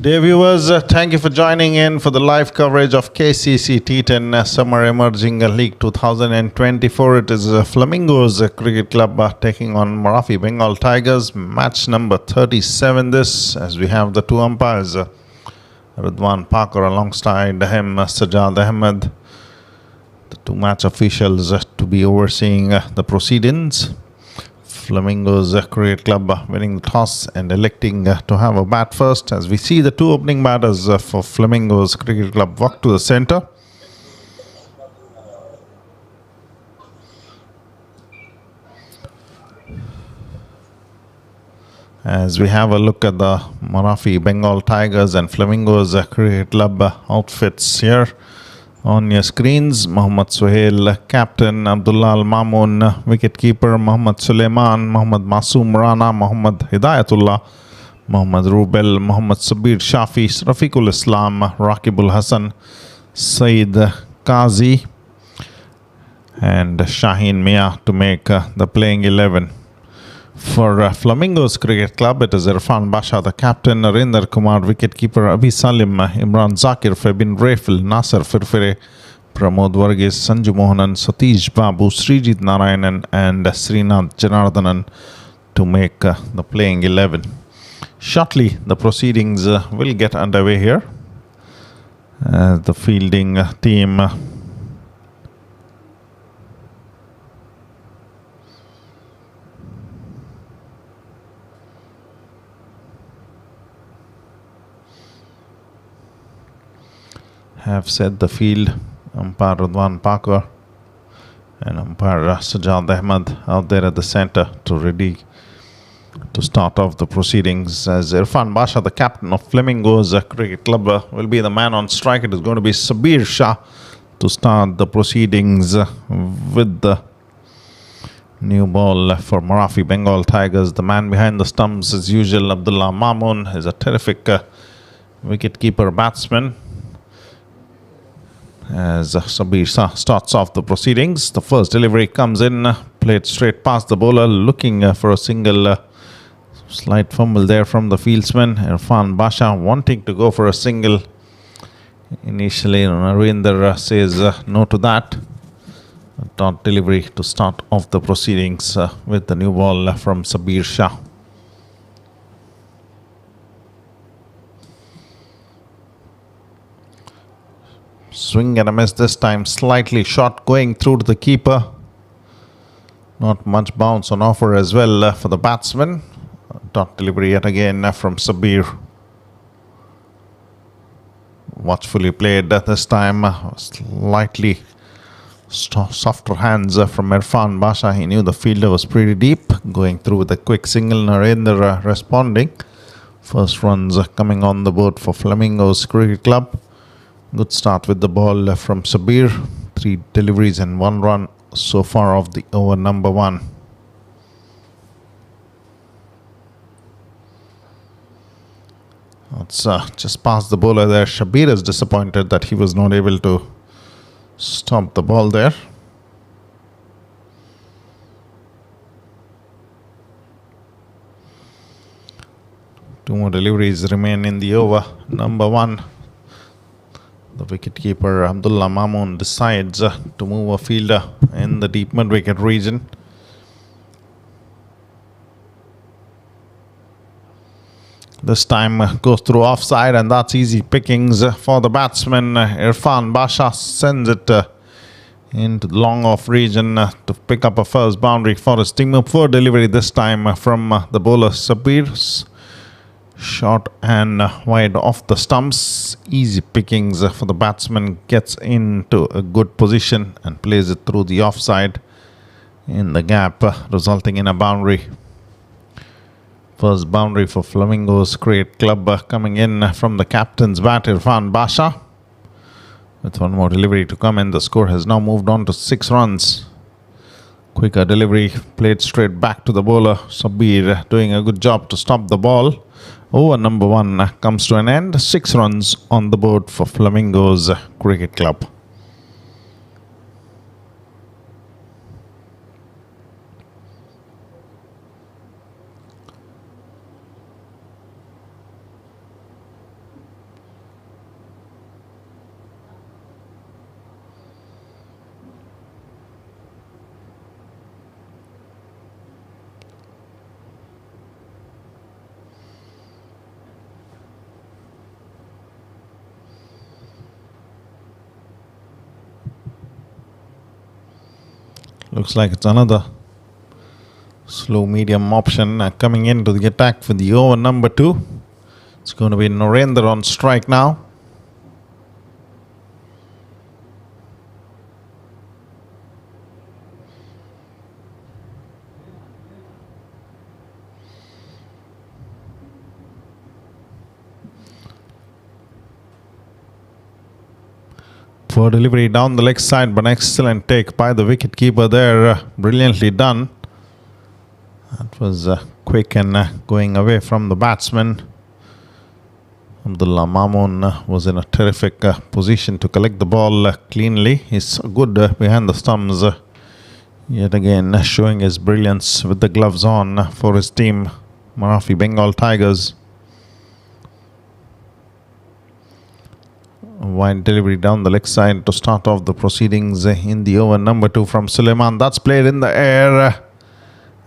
Dear viewers, thank you for joining in for the live coverage of Kcc T10 Summer Emerging League 2024. It is Flamingos Cricket Club taking on Marathi Bengal Tigers, match number 37 this, as we have the two umpires, Ridwan Parker alongside him, Sajjad Ahmed, the two match officials to be overseeing the proceedings. Flamingos Cricket Club winning the toss and electing to have a bat first, as we see the two opening batters for Flamingos Cricket Club walk to the centre. As we have a look at the Marathi Bengal Tigers and Flamingos Cricket Club outfits here on your screens. Mohammad Sohail, captain; Abdullah Al Mamoon, wicketkeeper; Mohammad Suleiman, Mohammad Masoom Rana, Mohammad Hidayatullah, Mohammad Rubel, Mohammad Sabir Shafi, Rafiqul Islam, Raqibul Hassan, Saeed Qazi and Shaheen Mia to make the playing 11. For Flamingos Cricket Club, it is Irfan Basha, the captain; Narendra Kumar, wicketkeeper; Abhi Salim, Imran Zakir, Febin Rafil, Nasser Firfire, Pramod Varghese, Sanju Mohanan, Satish Babu, Srijit Narayanan and Srinath Janardhanan to make the playing 11. Shortly, the proceedings will get underway here. The fielding team have set the field. Umpire Ridwan Parker and umpire Sajjad Ahmed out there at the centre to ready to start off the proceedings, as Irfan Basha, the captain of Flamingos Cricket Club, will be the man on strike. It is going to be Sabir Shah to start the proceedings with the new ball for Marathi Bengal Tigers. The man behind the stumps, as usual, Abdullah Mamoon, is a terrific wicketkeeper batsman. As Sabir Shah starts off the proceedings, the first delivery comes in, played straight past the bowler, looking for a single. Slight fumble there from the fieldsman. Irfan Basha wanting to go for a single. Initially, Narendra says no to that. A dot delivery to start off the proceedings with the new ball from Sabir Shah. Swing and a miss this time, slightly short, going through to the keeper. Not much bounce on offer as well for the batsman. Dot delivery yet again from Sabir. Watchfully played this time. Slightly softer hands from Irfan Basha. He knew the fielder was pretty deep. Going through with a quick single, Narendra responding. First runs coming on the board for Flamingos Cricket Club. Good start with the ball from Sabir. 3 deliveries and 1 run so far of the over number 1. It's just past the bowler there. Shabir is disappointed that he was not able to stop the ball there. Two more deliveries remain in the over number 1. The wicketkeeper Abdullah Mamoon decides to move a fielder in the deep mid-wicket region. This time goes through offside, and that's easy pickings for the batsman. Irfan Basha sends it into the long off region to pick up a first boundary for his team. Poor delivery this time from the bowler Sabir. Short and wide off the stumps. Easy pickings for the batsman. Gets into a good position and plays it through the offside in the gap, resulting in a boundary. First boundary for Flamingos Cricket Club coming in from the captain's bat, Irfan Basha. With one more delivery to come in, the score has now moved on to 6 runs. Quicker delivery played straight back to the bowler. Sabir doing a good job to stop the ball. Over number 1 comes to an end. 6 runs on the board for Flamingos Cricket Club. Looks like it's another slow medium option coming into the attack for the over number 2. It's going to be Narendra on strike now. For delivery down the leg side, but excellent take by the wicketkeeper there. Brilliantly done. That was quick and going away from the batsman. Abdullah Mamoon was in a terrific position to collect the ball cleanly. He's good behind the stumps. Yet again showing his brilliance with the gloves on for his team, Marafi Bengal Tigers. Wide delivery down the leg side to start off the proceedings in the over number 2 from Suleiman. That's played in the air.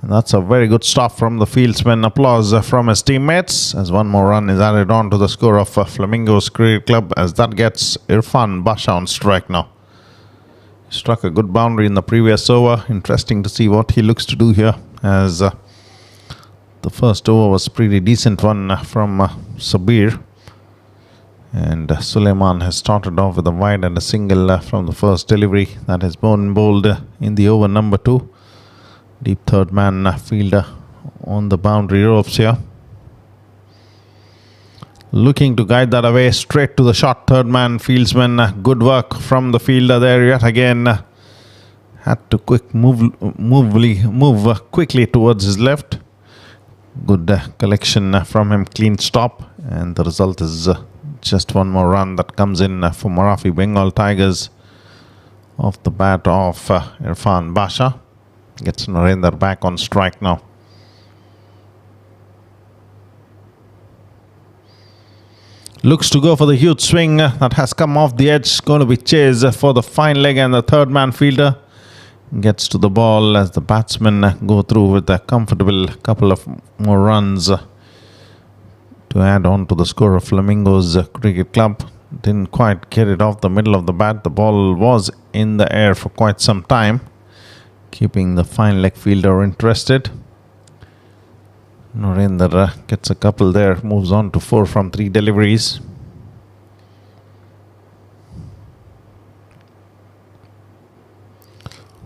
That's a very good stop from the fieldsman. Applause from his teammates as one more run is added on to the score of Flamingos Cricket Club, as that gets Irfan Basha on strike now. He struck a good boundary in the previous over. Interesting to see what he looks to do here, as the first over was pretty decent one from Sabir. And Suleiman has started off with a wide and a single from the first delivery. That is bowled in the over number 2. Deep third man fielder on the boundary ropes here. Looking to guide that away straight to the short third man fieldsman. Good work from the fielder there yet again. Had to move quickly towards his left. Good collection from him, clean stop, and the result is just one more run that comes in for Marafi Bengal Tigers off the bat of Irfan Basha. Gets Narendra back on strike now. Looks to go for the huge swing that has come off the edge. Going to be chased for the fine leg, and the third man fielder gets to the ball as the batsmen go through with a comfortable couple of more runs to add on to the score of Flamingos Cricket Club. Didn't quite get it off the middle of the bat. The ball was in the air for quite some time, keeping the fine leg fielder interested. Narendra gets a couple there, moves on to 4 from 3 deliveries.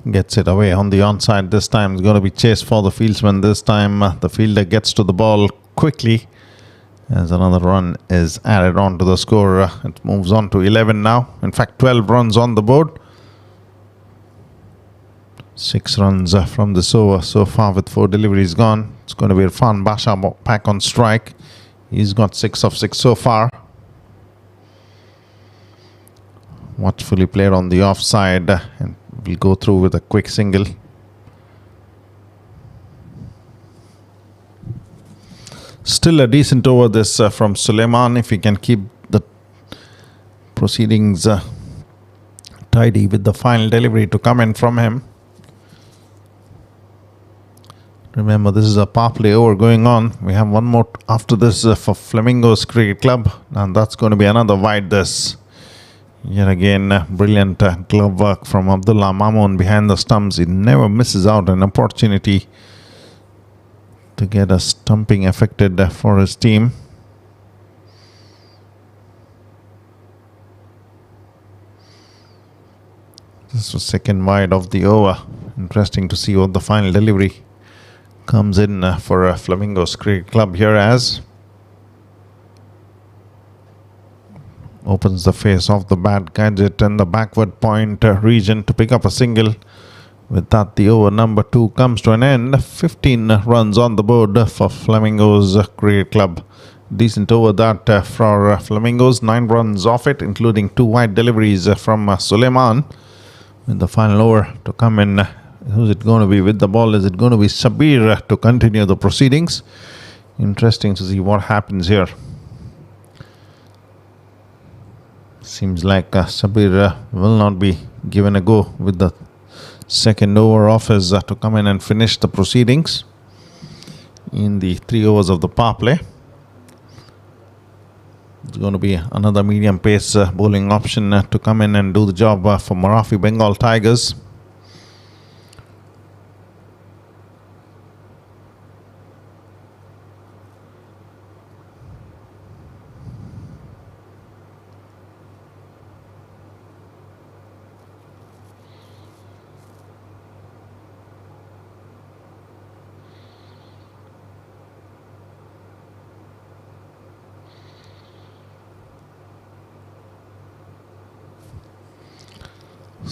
Gets it away on the onside this time. It's going to be chased for the fieldsman this time. The fielder gets to the ball quickly as another run is added on to the score. It moves on to 11 now. In fact, 12 runs on the board. 6 runs from this over so far with 4 deliveries gone. It's going to be Irfan Basha back on strike. He's got 6 of 6 so far. Watchfully played on the offside, and we'll go through with a quick single. Still a decent over this from Suleiman, if he can keep the proceedings tidy with the final delivery to come in from him. Remember, this is a power play over going on. We have one more after this for Flamingos Cricket Club, and that's going to be another wide this. Yet again, brilliant glove work from Abdullah Mamoon behind the stumps. He never misses out an opportunity to get a stumping affected for his team. This was second wide of the over. Interesting to see what the final delivery comes in for Flamingos Cricket Club here, as opens the face of the bat, guides it in the backward point region to pick up a single. With that, the over number 2 comes to an end. 15 runs on the board for Flamingos Cricket Club. Decent over that for Flamingos. 9 runs off it, including 2 wide deliveries from Suleiman. With the final over to come in, who's it going to be with the ball? Is it going to be Sabir to continue the proceedings? Interesting to see what happens here. Seems like Sabir will not be given a go with the second over of his to come in and finish the proceedings in the 3 overs of the power play. It's going to be another medium pace bowling option to come in and do the job for Marafi Bengal Tigers.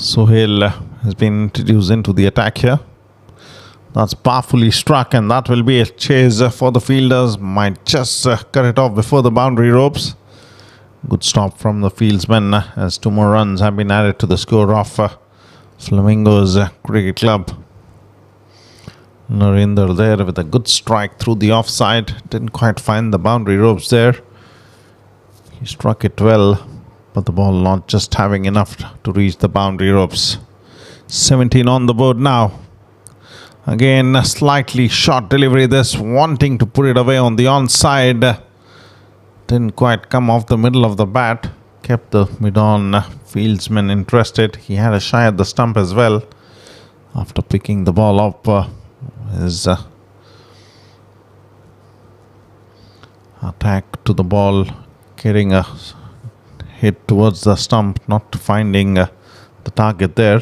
Sohail has been introduced into the attack here. That's powerfully struck, and that will be a chase for the fielders. Might just cut it off before the boundary ropes. Good stop from the fieldsman as 2 more runs have been added to the score of Flamingos Cricket Club. Narendra there with a good strike through the offside. Didn't quite find the boundary ropes there. He struck it well, but the ball not just having enough to reach the boundary ropes. 17 on the board now. Again, a slightly short delivery this, wanting to put it away on the onside. Didn't quite come off the middle of the bat. Kept the mid-on fieldsman interested. He had a shy at the stump as well. After picking the ball up, his attack to the ball, getting a hit towards the stump, not finding the target there.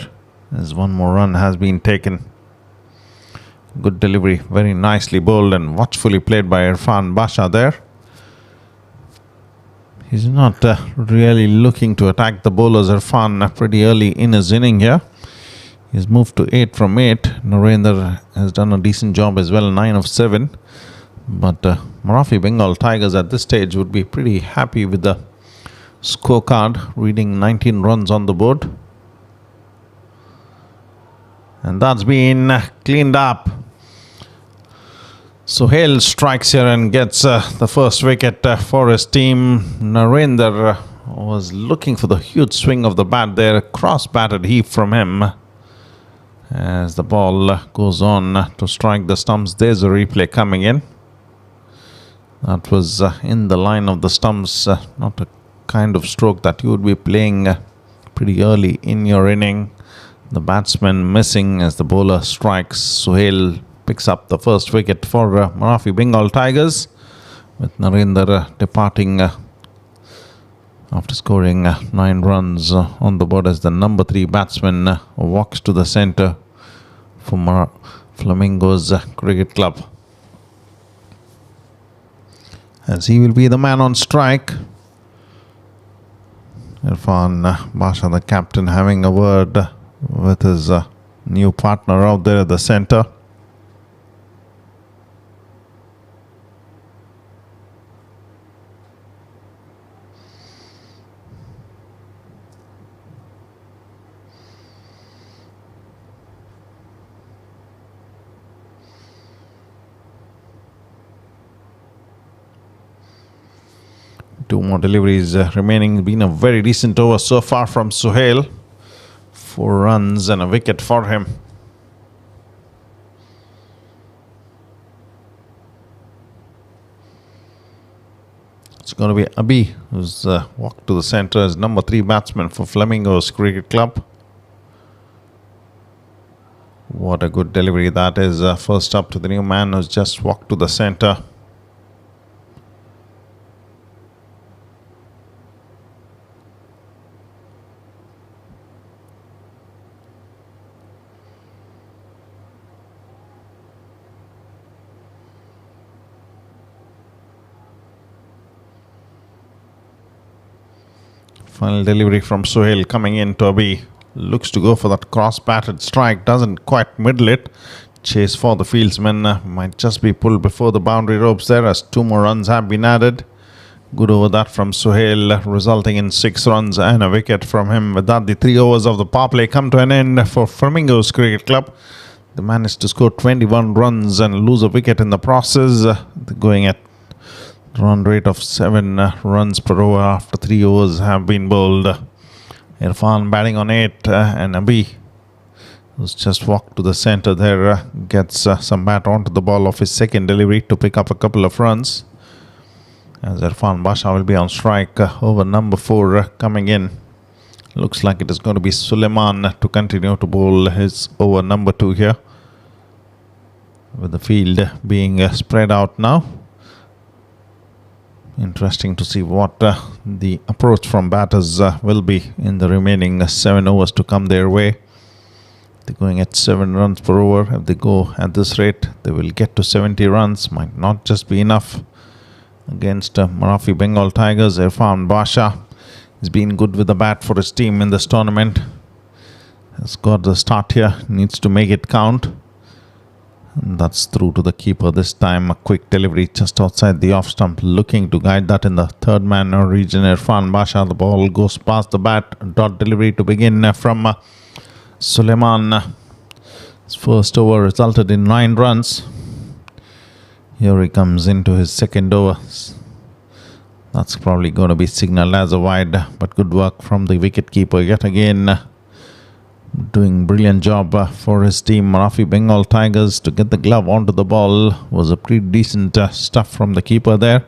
As 1 more run has been taken. Good delivery, very nicely bowled and watchfully played by Irfan Basha there. He's not really looking to attack the bowlers, Irfan, pretty early in his inning here. He's moved to 8 from 8. Narendra has done a decent job as well, 9 of 7. But Marathi Bengal Tigers at this stage would be pretty happy with the scorecard, reading 19 runs on the board. And that's been cleaned up. Sohail strikes here and gets the first wicket for his team. Narendra was looking for the huge swing of the bat there. Cross-batted heave from him. As the ball goes on to strike the stumps, there's a replay coming in. That was in the line of the stumps. Not a kind of stroke that you would be playing pretty early in your inning. The batsman missing as the bowler strikes. Sohail picks up the first wicket for Marathi Bengal Tigers, with Narendra departing after scoring 9 runs on the board as the number 3 batsman walks to the centre for Flamingos Cricket Club. As he will be the man on strike. Irfan Basha, the captain, having a word with his new partner out there at the centre. Two more deliveries remaining. Been a very decent over so far from Sohail. 4 runs and a wicket for him. It's going to be Abhi, who's walked to the centre as number 3 batsman for Flamingos Cricket Club. What a good delivery that is. First up to the new man who's just walked to the centre. Final delivery from Sohail coming in to Abhi. Looks to go for that cross-batted strike. Doesn't quite middle it. Chase for the fieldsman. Might just be pulled before the boundary ropes there as 2 more runs have been added. Good over that from Sohail, resulting in 6 runs and a wicket from him. With that, the 3 overs of the power play come to an end for Flamingos Cricket Club. They managed to score 21 runs and lose a wicket in the process. Going at run rate of 7 runs per over after 3 overs have been bowled. Irfan batting on 8 and Abhi, who's just walked to the centre there, gets some bat onto the ball of his second delivery to pick up a couple of runs. As Irfan Basha will be on strike. Over number 4 coming in. Looks like it is going to be Suleiman to continue to bowl his over number 2 here, with the field being spread out now. Interesting to see what the approach from batters will be in the remaining 7 overs to come their way. They're going at 7 runs per over. If they go at this rate, they will get to 70 runs. Might not just be enough against Marathi Bengal Tigers. Irfan Basha has been good with the bat for his team in this tournament. has got the start here. Needs to make it count. And that's through to the keeper this time. A quick delivery just outside the off stump, looking to guide that in the third man region. Irfan Basha, the ball goes past the bat. Dot delivery to begin from Suleiman. His first over resulted in 9 runs. Here he comes into his second over. That's probably going to be signaled as a wide, but good work from the wicket-keeper yet again. Doing brilliant job for his team. Marafi Bengal Tigers to get the glove onto the ball was a pretty decent stuff from the keeper there.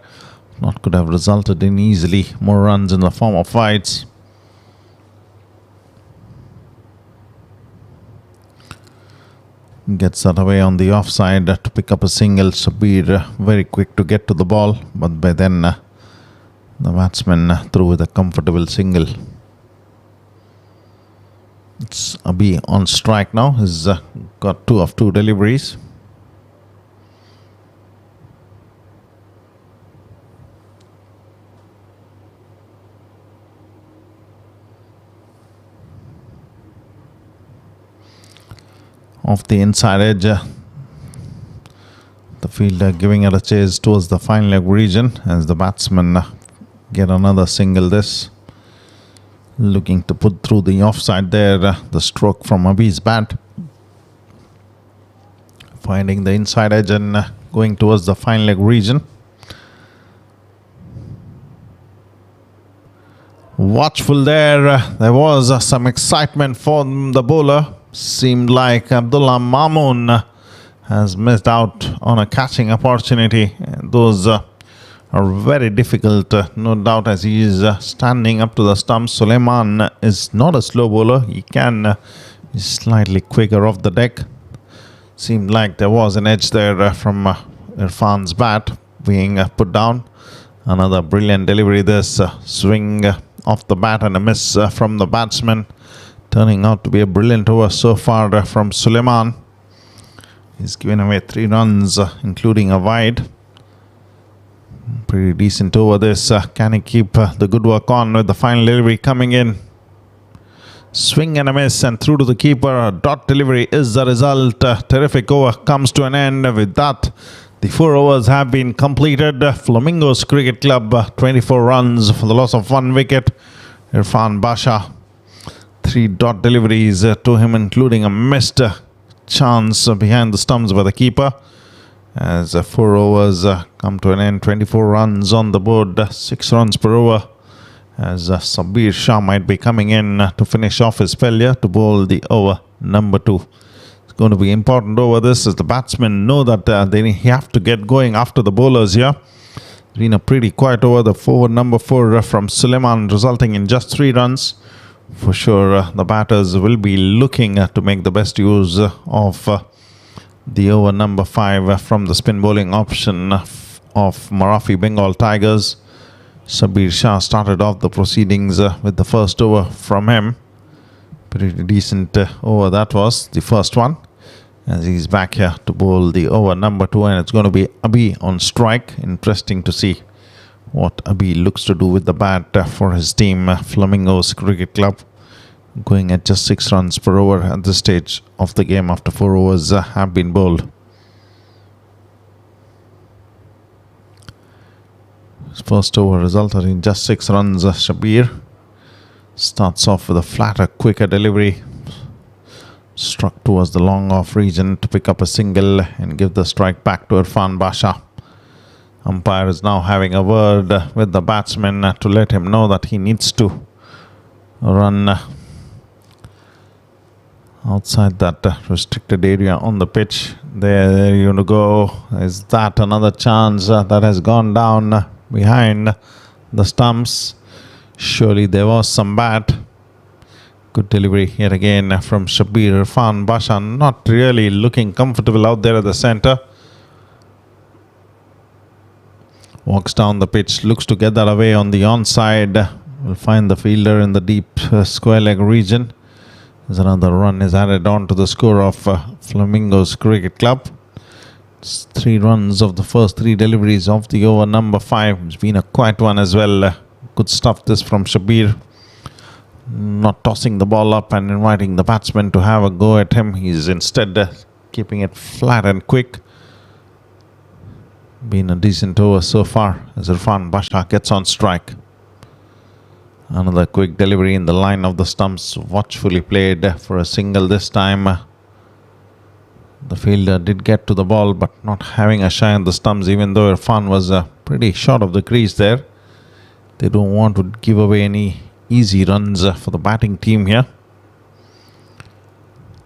Not could have resulted in easily more runs in the form of wides. Gets that away on the offside to pick up a single. Sabir very quick to get to the ball, but by then the batsman threw with a comfortable single. It's Abi on strike now. He's got 2 of 2 deliveries. Off the inside edge, the fielder giving it a chase towards the fine leg region as the batsman get another single. This looking to put through the offside there. The stroke from Abi's bat, finding the inside edge and going towards the fine leg region. Watchful there. There was some excitement from the bowler. Seemed like Abdullah Mamoon has missed out on a catching opportunity. Those are very difficult, no doubt, as he is standing up to the stumps. Suleiman is not a slow bowler. He's slightly quicker off the deck. Seemed like there was an edge there from Irfan's bat being put down. Another brilliant delivery. This swing off the bat and a miss from the batsman. Turning out to be a brilliant over so far from Suleiman. He's given away 3 runs, including a wide. Pretty decent over this. Can he keep the good work on with the final delivery coming in? Swing and a miss and through to the keeper. A dot delivery is the result. Terrific over comes to an end. With that, the 4 overs have been completed. Flamingos Cricket Club, 24 runs for the loss of 1 wicket. Irfan Basha, 3 dot deliveries to him, including a missed chance behind the stumps by the keeper. As 4 overs come to an end, 24 runs on the board, 6 runs per over. As Sabir Shah might be coming in to finish off his failure to bowl the over number 2. It's going to be important over this, as the batsmen know that they have to get going after the bowlers here. It's been a pretty quiet over. The forward number 4 from Suleiman resulting in just 3 runs. For sure, the batters will be looking to make the best use of the over number 5 from the spin bowling option of Marafi Bengal Tigers. Sabir Shah started off the proceedings with the first over from him. Pretty decent over that was, the first one. As he's back here to bowl the over number 2, and it's going to be Abi on strike. Interesting to see what Abi looks to do with the bat for his team, Flamingos Cricket Club. Going at just 6 runs per over at this stage of the game after 4 overs have been bowled. His first over resulted in just 6 runs. Shabir starts off with a flatter, quicker delivery. Struck towards the long off region to pick up a single and give the strike back to Irfan Basha. Umpire is now having a word with the batsman to let him know that he needs to run outside that restricted area on the pitch. There you go. Is that another chance that has gone down behind the stumps? Surely there was some bat. Good delivery yet again from Shabir. Irfan Basha not really looking comfortable out there at the centre. Walks down the pitch, looks to get that away on the onside. Will find the fielder in the deep square leg region. As another run is added on to the score of Flamingos Cricket Club. It's 3 runs of the first 3 deliveries of the over number 5. It's been a quiet one as well. Good stuff this from Shabir. not tossing the ball up and inviting the batsman to have a go at him. He's instead keeping it flat and quick. Been a decent over so far as Irfan Basha gets on strike. Another quick delivery in the line of the stumps, watchfully played for a single this time. The fielder did get to the ball, but not having a shy on the stumps, even though Irfan was pretty short of the crease there. They don't want to give away any easy runs for the batting team here.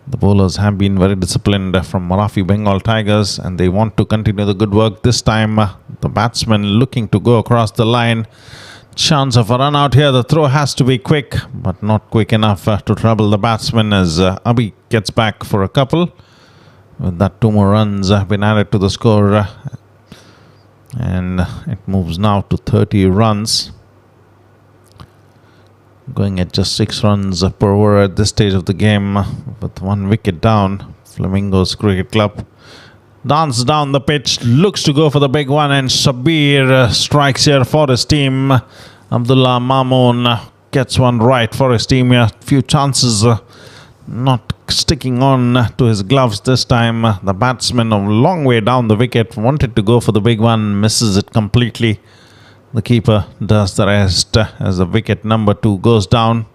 The bowlers have been very disciplined from Marafi Bengal Tigers, and they want to continue the good work. This time the batsman looking to go across the line. Chance of a run out here. The throw has to be quick, but not quick enough to trouble the batsman as Abhi gets back for a couple. With that, 2 more runs have been added to the score, and it moves now to 30 runs. Going at just 6 runs per over at this stage of the game, with 1 wicket down. Flamingos Cricket Club dances down the pitch, looks to go for the big one, and Sabir strikes here for his team. Abdullah Mamoon gets one right for his team here. Few chances not sticking on to his gloves this time. The batsman a long way down the wicket wanted to go for the big one, misses it completely. The keeper does the rest as the wicket number 2 goes down.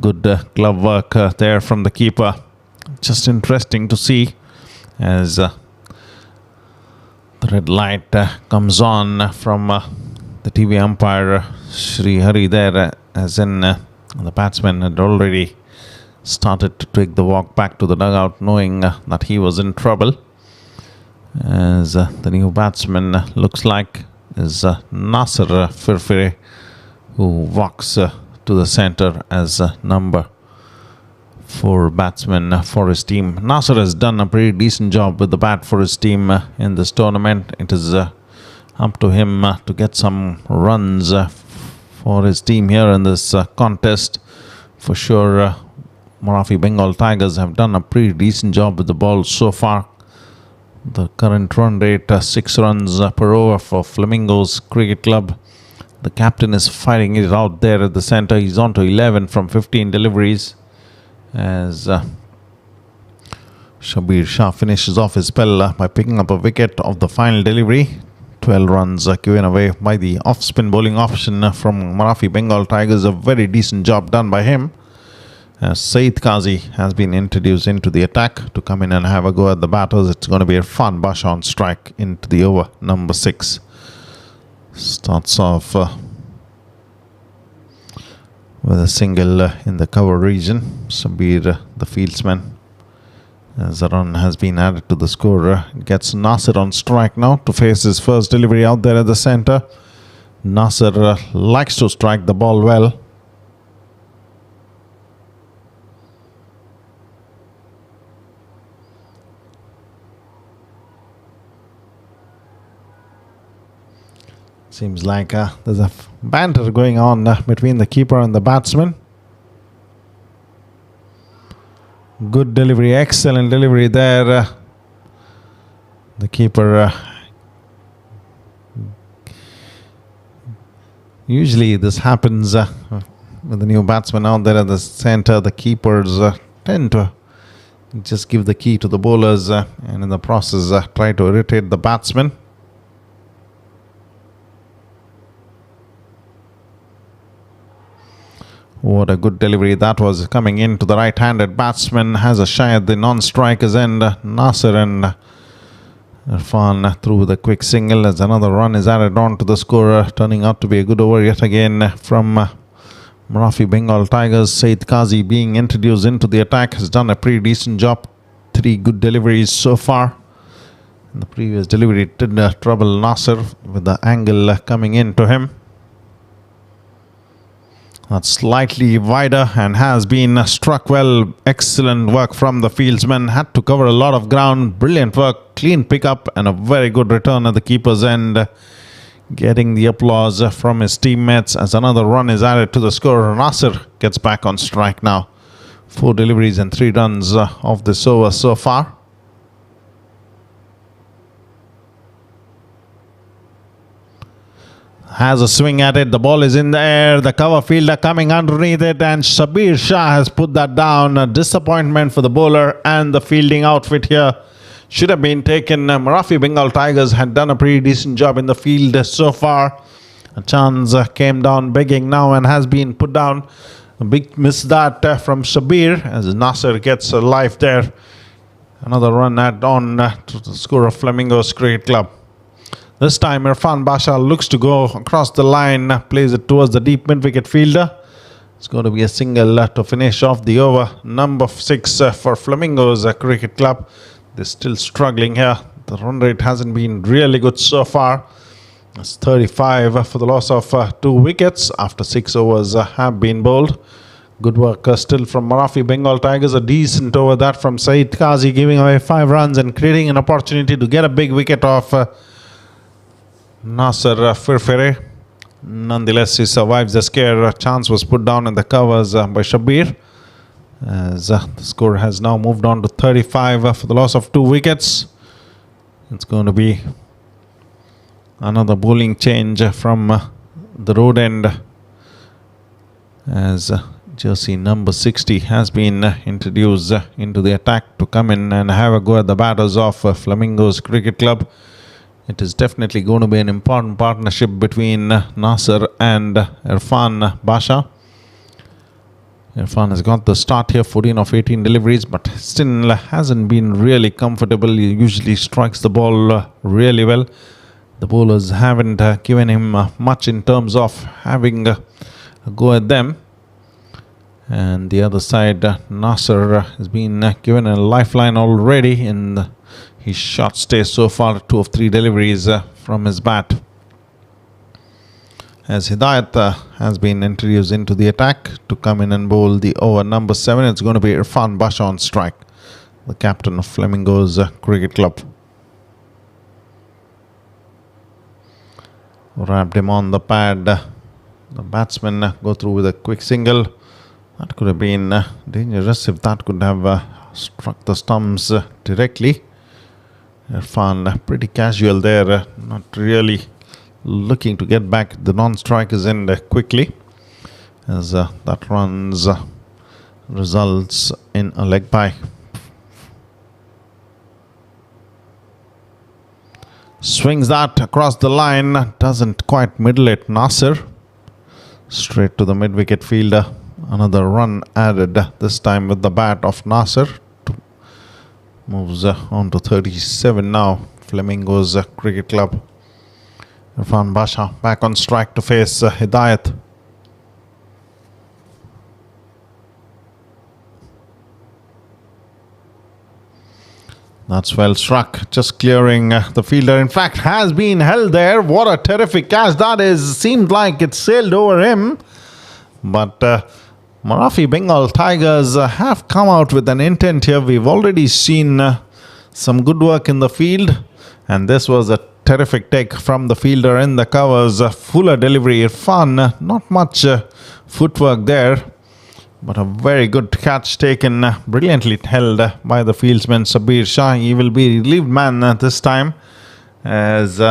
Good glove work there from the keeper. Just interesting to see as the red light comes on from the TV umpire Sri Hari there, as in the batsman had already started to take the walk back to the dugout, knowing that he was in trouble. As the new batsman looks like is Nasser Firfire, who walks to the centre as number 4 batsman for his team. Nasser has done a pretty decent job with the bat for his team in this tournament. It is up to him to get some runs for his team here in this contest. For sure, Marafi Bengal Tigers have done a pretty decent job with the ball so far. The current run rate 6 runs per over for Flamingos Cricket Club. The captain is fighting it out there at the centre. He's on to 11 from 15 deliveries as Shabir Shah finishes off his spell by picking up a wicket of the final delivery. 12 runs given away by the off-spin bowling option from Marafi Bengal Tigers. A very decent job done by him. Saeed Qazi has been introduced into the attack to come in and have a go at the batters. It's going to be Irfan Basha on strike into the over number 6. Starts off with a single in the cover region. Sabir, the fieldsman, as a run has been added to the score, gets Nasser on strike now to face his first delivery out there at the centre. Nasser likes to strike the ball well. Seems like there's a banter going on between the keeper and the batsman. Good delivery, excellent delivery there. The keeper, usually this happens with the new batsman out there at the centre. The keepers tend to just give the key to the bowlers and in the process try to irritate the batsman. What a good delivery that was, coming into the right-handed batsman. Has a shy at the non-striker's end. Nasser and Irfan through the quick single as another run is added on to the score. Turning out to be a good over yet again from Marafi Bengal Tigers. Saeed Qazi being introduced into the attack has done a pretty decent job. 3 good deliveries so far. In the previous delivery did trouble Nasser with the angle coming into him. That's slightly wider and has been struck well. Excellent work from the fieldsman. Had to cover a lot of ground. Brilliant work. Clean pickup and a very good return at the keeper's end. Getting the applause from his teammates as another run is added to the score. Nasser gets back on strike now. 4 deliveries and 3 runs of this over so far. has a swing at it. The ball is in the air. The cover fielder coming underneath it, and Shabir Shah has put that down. A disappointment for the bowler and the fielding outfit here. Should have been taken. Marafi Bengal Tigers had done a pretty decent job in the field so far. A chance came down begging now and has been put down. A big miss that from Shabir as Nasser gets a life there. Another run add on to the score of Flamingos Cricket Club. This time Irfan Basha looks to go across the line, plays it towards the deep mid-wicket fielder. It's going to be a single to finish off the over. Number 6 for Flamingos Cricket Club. They're still struggling here. The run rate hasn't been really good so far. It's 35 for the loss of 2 wickets after 6 overs have been bowled. Good work still from Marafi Bengal Tigers. A decent over that from Saeed Qazi, giving away 5 runs and creating an opportunity to get a big wicket off Nasser Firfere. Nonetheless, he survives the scare. A chance was put down in the covers by Shabir. As the score has now moved on to 35 for the loss of 2 wickets. It's going to be another bowling change from the road end, as jersey number 60 has been introduced into the attack to come in and have a go at the batters of Flamingos Cricket Club. It is definitely going to be an important partnership between Nasser and Irfan Basha. Irfan has got the start here, 14 of 18 deliveries, but still hasn't been really comfortable. He usually strikes the ball really well. The bowlers haven't given him much in terms of having a go at them. And the other side, Nasser has been given a lifeline already in his short stay so far. 2 of 3 deliveries from his bat. As Hidayat has been introduced into the attack to come in and bowl the over number 7. It's going to be Irfan Basha on strike, the captain of Flamingos Cricket Club. Wrapped him on the pad. The batsmen go through with a quick single. That could have been dangerous if that could have struck the stumps directly. Irfan pretty casual there, not really looking to get back the non-strikers in quickly, as that runs results in a leg bye. Swings that across the line, doesn't quite middle it. Nasser straight to the mid-wicket fielder. Another run added, this time with the bat of Nasser. Moves on to 37 now. Flamingos Cricket Club. Irfan Basha back on strike to face Hidayat. That's well struck, just clearing the fielder. In fact, has been held there. What a terrific catch that is. Seemed like it sailed over him. But Marafi Bengal Tigers have come out with an intent here. We've already seen some good work in the field. And this was a terrific take from the fielder in the covers. Fuller delivery. Irfan, not much footwork there. But a very good catch taken, brilliantly held by the fieldsman Shabir Shah. He will be relieved man this time, as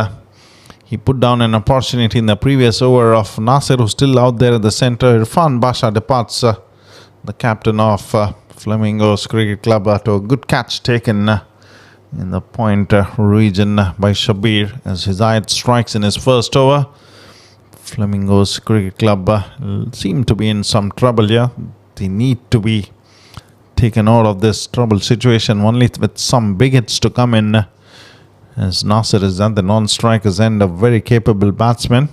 he put down an opportunity in the previous over of Nasser, who's still out there at the centre. Irfan Basha departs, the captain of Flamingos Cricket Club, to a good catch taken in the point region by Shabir, as Hidayat strikes in his first over. Flamingos Cricket Club seem to be in some trouble here. They need to be taken out of this trouble situation only with some big hits to come in, as Nasser is at the non-striker's end, a very capable batsman,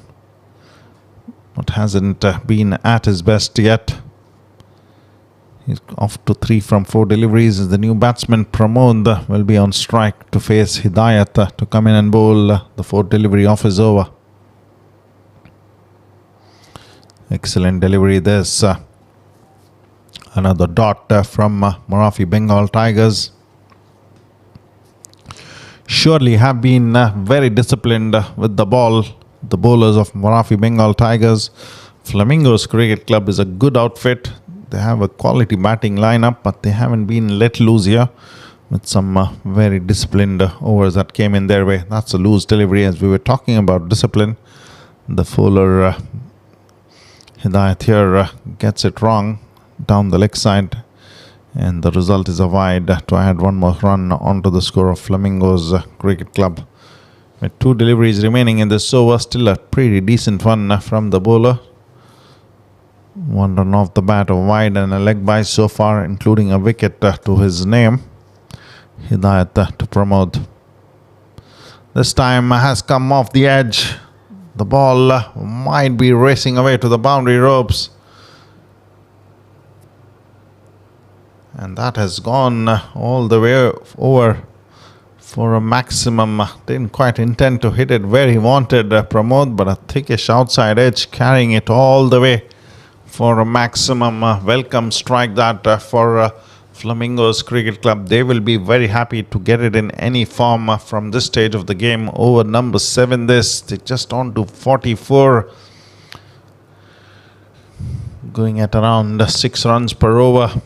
but hasn't been at his best yet. He's off to 3 from 4 deliveries. As the new batsman Pramod will be on strike to face Hidayat to come in and bowl the 4th delivery of his over. Excellent delivery. There's another dot from Marafi Bengal Tigers. Surely have been very disciplined with the ball, the bowlers of Marafi Bengal Tigers. Flamingos Cricket Club is a good outfit. They have a quality batting lineup, but they haven't been let loose here with some very disciplined overs that came in their way. That's a loose delivery, as we were talking about discipline. The fuller Hidayat here gets it wrong down the leg side, and the result is a wide to add one more run onto the score of Flamingos Cricket Club. With 2 deliveries remaining in this over, still a pretty decent one from the bowler. 1 run off the bat, a wide and a leg by so far, including a wicket to his name. Hidayat to Pramod. This time has come off the edge. The ball might be racing away to the boundary ropes. And that has gone all the way over for a maximum. Didn't quite intend to hit it where he wanted Pramod, but a thickish outside edge carrying it all the way for a maximum. Welcome strike that for Flamingos Cricket Club. They will be very happy to get it in any form from this stage of the game. Over number 7 this. They just on to 44. Going at around 6 runs per over.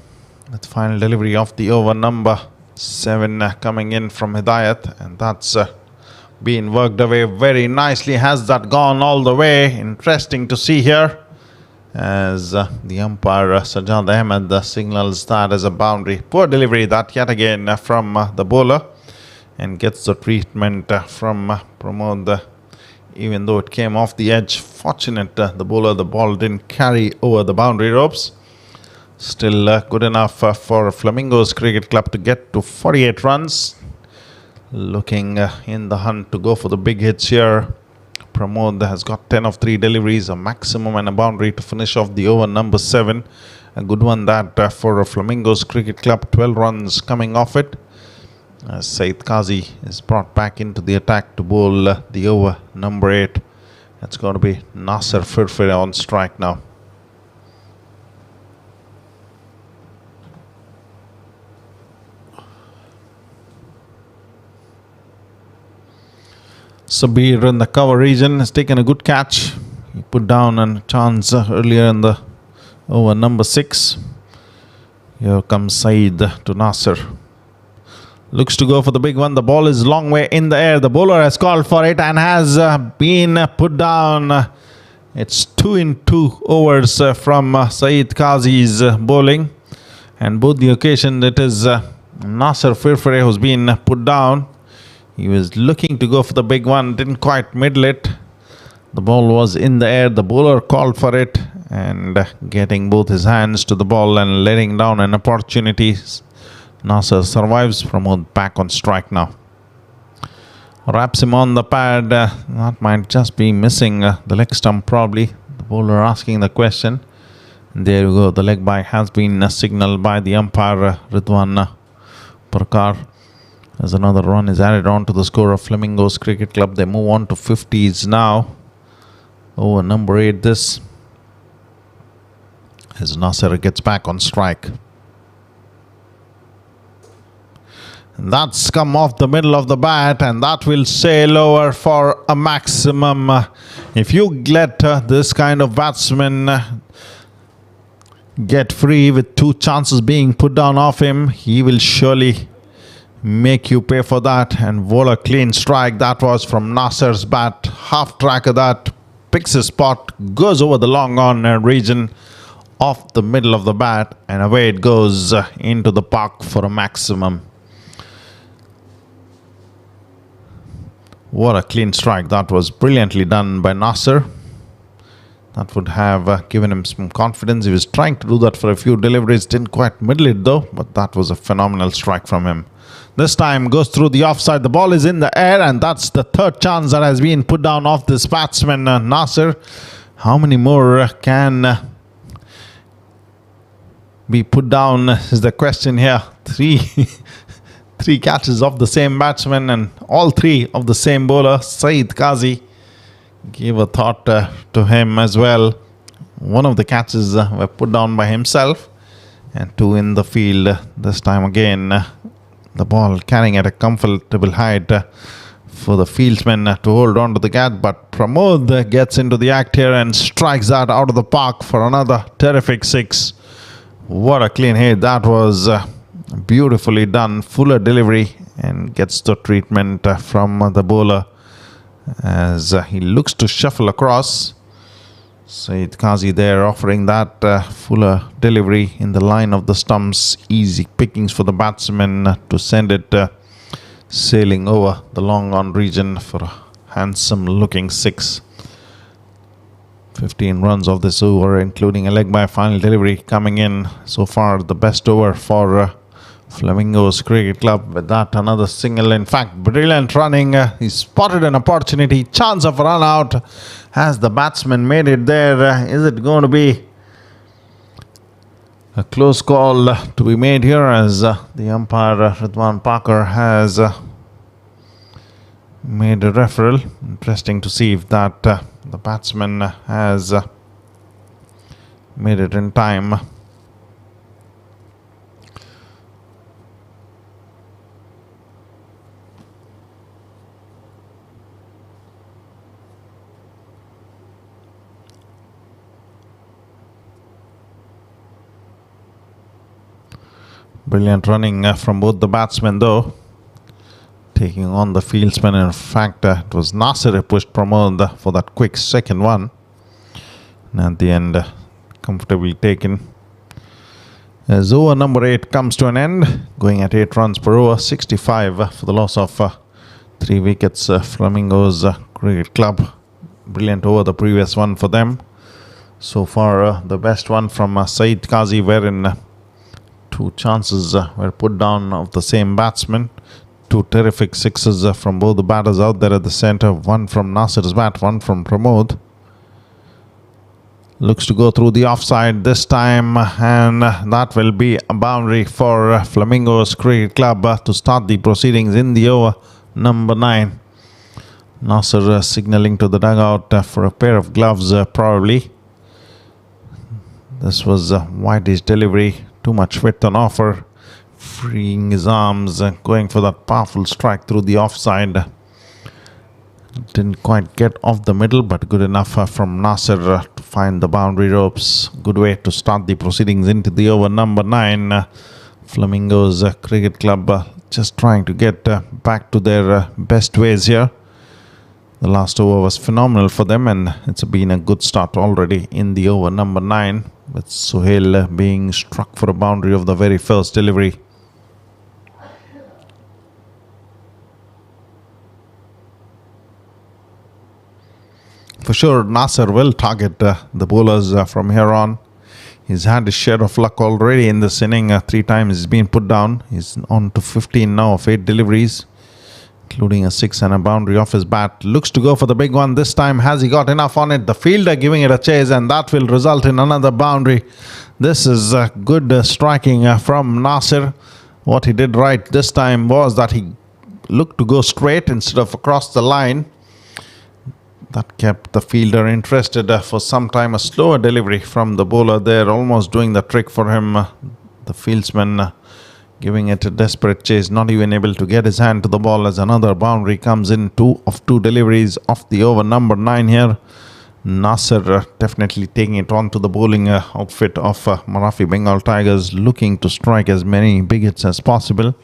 With final delivery of the over number 7 coming in from Hidayat. And that's been worked away very nicely. Has that gone all the way? Interesting to see here, as the umpire Sajjad Ahmed signals that as a boundary. Poor delivery that yet again from the bowler, and gets the treatment from Pramod, even though it came off the edge. Fortunate the bowler, the ball didn't carry over the boundary ropes. Still good enough for Flamingos Cricket Club to get to 48 runs. Looking in the hunt to go for the big hits here. Pramod has got 10 of 3 deliveries, a maximum and a boundary to finish off the over number 7. A good one that for Flamingos Cricket Club. 12 runs coming off it. Saeed Qazi is brought back into the attack to bowl the over number 8. That's going to be Nasser Firfir on strike now. Sabir in the cover region has taken a good catch. He put down a chance earlier in the over number 6. Here comes Saeed to Nasser. Looks to go for the big one. The ball is long way in the air. The bowler has called for it and has been put down. It's 2 in 2 overs from Saeed Qazi's bowling. And both the occasion it is Nasser Firfir who's been put down. He was looking to go for the big one, didn't quite middle it. The ball was in the air. The bowler called for it, and getting both his hands to the ball and letting down an opportunity. Nasser survives. Pramod back on strike now. Wraps him on the pad. That might just be missing the leg stump probably. The bowler asking the question. And there you go. The leg by has been signaled by the umpire Ridwan Parkar. As another run is added on to the score of Flamingos Cricket Club. They move on to 50s now. Over number 8 this. As Nasser gets back on strike. And that's come off the middle of the bat, and that will sail over for a maximum. If you let this kind of batsman get free with 2 chances being put down off him, he will surely make you pay for that. And what a clean strike that was from Nasser's bat. Half track of that, picks his spot, goes over the long on region off the middle of the bat, and away it goes into the park for a maximum. What a clean strike. That was brilliantly done by Nasser. That would have given him some confidence. He was trying to do that for a few deliveries, didn't quite middle it though, but that was a phenomenal strike from him. This time goes through the offside. The ball is in the air, and that's the 3rd chance that has been put down off this batsman, Nasser. How many more can be put down is the question here. 3 catches of the same batsman, and all 3 of the same bowler. Saeed Qazi gave a thought to him as well. One of the catches were put down by himself, and 2 in the field. This time again, the ball carrying at a comfortable height for the fieldsman to hold on to the catch, but Pramod gets into the act here and strikes that out of the park for another terrific 6. What a clean hit. That was beautifully done. Fuller delivery, and gets the treatment from the bowler as he looks to shuffle across. Saeed Kcc there offering that fuller delivery in the line of the stumps. Easy pickings for the batsman to send it sailing over the long on region for a handsome looking 6. 15 runs of this over, including a leg by final delivery coming in. So far the best over for Flamingos Cricket Club. With that, another single. In fact, brilliant running. He spotted an opportunity. Chance of a run out. Has the batsman made it there? Is it going to be a close call to be made here, as the umpire Ridwan Parker has made a referral? Interesting to see if that the batsman has made it in time. Brilliant running from both the batsmen though, taking on the fieldsman. In fact, it was Nasir who pushed Pramod for that quick second one, and at the end comfortably taken. As over number 8 comes to an end, going at 8 runs per over, 65 for the loss of 3 wickets. Flamingos Cricket Club, brilliant over the previous one for them. So far the best one from Saeed Kcc, wherein 2 chances were put down of the same batsman. 2 terrific sixes from both the batters out there at the centre. One from Nasir's bat, one from Pramod. Looks to go through the offside this time, and that will be a boundary for Flamingos Cricket Club to start the proceedings in the over number 9. Nasir signalling to the dugout for a pair of gloves probably. This was a wideish delivery. Too much width on offer, freeing his arms, going for that powerful strike through the offside. Didn't quite get off the middle, but good enough from Nasir to find the boundary ropes. Good way to start the proceedings into the over number 9. Flamingos Cricket Club just trying to get back to their best ways here. The last over was phenomenal for them, and it's been a good start already in the over number 9, with Sohail being struck for a boundary of the very first delivery. For sure, Nasir will target the bowlers from here on. He's had his share of luck already in this inning. 3 times he's been put down. He's on to 15 now of 8 deliveries, including a 6 and a boundary off his bat. Looks to go for the big one this time. Has he got enough on it? The fielder giving it a chase, and that will result in another boundary. This is good striking from Nasir. What he did right this time was that he looked to go straight instead of across the line. That kept the fielder interested for some time. A slower delivery from the bowler there, almost doing the trick for him. The fieldsman giving it a desperate chase, not even able to get his hand to the ball, as another boundary comes in. 2 of 2 deliveries off the over number 9 here. Nasir definitely taking it on to the bowling outfit of Marathi Bengal Tigers, looking to strike as many big hits as possible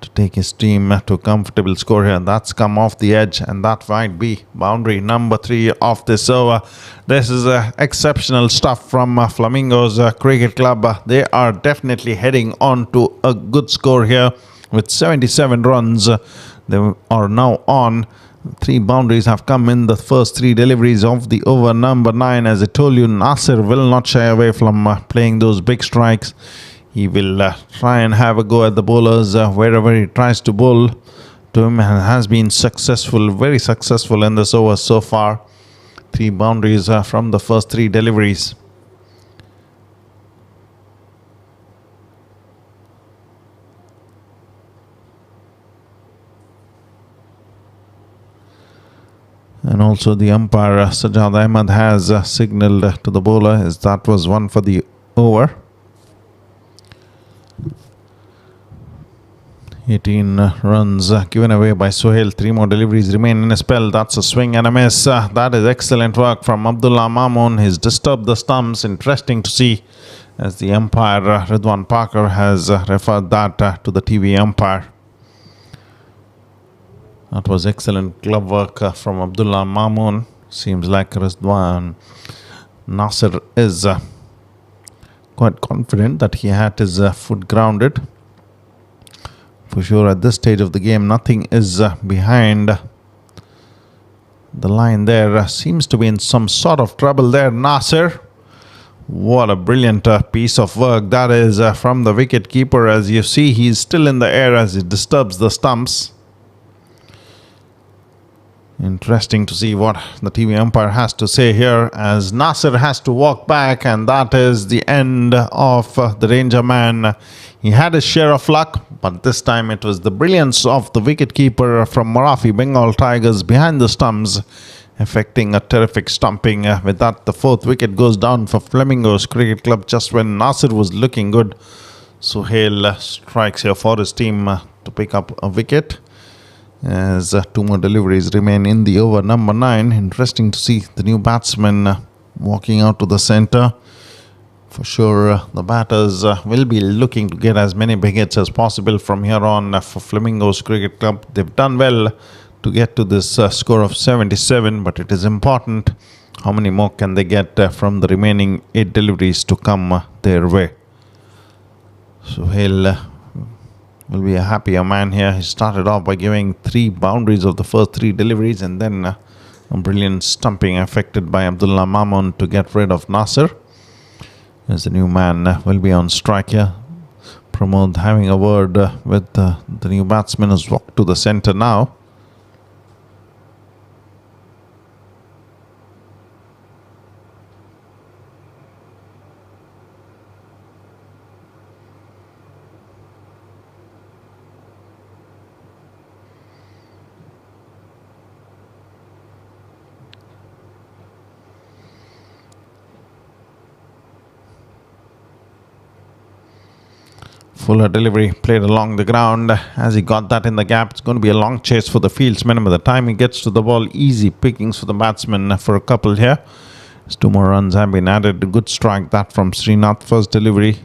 to take his team to a comfortable score here. That's come off the edge, and that might be boundary number 3 of this over. This is exceptional stuff from Flamingos Cricket Club. They are definitely heading on to a good score here with 77 runs. They are now on. 3 boundaries have come in the first 3 deliveries of the over number 9. As I told you, Nasir will not shy away from playing those big strikes. He will try and have a go at the bowlers wherever he tries to bowl to him, and has been successful, very successful in this over so far. 3 boundaries from the first 3 deliveries. And also the umpire Sajjad Ahmed has signalled to the bowler as that was one for the over. 18 runs given away by Sohail. 3 more deliveries remain in a spell. That's a swing and a miss. That is excellent work from Abdullah Mamoon. He's disturbed the stumps. Interesting to see, as the umpire Ridwan Parker has referred that to the TV umpire. That was excellent glove work from Abdullah Mamoon. Seems like Rizwan Nasir is quite confident that he had his foot grounded. For sure, at this stage of the game, nothing is behind the line there. Seems to be in some sort of trouble there, Nasir. What a brilliant piece of work that is from the wicket keeper. As you see, he's still in the air as he disturbs the stumps. Interesting to see what the TV umpire has to say here, as Nasir has to walk back, and that is the end of the danger man. He had his share of luck, but this time it was the brilliance of the wicketkeeper from Marafi Bengal Tigers behind the stumps, effecting a terrific stumping. With that, the 4th wicket goes down for Flamingos Cricket Club just when Nasir was looking good. Suhail strikes here for his team to pick up a wicket, as 2 more deliveries remain in the over number 9. Interesting to see the new batsman walking out to the centre. For sure, the batters will be looking to get as many big hits as possible from here on for Flamingos Cricket Club. They've done well to get to this score of 77, but it is important how many more can they get from the remaining 8 deliveries to come their way. Suhail will be a happier man here. He started off by giving 3 boundaries of the first 3 deliveries, and then a brilliant stumping effected by Abdullah Mamoon to get rid of Nasir. As the new man will be on strike here. Pramod having a word with the new batsman who's walked to the centre now. Fuller delivery played along the ground. As he got that in the gap, it's going to be a long chase for the fieldsman. By the time he gets to the ball, easy pickings for the batsman for a couple here. As 2 more runs have been added. A good strike that from Srinath. First delivery.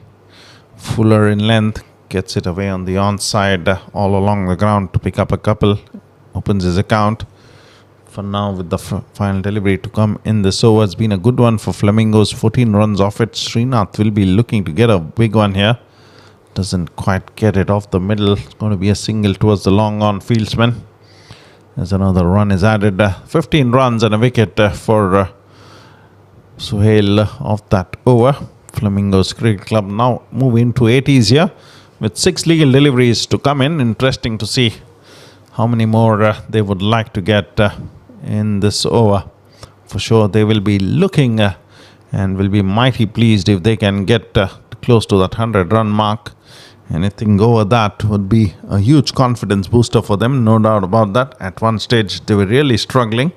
Fuller in length. Gets it away on the onside all along the ground to pick up a couple. Opens his account. For now, with the final delivery to come in this over, it's been a good one for Flamingos. 14 runs off it. Srinath will be looking to get a big one here. Doesn't quite get it off the middle. It's going to be a single towards the long on fieldsman. As another run is added. 15 runs and a wicket for Suhail off that over. Flamingos Cricket Club now move into 80s here with 6 legal deliveries to come in. Interesting to see how many more they would like to get in this over. For sure they will be looking and will be mighty pleased if they can get close to that 100-run mark. Anything over that would be a huge confidence booster for them, no doubt about that. At one stage they were really struggling,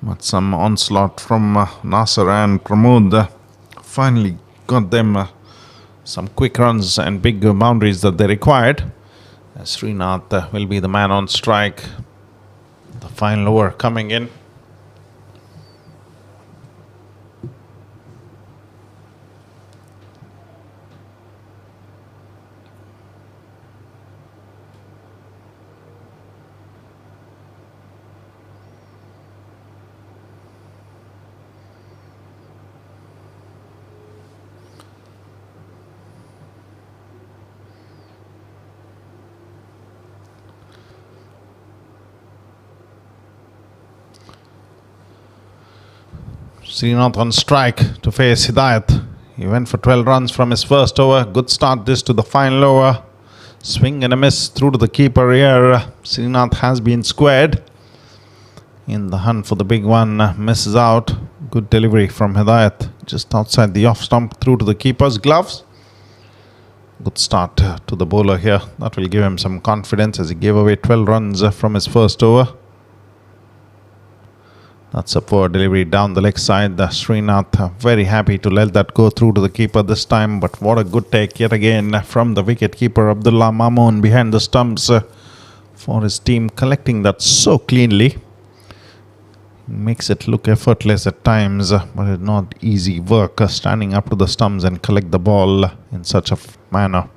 but some onslaught from Nasir and Pramod finally got them some quick runs and big boundaries that they required. Srinath will be the man on strike. The final over coming in. Srinath on strike to face Hidayat. He went for 12 runs from his first over. Good start this to the final over. Swing and a miss through to the keeper here. Srinath has been squared. In the hunt for the big one, misses out. Good delivery from Hidayat. Just outside the off stump through to the keeper's gloves. Good start to the bowler here. That will give him some confidence as he gave away 12 runs from his first over. That's a poor delivery down the leg side. Srinath very happy to let that go through to the keeper this time. But what a good take yet again from the wicket keeper Abdullah Mamoon behind the stumps for his team, collecting that so cleanly. Makes it look effortless at times, but it's not easy work standing up to the stumps and collect the ball in such a manner.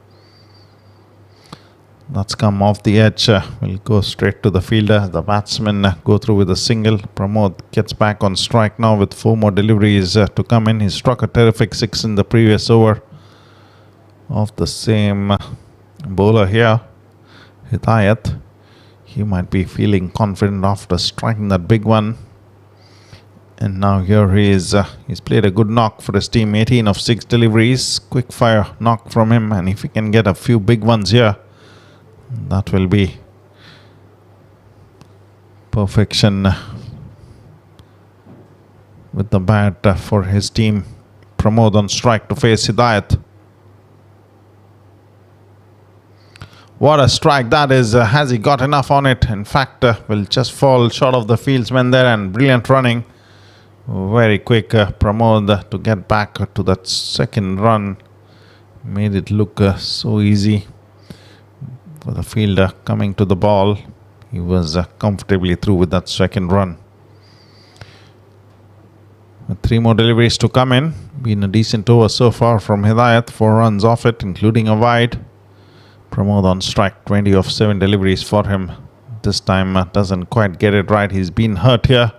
That's come off the edge. Will go straight to the fielder. The batsmen go through with a single. Pramod gets back on strike now with 4 more deliveries to come in. He struck a terrific 6 in the previous over of the same bowler here, Hidayat. He might be feeling confident after striking that big one. And now here he is. He's played a good knock for his team. 18 of 6 deliveries. Quick fire knock from him. And if he can get a few big ones here, that will be perfection with the bat for his team. Pramod on strike to face Hidayat. What a strike that is. Has he got enough on it? In fact, will just fall short of the fieldsman there, and brilliant running. Very quick Pramod to get back to that second run. Made it look so easy for the fielder coming to the ball. He was comfortably through with that second run. With 3 more deliveries to come in. Been a decent over so far from Hidayat. 4 runs off it, including a wide. Pramod on strike. 20 of 7 deliveries for him. This time doesn't quite get it right. He's been hurt here.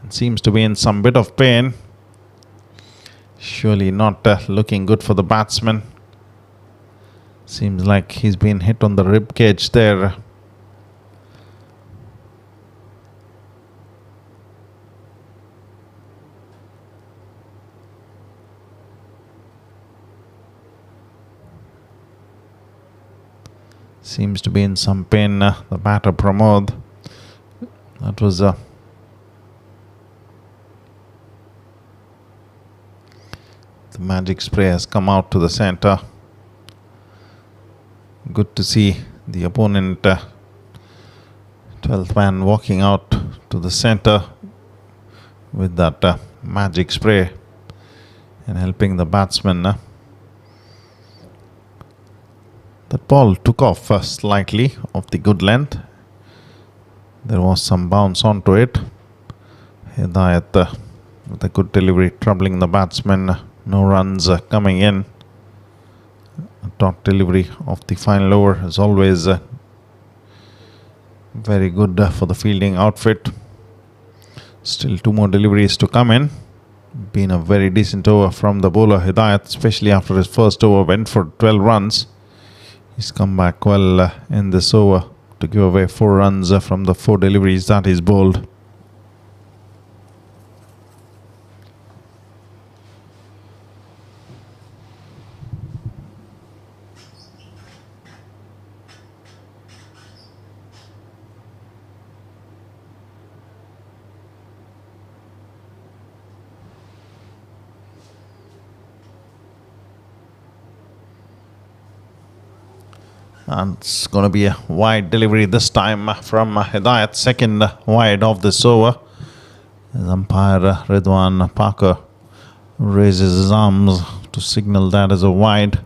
Seems to be in some bit of pain. Surely not looking good for the batsman. Seems like he's been hit on the rib cage there. Seems to be in some pain, the batter Pramod. That was the magic spray has come out to the center. Good to see the opponent 12th man walking out to the center with that magic spray and helping the batsman. That ball took off slightly off the good length. There was some bounce onto it. Hidayat with a good delivery, troubling the batsman. No runs coming in. A top delivery of the final over is always very good for the fielding outfit. Still 2 more deliveries to come in. Been a very decent over from the bowler Hidayat, especially after his first over went for 12 runs. He's come back well in this over to give away 4 runs from the 4 deliveries that he's bowled. And it's going to be a wide delivery this time from Hidayat. Second wide of this over. As umpire Ridwan Parker raises his arms to signal that as a wide.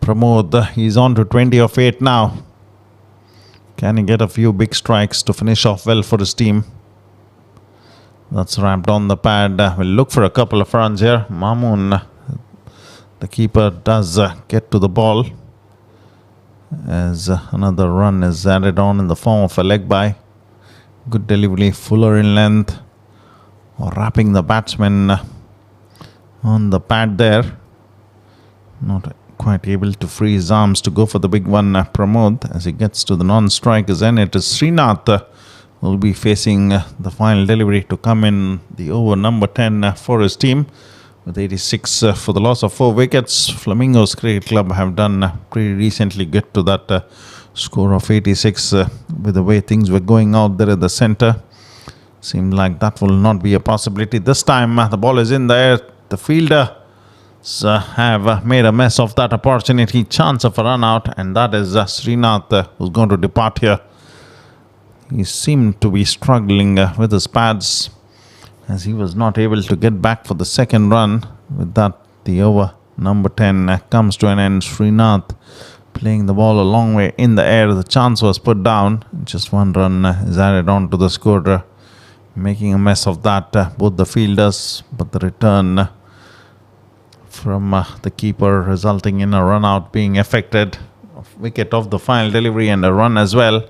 Pramod, he's on to 20 of 8 now. Can he get a few big strikes to finish off well for his team? That's wrapped on the pad. We'll look for a couple of runs here. Mamoon, the keeper, does get to the ball, as another run is added on in the form of a leg by. Good delivery, fuller in length, or wrapping the batsman on the pad there. Not quite able to free his arms to go for the big one. Pramod, as he gets to the non-strikers, and it is Srinath will be facing the final delivery to come in the over number 10 for his team. With 86 for the loss of 4 wickets. Flamingos Cricket Club have done pretty recently get to that score of 86 with the way things were going out there at the centre. Seemed like that will not be a possibility. This time the ball is in the air. The fielders have made a mess of that opportunity. Chance of a run out, and that is Srinath who's going to depart here. He seemed to be struggling with his pads, as he was not able to get back for the second run. With that, the over number 10 comes to an end. Srinath playing the ball a long way in the air. The chance was put down. Just 1 run is added on to the score, making a mess of that. Both the fielders, but the return from the keeper resulting in a run out being affected. wicket off the final delivery and a run as well.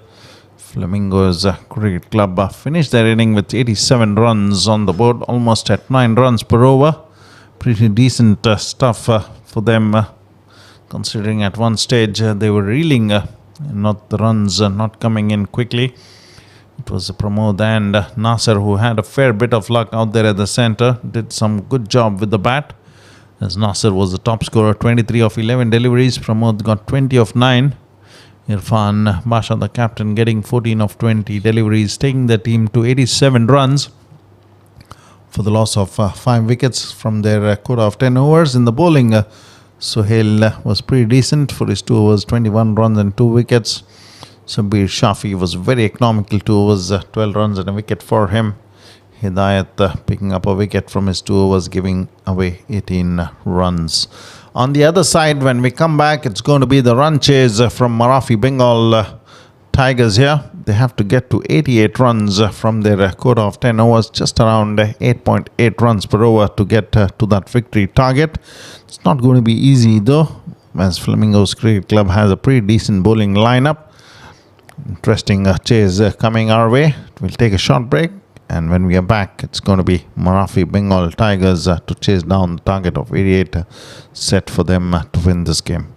Flamingos Cricket Club finished their inning with 87 runs on the board, almost at 9 runs per over. Pretty decent stuff for them, considering at one stage they were reeling, not the runs not coming in quickly. It was Pramod and Nasser who had a fair bit of luck out there at the centre, did some good job with the bat. As Nasser was the top scorer, 23 of 11 deliveries. Pramod got 20 of 9. Irfan Basha, the captain, getting 14 of 20 deliveries, taking the team to 87 runs for the loss of 5 wickets from their quota of 10 overs. In the bowling, Sohail was pretty decent for his 2 overs, 21 runs and 2 wickets. Sabir Shafi was very economical, 2 overs, 12 runs and a wicket for him. Hidayat picking up a wicket from his 2 overs, giving away 18 runs. On the other side, when we come back, it's going to be the run chase from Marathi Bengal Tigers here. They have to get to 88 runs from their quota of 10 overs, just around 8.8 runs per over to get to that victory target. It's not going to be easy though, as Flamingos Cricket Club has a pretty decent bowling lineup. Interesting chase coming our way. We'll take a short break, and when we are back, it's going to be Marathi Bengal Tigers to chase down the target of 88 set for them to win this game.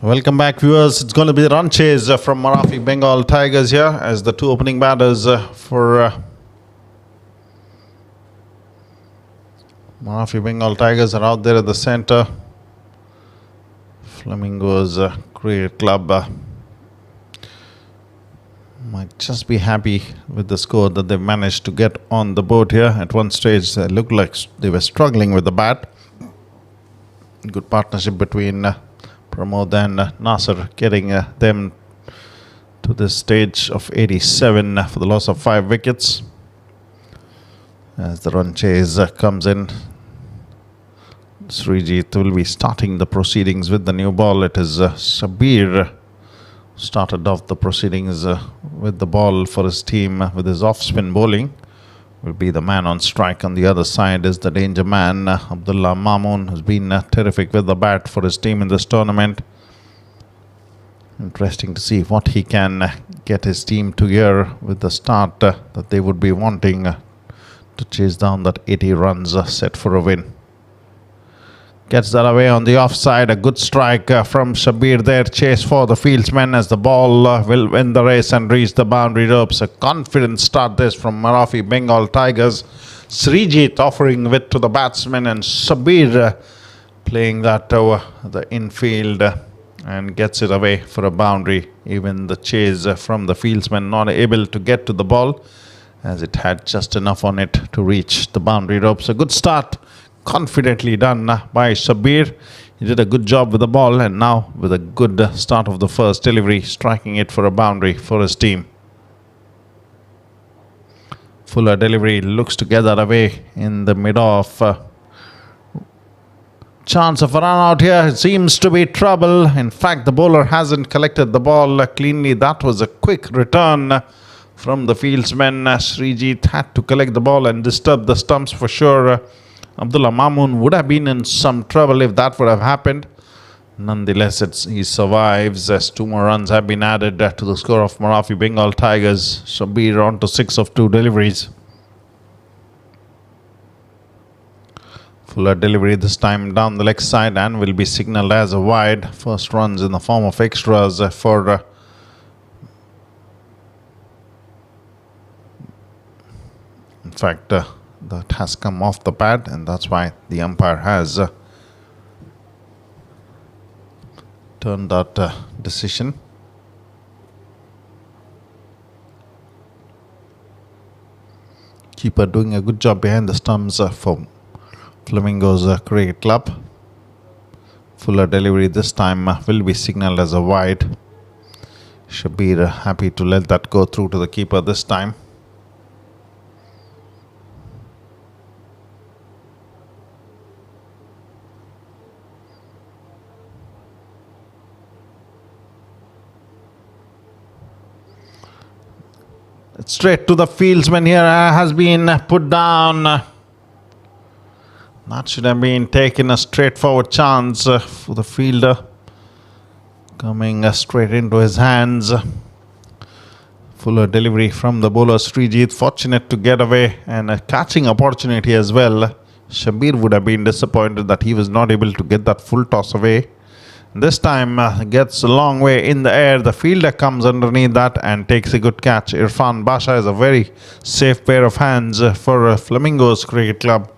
Welcome back, viewers. It's going to be the run chase from Marafi Bengal Tigers here as the two opening batters for Marafi Bengal Tigers are out there at the center. Flamingos Cricket Club might just be happy with the score that they managed to get on the board here. At one stage, it looked like they were struggling with the bat. Good partnership between Pramod and Nasser, getting them to this stage of 87 for the loss of 5 wickets. As the run chase comes in, Srijit will be starting the proceedings with the new ball. It is Shabir started off the proceedings with the ball for his team with his off-spin bowling. Will be the man on strike. On the other side is the danger man, Abdullah Mamoon, who's been terrific with the bat for his team in this tournament. Interesting to see what he can get his team to here with the start that they would be wanting to chase down that 80 runs set for a win. Gets that away on the offside. A good strike from Shabir there. Chase for the fieldsman as the ball will win the race and reach the boundary ropes. A confident start this from Marafi Bengal Tigers. Srijit offering wit to the batsman and Shabir playing that over the infield and gets it away for a boundary. Even the chase from the fieldsman not able to get to the ball as it had just enough on it to reach the boundary ropes. A good start. Confidently done by Shabir. He did a good job with the ball, and now with a good start of the first delivery, striking it for a boundary for his team. Fuller delivery looks to get that away in the mid-off. Chance of a run out here. It seems to be trouble. In fact, the bowler hasn't collected the ball cleanly. That was a quick return from the fieldsman. Srijit had to collect the ball and disturb the stumps for sure. Abdullah Mamoon would have been in some trouble if that would have happened. Nonetheless, he survives as 2 more runs have been added to the score of Marafi Bengal Tigers. Shabir on to 6 of 2 deliveries. Fuller delivery this time down the leg side and will be signalled as a wide. First runs in the form of extras for in fact, that has come off the pad, and that's why the umpire has turned that decision. Keeper doing a good job behind the stumps for Flamingos Cricket Club. Fuller delivery this time will be signalled as a wide. Shabir happy to let that go through to the keeper this time. Straight to the fieldsman here has been put down. That should have been taken a straightforward chance for the fielder. Coming straight into his hands. Fuller delivery from the bowler Srijit. Fortunate to get away and a catching opportunity as well. Shabir would have been disappointed that he was not able to get that full toss away. This time gets a long way in the air. The fielder comes underneath that and takes a good catch. Irfan Basha is a very safe pair of hands for Flamingos Cricket Club.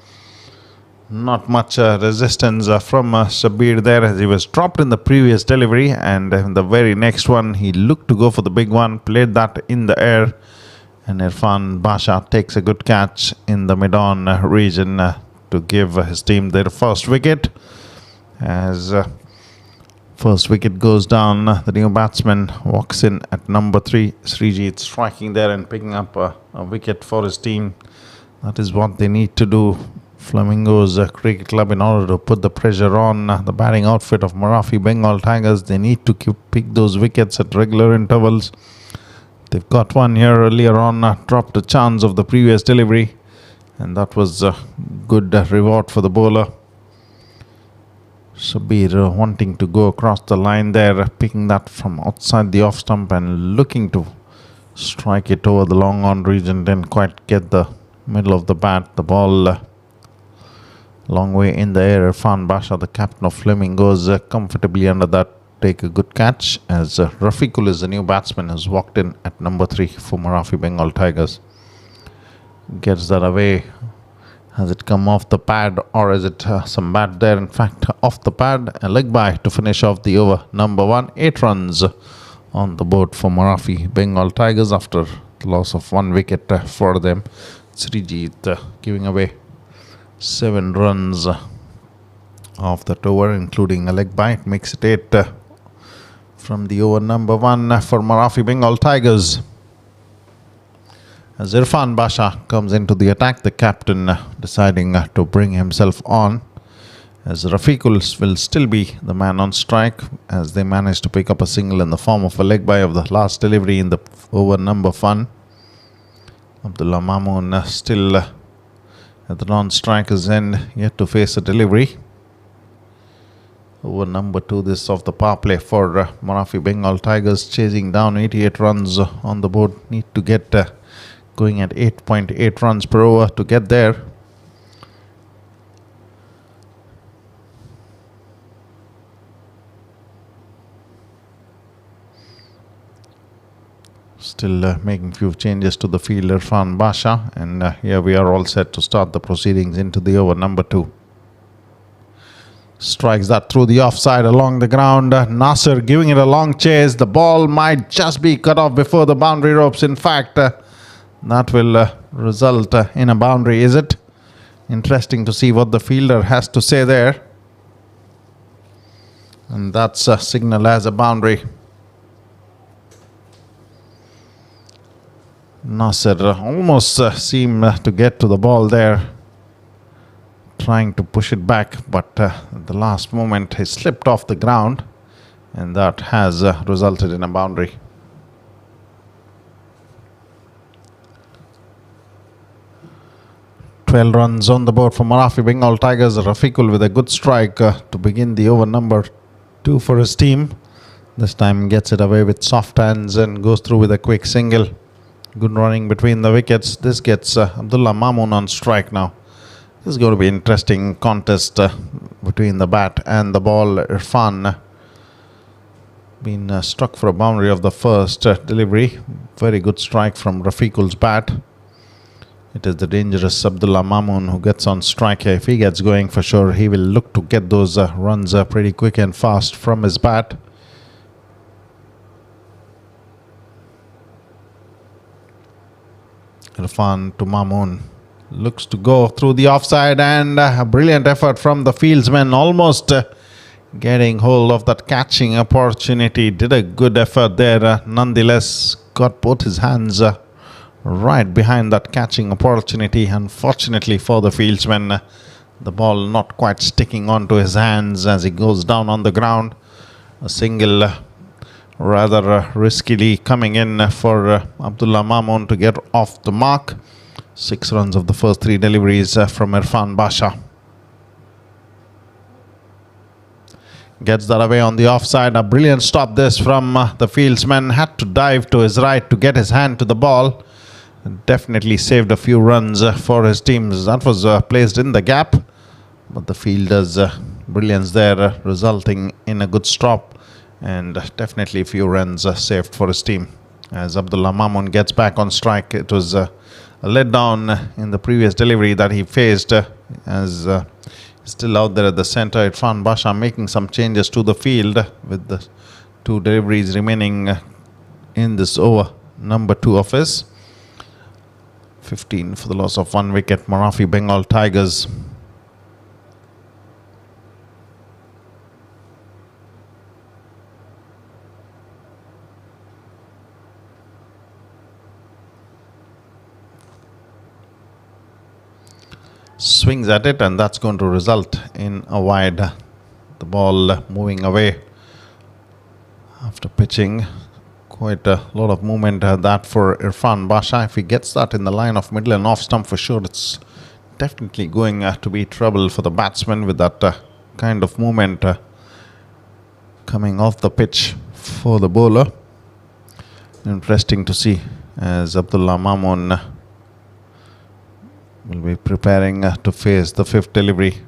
Not much resistance from Shabir there as he was dropped in the previous delivery, and in the very next one he looked to go for the big one, played that in the air, and Irfan Basha takes a good catch in the mid-on region to give his team their first wicket. As first wicket goes down, the new batsman walks in at number 3. Srijit striking there and picking up a wicket for his team. That is what they need to do, Flamingos Cricket Club, in order to put the pressure on the batting outfit of Marafi Bengal Tigers. They need to pick those wickets at regular intervals. They've got one here earlier on, dropped a chance of the previous delivery, and that was a good reward for the bowler. Shabir wanting to go across the line there, picking that from outside the off stump and looking to strike it over the long on region. Didn't quite get the middle of the bat. The ball long way in the air. Irfan Basha, the captain of Flamingos, comfortably under that take a good catch, as Rafiqul is the new batsman who's walked in at number 3 for Marafi Bengal Tigers. Gets that away. Has it come off the pad, or is it some bat there? In fact, off the pad. A leg by to finish off the over. Number 1, 8 runs on the board for Marafi Bengal Tigers after the loss of 1 wicket for them. Srijit giving away 7 runs of that over, including a leg by. It makes it 8 from the over number 1 for Marafi Bengal Tigers. As Irfan Basha comes into the attack, the captain deciding to bring himself on, as Rafiqul will still be the man on strike, as they managed to pick up a single in the form of a leg by of the last delivery in the over number 1. Abdullah Mamoon still at the non-striker's end, yet to face a delivery. Over number 2, this of the power play for Marafi Bengal Tigers, chasing down 88 runs on the board. Need to get going at 8.8 runs per over to get there. Still making few changes to the field, Irfan Basha, and here we are all set to start the proceedings into the over number 2. Strikes that through the offside along the ground. Nasser giving it a long chase. The ball might just be cut off before the boundary ropes. In fact, that will result in a boundary, is it? Interesting to see what the fielder has to say there. And that's a signal as a boundary. Nasser almost seemed to get to the ball there, trying to push it back, but at the last moment he slipped off the ground, and that has resulted in a boundary. Twelve runs on the board for Marafi Bengal Tigers. Rafiqul with a good strike to begin the over number 2 for his team. This time gets it away with soft hands and goes through with a quick single. Good running between the wickets. This gets Abdullah Mamoon on strike now. This is going to be an interesting contest between the bat and the ball. Irfan been struck for a boundary of the first delivery. Very good strike from Rafiqul's bat. It is the dangerous Abdullah Mamoon who gets on strike here. If he gets going, for sure he will look to get those runs pretty quick and fast from his bat. Irfan to Mamoon. Looks to go through the offside, and a brilliant effort from the fieldsman, almost getting hold of that catching opportunity. Did a good effort there, nonetheless got both his hands right behind that catching opportunity. Unfortunately for the fieldsman, the ball not quite sticking onto his hands as he goes down on the ground. A single rather riskily coming in for Abdullah Mamoon to get off the mark. 6 runs of the first 3 deliveries from Irfan Basha. Gets that away on the offside. A brilliant stop this from the fieldsman. Had to dive to his right to get his hand to the ball. Definitely saved a few runs for his team. That was placed in the gap, but the fielder's brilliance there resulting in a good stop, and definitely a few runs saved for his team. As Abdullah Mamoon gets back on strike, it was a letdown in the previous delivery that he faced, as still out there at the center. Irfan Basha making some changes to the field with the 2 deliveries remaining in this over number 2 of his. 15 for the loss of 1 wicket. Marafi Bengal Tigers. Swings at it, and that's going to result in a wide. The ball moving away after pitching. Quite a lot of movement that for Irfan Basha. If he gets that in the line of middle and off stump, for sure it's definitely going to be trouble for the batsman with that kind of movement coming off the pitch for the bowler. Interesting to see as Abdullah Mamoon will be preparing to face the 5th delivery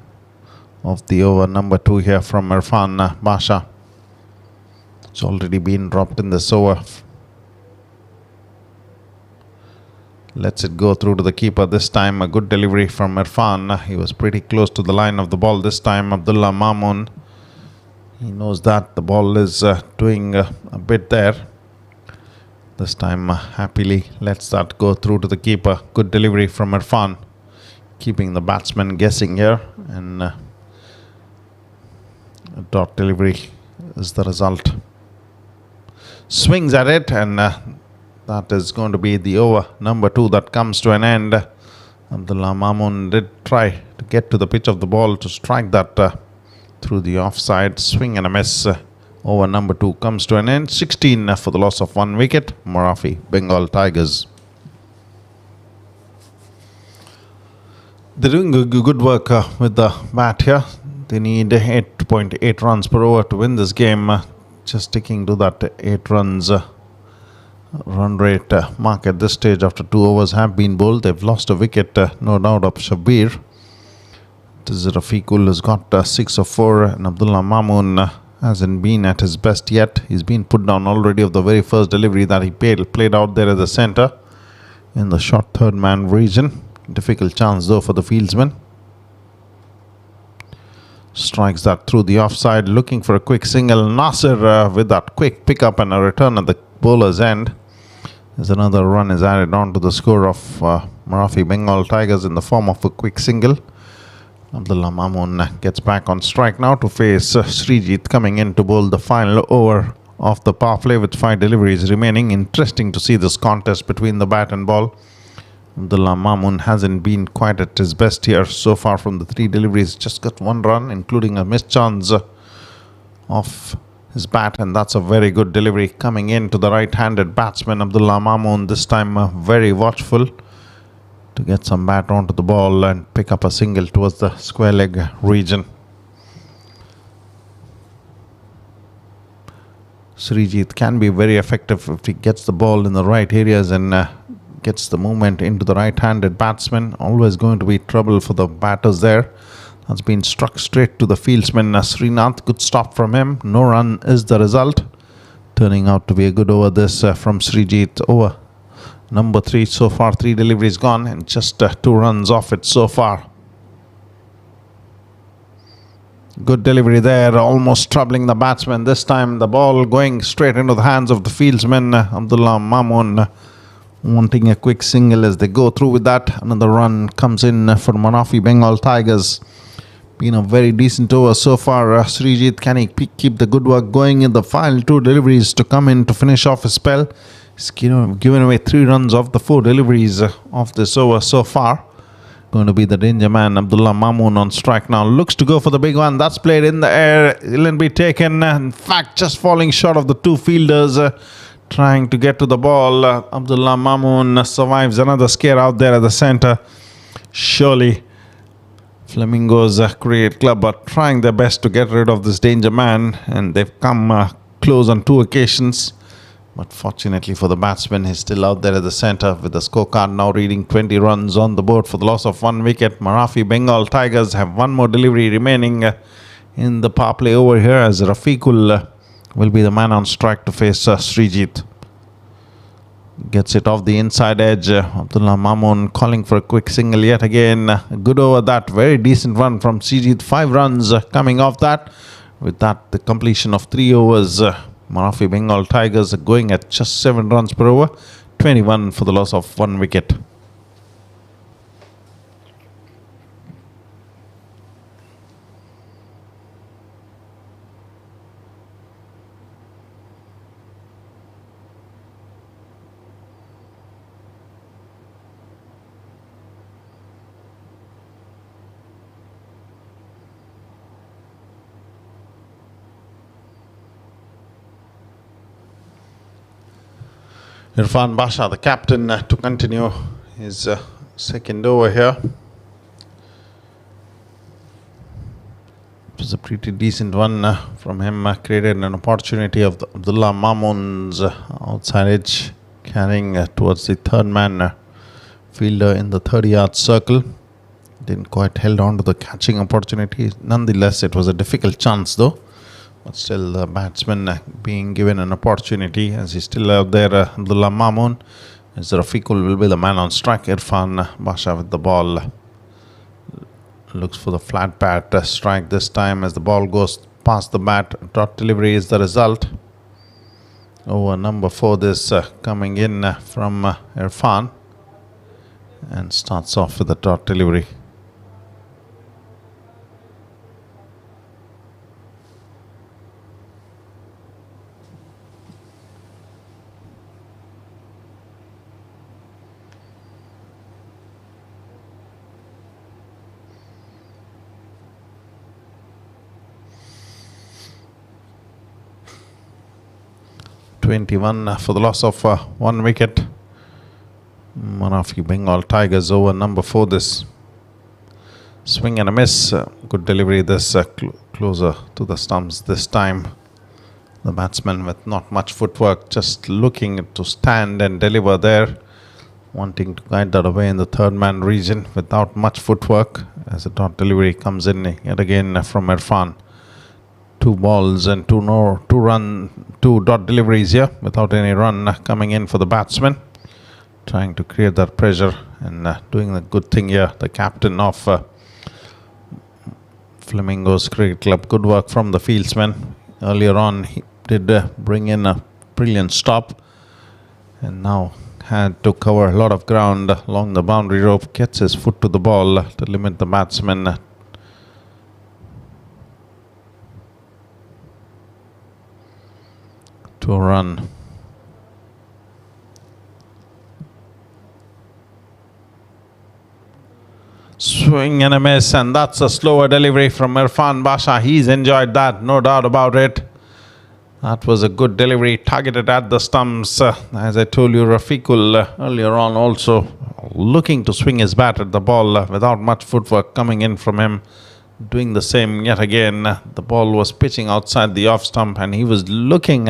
of the over number 2 here from Irfan Basha. It's already been dropped in this over. Lets it go through to the keeper. This time a good delivery from Irfan. He was pretty close to the line of the ball this time. Abdullah Mamoon, he knows that the ball is doing a bit there. This time happily lets that go through to the keeper. Good delivery from Irfan, keeping the batsman guessing here, and a dot delivery is the result. Swings at it, and that is going to be the over number 2 that comes to an end. Abdullah Mamoon did try to get to the pitch of the ball to strike that through the offside. Swing and a miss. Over number 2 comes to an end. 16 for the loss of 1 wicket. Marafi Bengal Tigers. They're doing good work with the bat here. They need 8.8 runs per over to win this game. Just sticking to that 8 runs run rate mark at this stage after 2 overs have been bowled. They've lost a wicket, no doubt, of Shabir. This is Rafiqul has got 6 of 4, and Abdullah Mamoon hasn't been at his best yet. He's been put down already of the very first delivery that he played out there at the centre in the short third man region. Difficult chance though for the fieldsman. Strikes that through the offside, looking for a quick single. Nasir with that quick pickup and a return at the bowler's end. There's another run is added on to the score of Marafi Bengal Tigers in the form of a quick single. Abdullah Mamoon gets back on strike now to face Srijit coming in to bowl the final over of the power play with 5 deliveries remaining. Interesting to see this contest between the bat and ball. Abdullah Mamoon hasn't been quite at his best here so far from the 3 deliveries. Just got 1 run, including a missed chance off his bat, and that's a very good delivery coming in to the right-handed batsman Abdullah Mamoon. This time very watchful to get some bat onto the ball and pick up a single towards the square leg region. Srijit can be very effective if he gets the ball in the right areas and gets the movement into the right-handed batsman. Always going to be trouble for the batters there. That's been struck straight to the fieldsman Srinath. Good stop from him. No run is the result. Turning out to be a good over this from Srijit. Over number 3 so far. 3 deliveries gone and just 2 runs off it so far. Good delivery there, almost troubling the batsman. This time the ball going straight into the hands of the fieldsman Abdullah Mamoon, wanting a quick single as they go through with that. Another run comes in for Marafi Bengal Tigers. Been a very decent over so far. Srijit, can he keep the good work going in the final 2 deliveries to come in to finish off his spell? He's given away 3 runs of the 4 deliveries of this over so far. Going to be the danger man Abdullah Mamoon on strike now. Looks to go for the big one. That's played in the air. It'll be taken. In fact, just falling short of the 2 fielders. Trying to get to the ball. Abdullah Mamoon survives another scare out there at the centre. Surely Flamingos Cricket Club are trying their best to get rid of this danger man, and they've come close on 2 occasions. But fortunately for the batsman, he's still out there at the centre with the scorecard now reading 20 runs on the board for the loss of 1 wicket. Marafi Bengal Tigers have 1 more delivery remaining in the power play over here, as Rafiqul will be the man on strike to face Srijit. Gets it off the inside edge. Abdullah Mamoon calling for a quick single yet again. Good over that. Very decent run from Srijit. 5 runs coming off that. With that, the completion of 3 overs. Marafi Bengal Tigers are going at just 7 runs per over. 21 for the loss of 1 wicket. Irfan Basha, the captain, to continue his second over here. It was a pretty decent one from him. Created an opportunity of Abdullah Mamoon's outside edge, carrying towards the 3rd man fielder in the 30-yard circle. Didn't quite held on to the catching opportunity. Nonetheless, it was a difficult chance though. But still the batsman being given an opportunity as he's still out there. Abdullah Mamoon, as Rafiqul will be the man on strike. Irfan Basha with the ball. Looks for the flat bat strike this time as the ball goes past the bat. Dot delivery is the result. Over number 4 this coming in from Irfan, and starts off with a dot delivery. (21) for the loss of 1 wicket. Marafi Bengal Tigers over number 4 this. Swing and a miss. Good delivery this closer to the stumps this time. The batsman with not much footwork, just looking to stand and deliver there, wanting to guide that away in the third man region without much footwork, as a dot delivery comes in yet again from Irfan. 2 balls and 2 dot deliveries here without any run coming in for the batsman. Trying to create that pressure and doing the good thing here. The captain of Flamingos Cricket Club. Good work from the fieldsman. Earlier on he did bring in a brilliant stop, and now had to cover a lot of ground along the boundary rope. Gets his foot to the ball to limit the batsman to a run. Swing and a miss, and that's a slower delivery from Irfan Basha. He's enjoyed that, no doubt about it. That was a good delivery, targeted at the stumps. As I told you, Rafiqul earlier on also looking to swing his bat at the ball without much footwork coming in from him. Doing the same yet again. The ball was pitching outside the off stump, and he was looking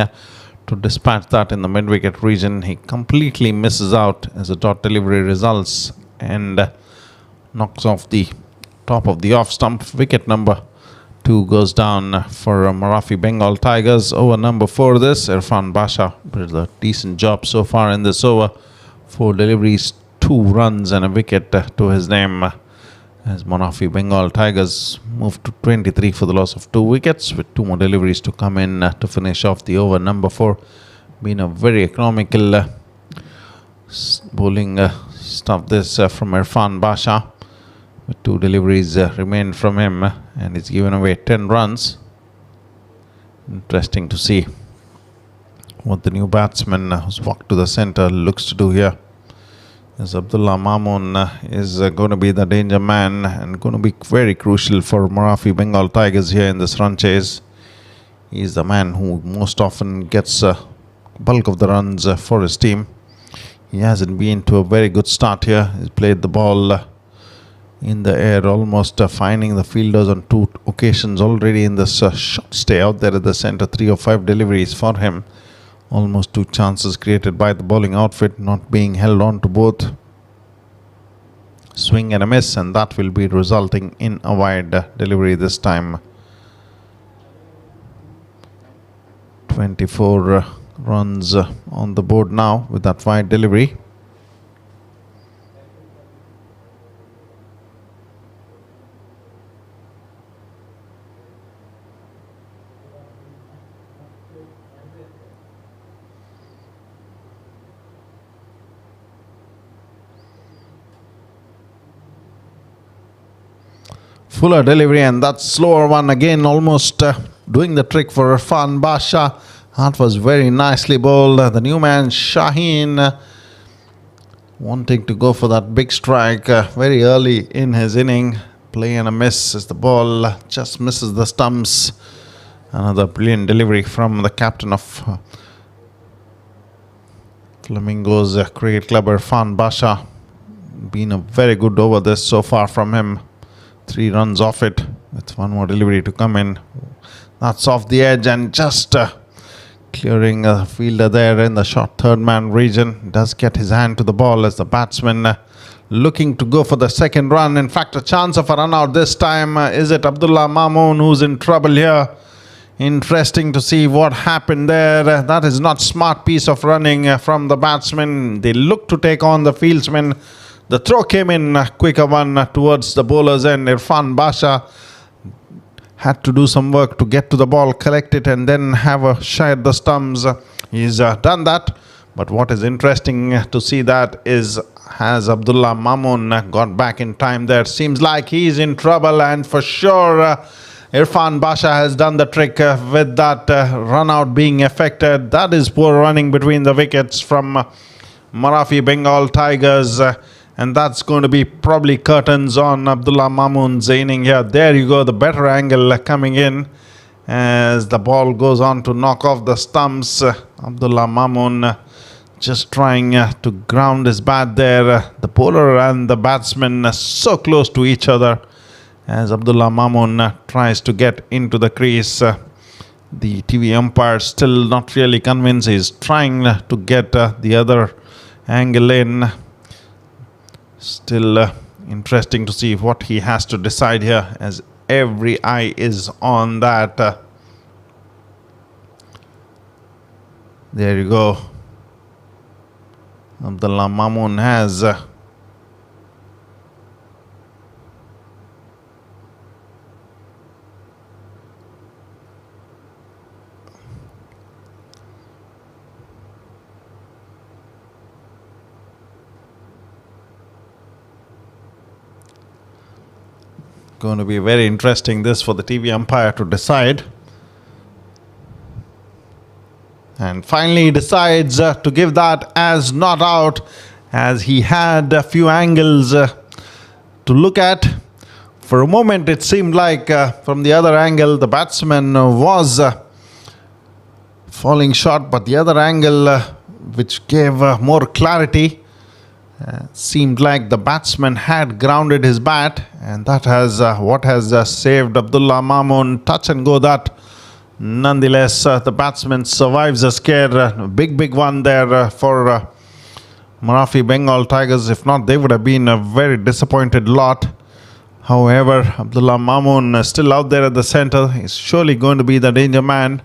to dispatch that in the mid-wicket region. He completely misses out as a dot delivery results and knocks off the top of the off stump. Wicket number 2 goes down for Marafi Bengal Tigers. Over number 4 this. Irfan Basha did a decent job so far in this over. 4 deliveries, 2 runs and a wicket to his name, as Marafi Bengal Tigers move to 23 for the loss of 2 wickets, with 2 more deliveries to come in to finish off the over. Number 4 been a very economical bowling stuff this from Irfan Basha, with 2 deliveries remain from him, and he's given away 10 runs. Interesting to see what the new batsman who's walked to the centre looks to do here. As Abdullah Mamoon is going to be the danger man and going to be very crucial for Marafi Bengal Tigers here in this run chase. He's the man who most often gets bulk of the runs for his team. He hasn't been to a very good start here. He's played the ball in the air, almost finding the fielders on 2 occasions already in this short stay out there at the centre. 3 or 5 deliveries for him. Almost 2 chances created by the bowling outfit, not being held on to both. Swing and a miss, and that will be resulting in a wide delivery this time. 24 runs on the board now with that wide delivery. Fuller delivery, and that slower one again, almost doing the trick for Irfan Basha. That was very nicely bowled. The new man Shaheen wanting to go for that big strike very early in his inning. Play and a miss as the ball just misses the stumps. Another brilliant delivery from the captain of Flamingos Cricket Club, Irfan Basha. Been a very good over this so far from him. 3 runs off it, with 1 more delivery to come in. That's off the edge and just clearing a fielder there in the short third man region. Does get his hand to the ball as the batsman looking to go for the second run. In fact, a chance of a run out this time. Is it Abdullah Mamoon who's in trouble here? Interesting to see what happened there. That is not smart piece of running from the batsman. They look to take on the fieldsman. The throw came in, quicker one towards the bowler's end. Irfan Basha had to do some work to get to the ball, collect it, and then have a shot at the stumps. He's done that. But what is interesting to see that is, has Abdullah Mamun got back in time there? Seems like he's in trouble, and for sure Irfan Basha has done the trick with that run out being effected. That is poor running between the wickets from Marafi Bengal Tigers. And that's going to be probably curtains on Abdullah Mamun's inning here. There you go, the better angle coming in as the ball goes on to knock off the stumps. Abdullah Mamun just trying to ground his bat there. The bowler and the batsman so close to each other as Abdullah Mamun tries to get into the crease. The TV umpire still not really convinced. He's trying to get the other angle in. Still interesting to see what he has to decide here, as every eye is on that. There you go. Abdullah Mamun has going to be very interesting this for the TV umpire to decide. And finally decides to give that as not out, as he had a few angles to look at. For a moment it seemed like from the other angle the batsman was falling short, but the other angle which gave more clarity seemed like the batsman had grounded his bat, and that has what has saved Abdullah Mamun. Touch and go that. Nonetheless, the batsman survives a scare. Big one there for Marafi Bengal Tigers. If not, they would have been a very disappointed lot. However, Abdullah Mamun is still out there at the centre. He's surely going to be the danger man.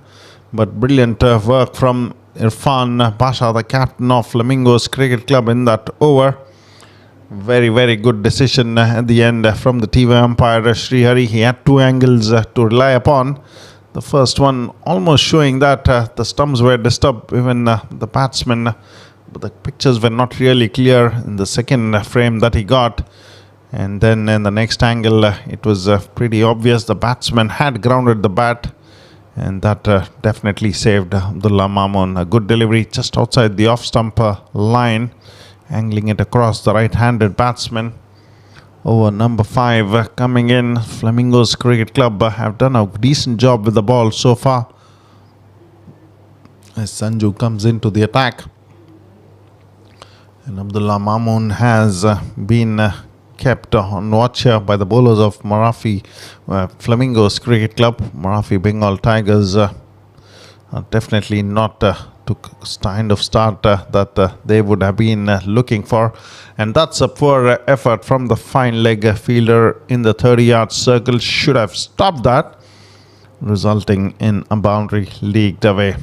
But brilliant work from Irfan Basha, the captain of Flamingos Cricket Club, in that over. Very good decision at the end from the TV umpire Srihari. He had two angles to rely upon. The first one almost showing that the stumps were disturbed, even the batsman, but the pictures were not really clear in the second frame that he got. And then in the next angle it was pretty obvious the batsman had grounded the bat, and that definitely saved Abdullah Mamun. A good delivery just outside the off-stump line, angling it across the right-handed batsman. Over number 5 coming in. Flamingos Cricket Club have done a decent job with the ball so far, as Sanju comes into the attack. And Abdullah Mamun has been kept on watch here by the bowlers of Marafi Flamingos Cricket Club. Marafi Bengal Tigers are definitely not to kind of start that they would have been looking for. And that's a poor effort from the fine leg fielder in the 30-yard circle. Should have stopped that, resulting in a boundary leagued away.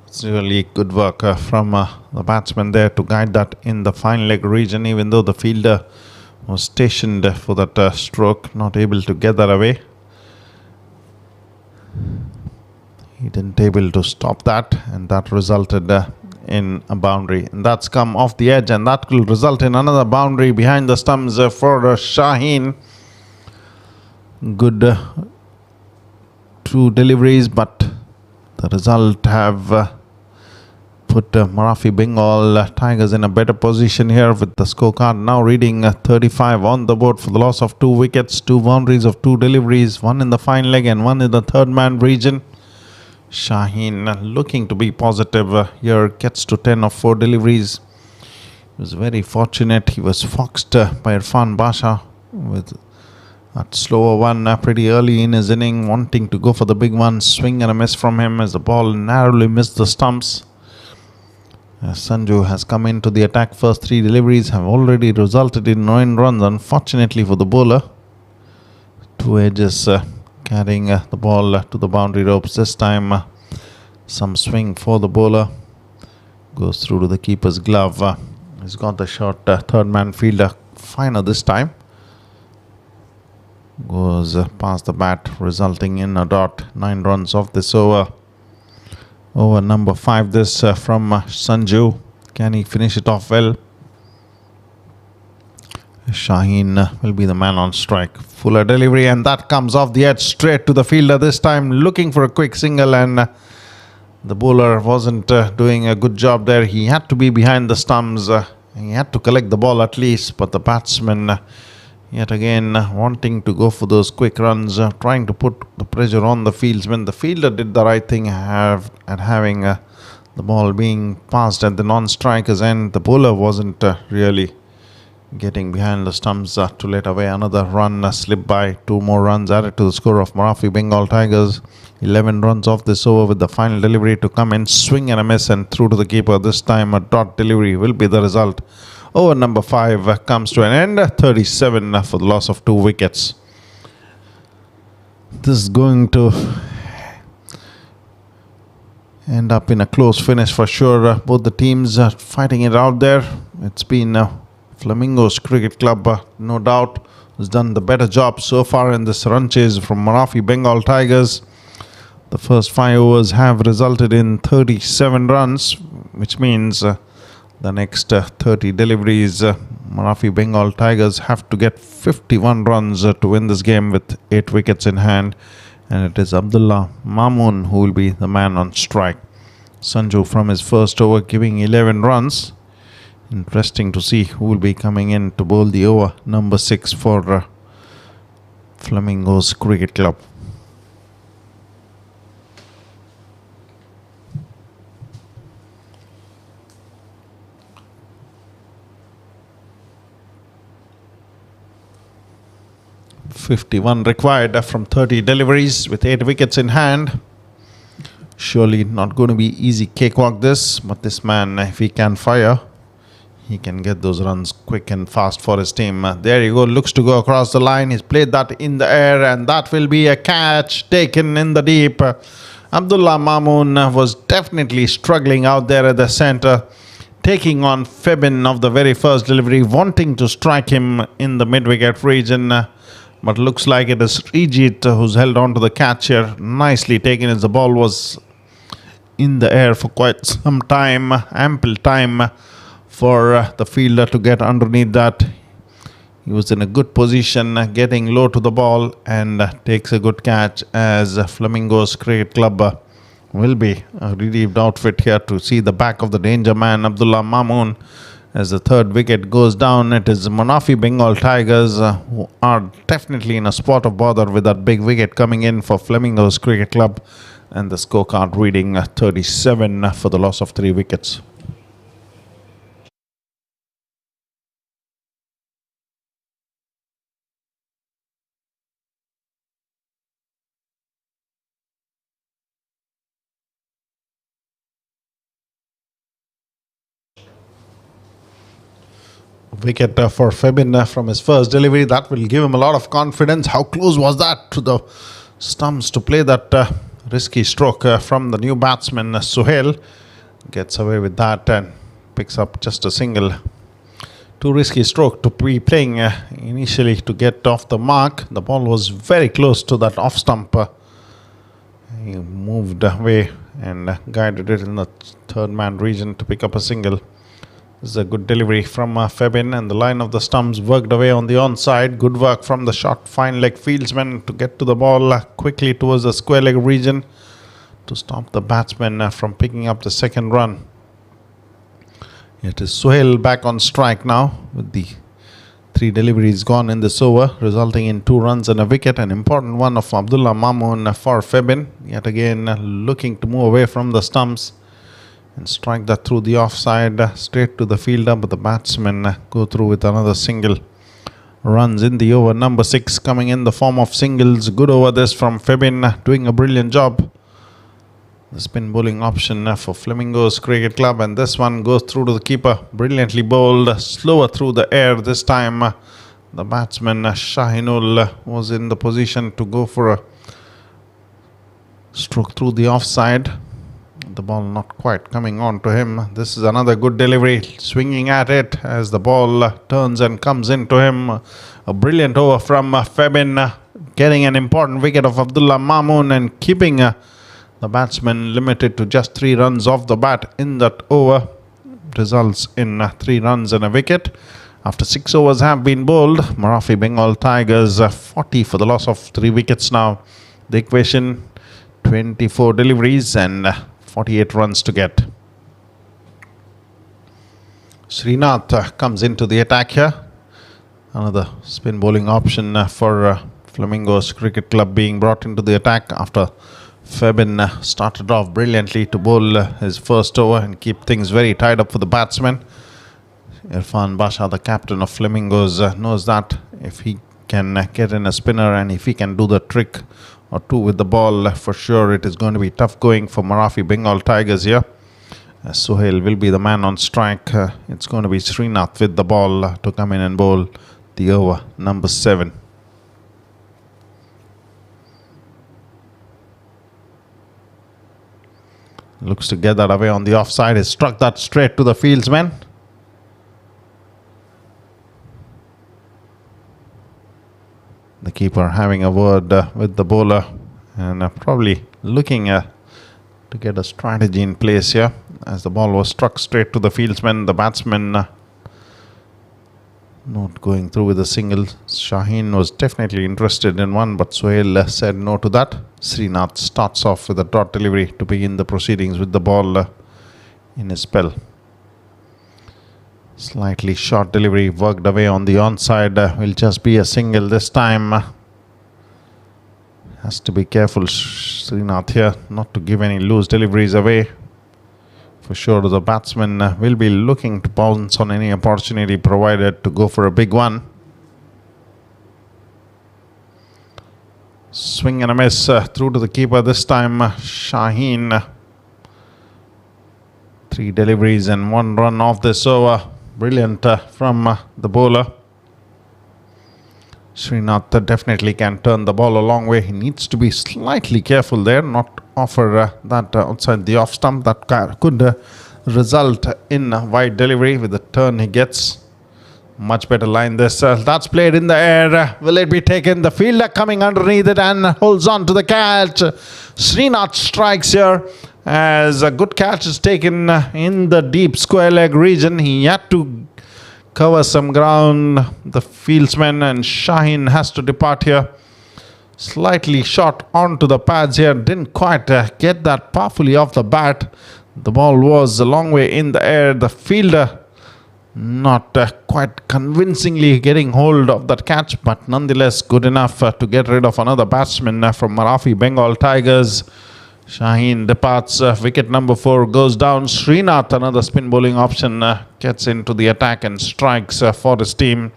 It's really good work from the batsman there to guide that in the fine leg region, even though the fielder was stationed for that stroke, not able to get that away. He didn't able to stop that, and that resulted in a boundary. And that's come off the edge, and that will result in another boundary behind the stumps for Shaheen. Good two deliveries, but the result have put Marafi Bengal Tigers in a better position here, with the scorecard now reading 35 on the board for the loss of 2 wickets, 2 boundaries of 2 deliveries, 1 in the fine leg and 1 in the third man region. Shaheen looking to be positive here, gets to 10 of 4 deliveries. He was very fortunate. He was foxed by Irfan Basha with that slower one pretty early in his inning, wanting to go for the big one. Swing and a miss from him as the ball narrowly missed the stumps. Sanju has come into the attack. First 3 deliveries have already resulted in 9 runs, unfortunately for the bowler. Two edges carrying the ball to the boundary ropes. This time some swing for the bowler. Goes through to the keeper's glove. He's got the shot. Third man fielder finer this time. Goes past the bat, resulting in a dot. 9 runs off this over. Over number 5 this from Sanju. Can he finish it off well? Shaheen will be the man on strike. Fuller delivery, and that comes off the edge straight to the fielder this time, looking for a quick single, and the bowler wasn't doing a good job there. He had to be behind the stumps. He had to collect the ball at least, but the batsman yet again wanting to go for those quick runs, trying to put the pressure on the fieldsman. The fielder did the right thing at having the ball being passed at the non-striker's end. The bowler wasn't really getting behind the stumps to let away another run slip by. 2 more runs added to the score of Marathi Bengal Tigers. 11 runs off this over, with the final delivery to come in. Swing and a miss and through to the keeper. This time a dot delivery will be the result. Over number 5 comes to an end. 37 for the loss of 2 wickets. This is going to end up in a close finish for sure. Both the teams are fighting it out there. It's been Flamingos Cricket Club, no doubt, has done the better job so far in this run chase from Marathi Bengal Tigers. The first 5 overs have resulted in 37 runs, which means the next 30 deliveries, Marathi Bengal Tigers have to get 51 runs to win this game with 8 wickets in hand. And it is Abdullah Mamoon who will be the man on strike. Sanju from his first over giving 11 runs. Interesting to see who will be coming in to bowl the over number 6 for Flamingos Cricket Club. .51 required from 30 deliveries with 8 wickets in hand. Surely not going to be easy cakewalk this, but this man, if he can fire, he can get those runs quick and fast for his team. There you go, looks to go across the line. He's played that in the air, and that will be a catch taken in the deep. Abdullah Mamoon was definitely struggling out there at the centre, taking on Febin of the very first delivery, wanting to strike him in the mid-wicket region. But looks like it is Rijit who's held on to the catch here. Nicely taken as the ball was in the air for quite some time. Ample time for the fielder to get underneath that. He was in a good position, getting low to the ball, and takes a good catch as Flamingos Cricket Club will be a relieved outfit here to see the back of the danger man, Abdullah Mamoon. As the third wicket goes down, it is Marathi Bengal Tigers who are definitely in a spot of bother with that big wicket coming in for Flamingos Cricket Club, and the scorecard reading 37 for the loss of 3 wickets. Wicket for Febin from his first delivery. That will give him a lot of confidence. How close was that to the stumps to play that risky stroke from the new batsman Suhail. Gets away with that and picks up just a single. Too risky stroke to be playing initially to get off the mark. The ball was very close to that off stump. He moved away and guided it in the third man region to pick up a single. This is a good delivery from Febin, and the line of the stumps worked away on the onside. Good work from the short fine leg fieldsman to get to the ball quickly towards the square leg region to stop the batsman from picking up the second run. It is Suhail back on strike now with the 3 deliveries gone in this over, resulting in 2 runs and a wicket. An important one of Abdullah Mamoon for Febin, yet again looking to move away from the stumps and strike that through the offside straight to the fielder, but the batsmen go through with another single. Runs in the over number 6 coming in the form of singles. Good over this from Febin, doing a brilliant job. The spin bowling option for Flamingos Cricket Club, and this one goes through to the keeper. Brilliantly bowled, slower through the air this time. The batsman Shahinul was in the position to go for a stroke through the offside. The ball not quite coming on to him. This is another good delivery, swinging at it as the ball turns and comes into him. A brilliant over from Febin, getting an important wicket of Abdullah Mamoon and keeping the batsman limited to just 3 runs off the bat in that over. Results in 3 runs and a wicket. After 6 overs have been bowled, Marafi Bengal Tigers 40 for the loss of 3 wickets now. The equation, 24 deliveries and 48 runs to get. Srinath comes into the attack here. Another spin bowling option for Flamingos Cricket Club being brought into the attack after Febin started off brilliantly to bowl his first over and keep things very tied up for the batsman. Irfan Basha, the captain of Flamingos, knows that if he can get in a spinner and if he can do the trick or two with the ball, for sure it is going to be tough going for Marafi Bengal Tigers here. Sohail will be the man on strike. It's going to be Srinath with the ball to come in and bowl the over number 7. Looks to get that away on the offside. He struck that straight to the fieldsman. The keeper having a word with the bowler and probably looking to get a strategy in place here. As the ball was struck straight to the fieldsman, the batsman not going through with a single. Shaheen was definitely interested in one, but Sohail said no to that. Srinath starts off with a dot delivery to begin the proceedings with the ball in his spell. Slightly short delivery, worked away on the onside. Will just be a single this time. Has to be careful, Srinath here, not to give any loose deliveries away. For sure, the batsman will be looking to pounce on any opportunity provided to go for a big one. Swing and a miss through to the keeper this time. Shaheen. 3 deliveries and 1 run off this over. Brilliant from the bowler. Srinath definitely can turn the ball a long way. He needs to be slightly careful there, not offer that outside the off stump. That could result in a wide delivery with the turn he gets. Much better line this. That's played in the air. Will it be taken? The fielder coming underneath it and holds on to the catch. Srinath strikes here as a good catch is taken in the deep square leg region. He had to cover some ground. The fieldsman and Shaheen has to depart here. Slightly short onto the pads here. Didn't quite get that powerfully off the bat. The ball was a long way in the air. The fielder not quite convincingly getting hold of that catch, but nonetheless good enough to get rid of another batsman from Marafi Bengal Tigers. Shaheen departs. Wicket number 4 goes down. Srinath, another spin bowling option, gets into the attack and strikes for his team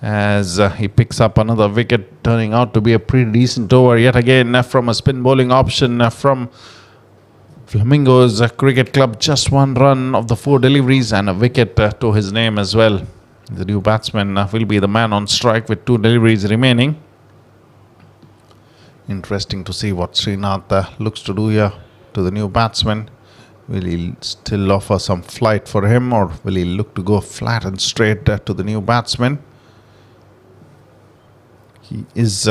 as he picks up another wicket, turning out to be a pretty decent over yet again from a spin bowling option from Flamingos Cricket Club. Just 1 run of the 4 deliveries and a wicket to his name as well. The new batsman will be the man on strike with 2 deliveries remaining. Interesting to see what Srinath looks to do here to the new batsman. Will he still offer some flight for him, or will he look to go flat and straight to the new batsman? He is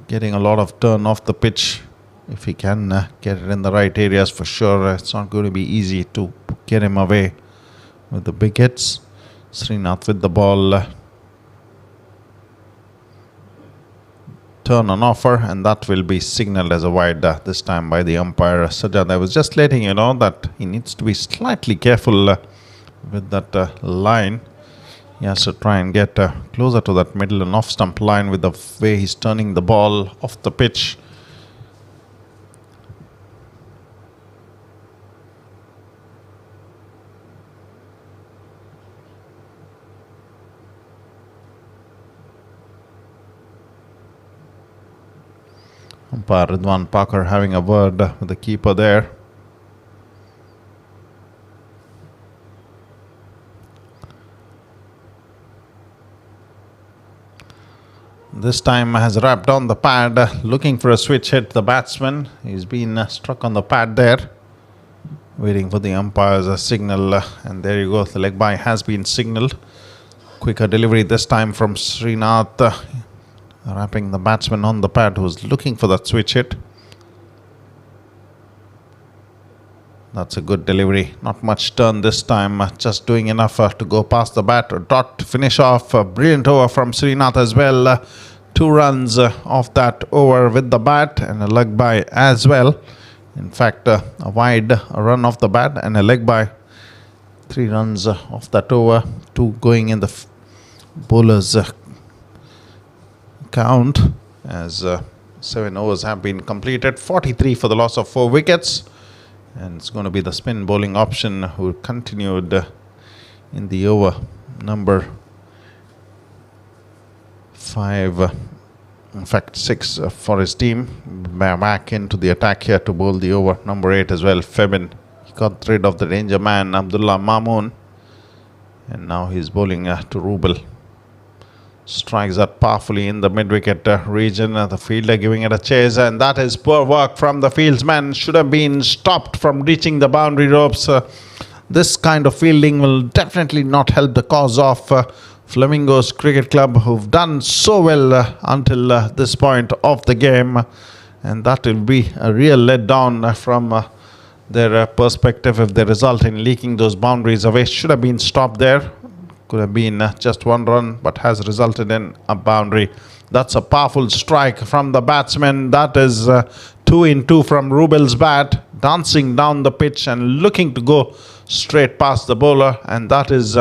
getting a lot of turn off the pitch. If he can get it in the right areas, for sure it's not going to be easy to get him away with the big hits. Srinath with the ball. Turn on offer, and that will be signalled as a wide this time by the umpire Sajjad. I was just letting you know that he needs to be slightly careful with that line. He has to try and get closer to that middle and off stump line with the way he's turning the ball off the pitch. Umpire Ridwan Parker having a word with the keeper there. This time has wrapped on the pad, looking for a switch hit. The batsman, he's been struck on the pad there, waiting for the umpire's signal, and there you go, the leg by has been signalled. Quicker delivery this time from Srinath, wrapping the batsman on the pad who's looking for that switch hit. That's a good delivery. Not much turn this time, just doing enough to go past the bat. A dot to finish off. A brilliant over from Srinath as well. 2 runs off that over with the bat and a leg by as well. In fact, a wide run off the bat and a leg by. 3 runs off that over. 2 going in the bowler's count as 7 overs have been completed. 43 for the loss of 4 wickets. And it's going to be the spin bowling option who continued in the over number 5, in fact 6 for his team. Back into the attack here to bowl the over number 8 as well. Febin, he got rid of the danger man Abdullah Mamoon, and now he's bowling to Rubel. Strikes that powerfully in the mid-wicket region. The fielder giving it a chase, and that is poor work from the fieldsman. Should have been stopped from reaching the boundary ropes. This kind of fielding will definitely not help the cause of Flamingos Cricket Club, who've done so well until this point of the game, and that will be a real letdown from their perspective if they result in leaking those boundaries away. Should have been stopped there. Could have been just 1 run, but has resulted in a boundary. That's a powerful strike from the batsman. That is 2 in 2 from Rubel's bat, dancing down the pitch and looking to go straight past the bowler. And that is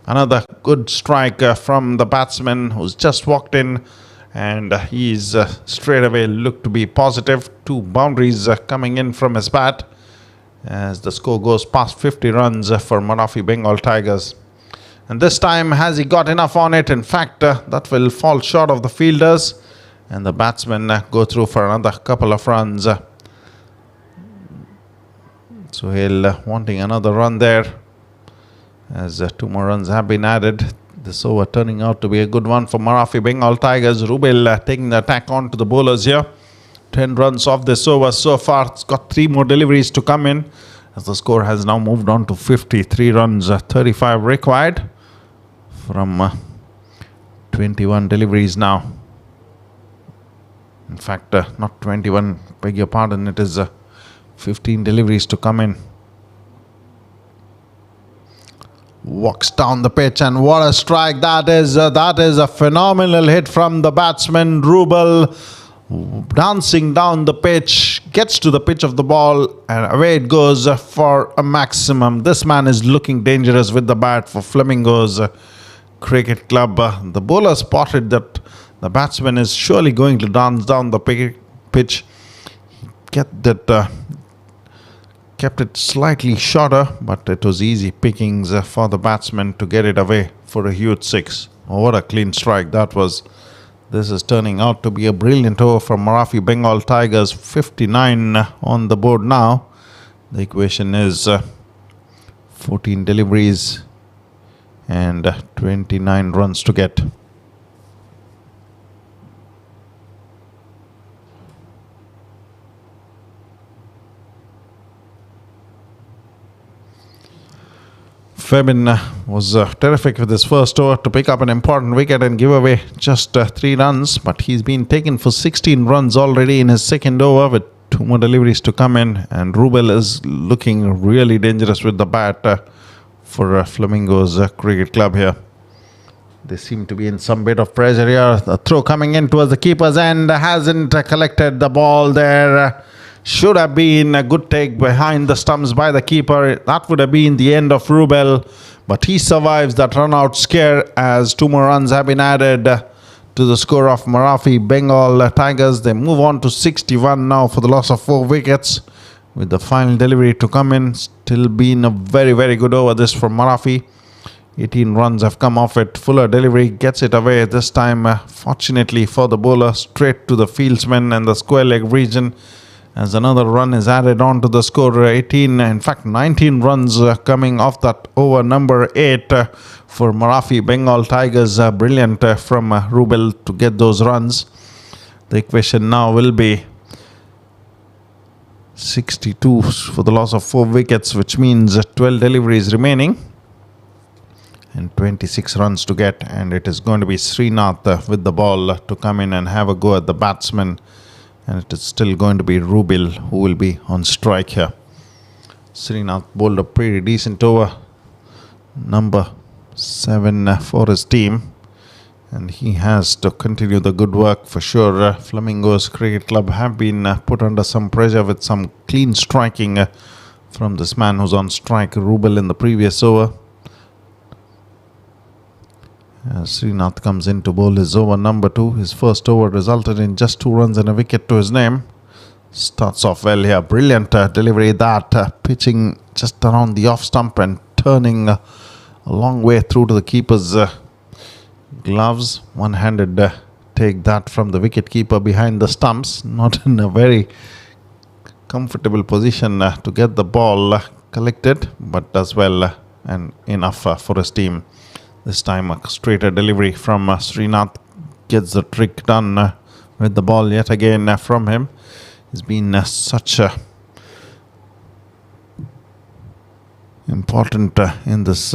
another good strike from the batsman who's just walked in, and he's straight away looked to be positive. 2 boundaries coming in from his bat as the score goes past 50 runs for Marathi Bengal Tigers. And this time, has he got enough on it? In fact, that will fall short of the fielders, and the batsmen go through for another couple of runs. Sohail wanting another run there as 2 more runs have been added. This over turning out to be a good one for Marathi Bengal Tigers. Rubel taking the attack on to the bowlers here. 10 runs off this over so far. It's got 3 more deliveries to come in as the score has now moved on to 53 runs, 35 required from 21 deliveries now. In fact, not 21, beg your pardon, it is 15 deliveries to come in. Walks down the pitch, and what a strike that is. That is a phenomenal hit from the batsman. Rubel dancing down the pitch, gets to the pitch of the ball, and away it goes for a maximum. This man is looking dangerous with the bat for Flamingos Cricket Club. The bowler spotted that the batsman is surely going to dance down the pitch. Kept it slightly shorter, but it was easy pickings for the batsman to get it away for a huge 6. Oh, what a clean strike that was. This is turning out to be a brilliant over for Marathi Bengal Tigers. 59 on the board now. The equation is 14 deliveries and 29 runs to get. Febin was terrific with his first over to pick up an important wicket and give away just 3 runs, but he's been taken for 16 runs already in his second over with 2 more deliveries to come in, and Rubel is looking really dangerous with the bat for Flamingos Cricket Club here. They seem to be in some bit of pressure here. The throw coming in towards the keeper's end, hasn't collected the ball there. Should have been a good take behind the stumps by the keeper. That would have been the end of Rubel, but he survives that run-out scare as 2 more runs have been added to the score of Marathi Bengal Tigers. They move on to 61 now for the loss of 4 wickets, with the final delivery to come in. Still been a very, very good over this from Marathi. 18 runs have come off it. Fuller delivery gets it away this time, fortunately for the bowler, straight to the fieldsman and the square leg region. as another run is added on to the score. 18, in fact 19 runs coming off that over number 8 for Marafi Bengal Tigers. Brilliant from Rubel to get those runs. The equation now will be 62 for the loss of 4 wickets, which means 12 deliveries remaining and 26 runs to get, and it is going to be Srinath with the ball to come in and have a go at the batsman, and it is still going to be Rubil who will be on strike here. Srinath bowled a pretty decent over, number 7 for his team, and he has to continue the good work for sure. Flamingos Cricket Club have been put under some pressure with some clean striking from this man who's on strike, Rubil, in the previous over. Srinath comes in to bowl his over number 2. His first over resulted in just 2 runs and a wicket to his name. Starts off well here. Brilliant delivery that, pitching just around the off stump and turning a long way through to the keeper's gloves. One-handed take that from the wicket keeper behind the stumps. Not in a very comfortable position to get the ball collected, but does well and enough for his team. This time a straighter delivery from Srinath gets the trick done with the ball yet again from him. He's been such a important in this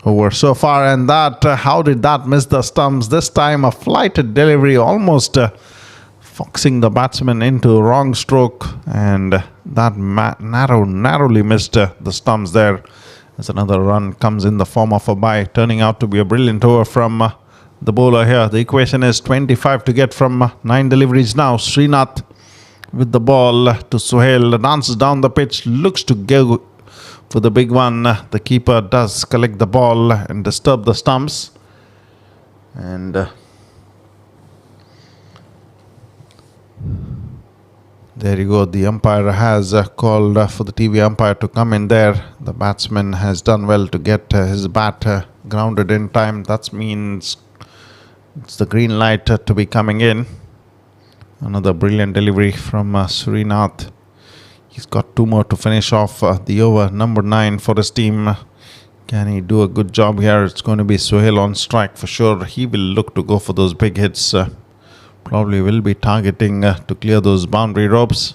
over so far, and that how did that miss the stumps? This time a flighted delivery, almost foxing the batsman into wrong stroke, and that narrowly missed the stumps there. As another run comes in the form of a bye, turning out to be a brilliant over from the bowler here. The equation is 25 to get from 9 deliveries now. Srinath with the ball to Sohail, dances down the pitch, looks to go for the big one. The keeper does collect the ball and disturb the stumps, and there you go. The umpire has called for the TV umpire to come in there. The batsman has done well to get his bat grounded in time. That means it's the green light to be coming in. Another brilliant delivery from Srinath. He's got 2 more to finish off the over number 9 for his team. Can he do a good job here? It's going to be Sohail on strike for sure. He will look to go for those big hits. Probably will be targeting to clear those boundary ropes.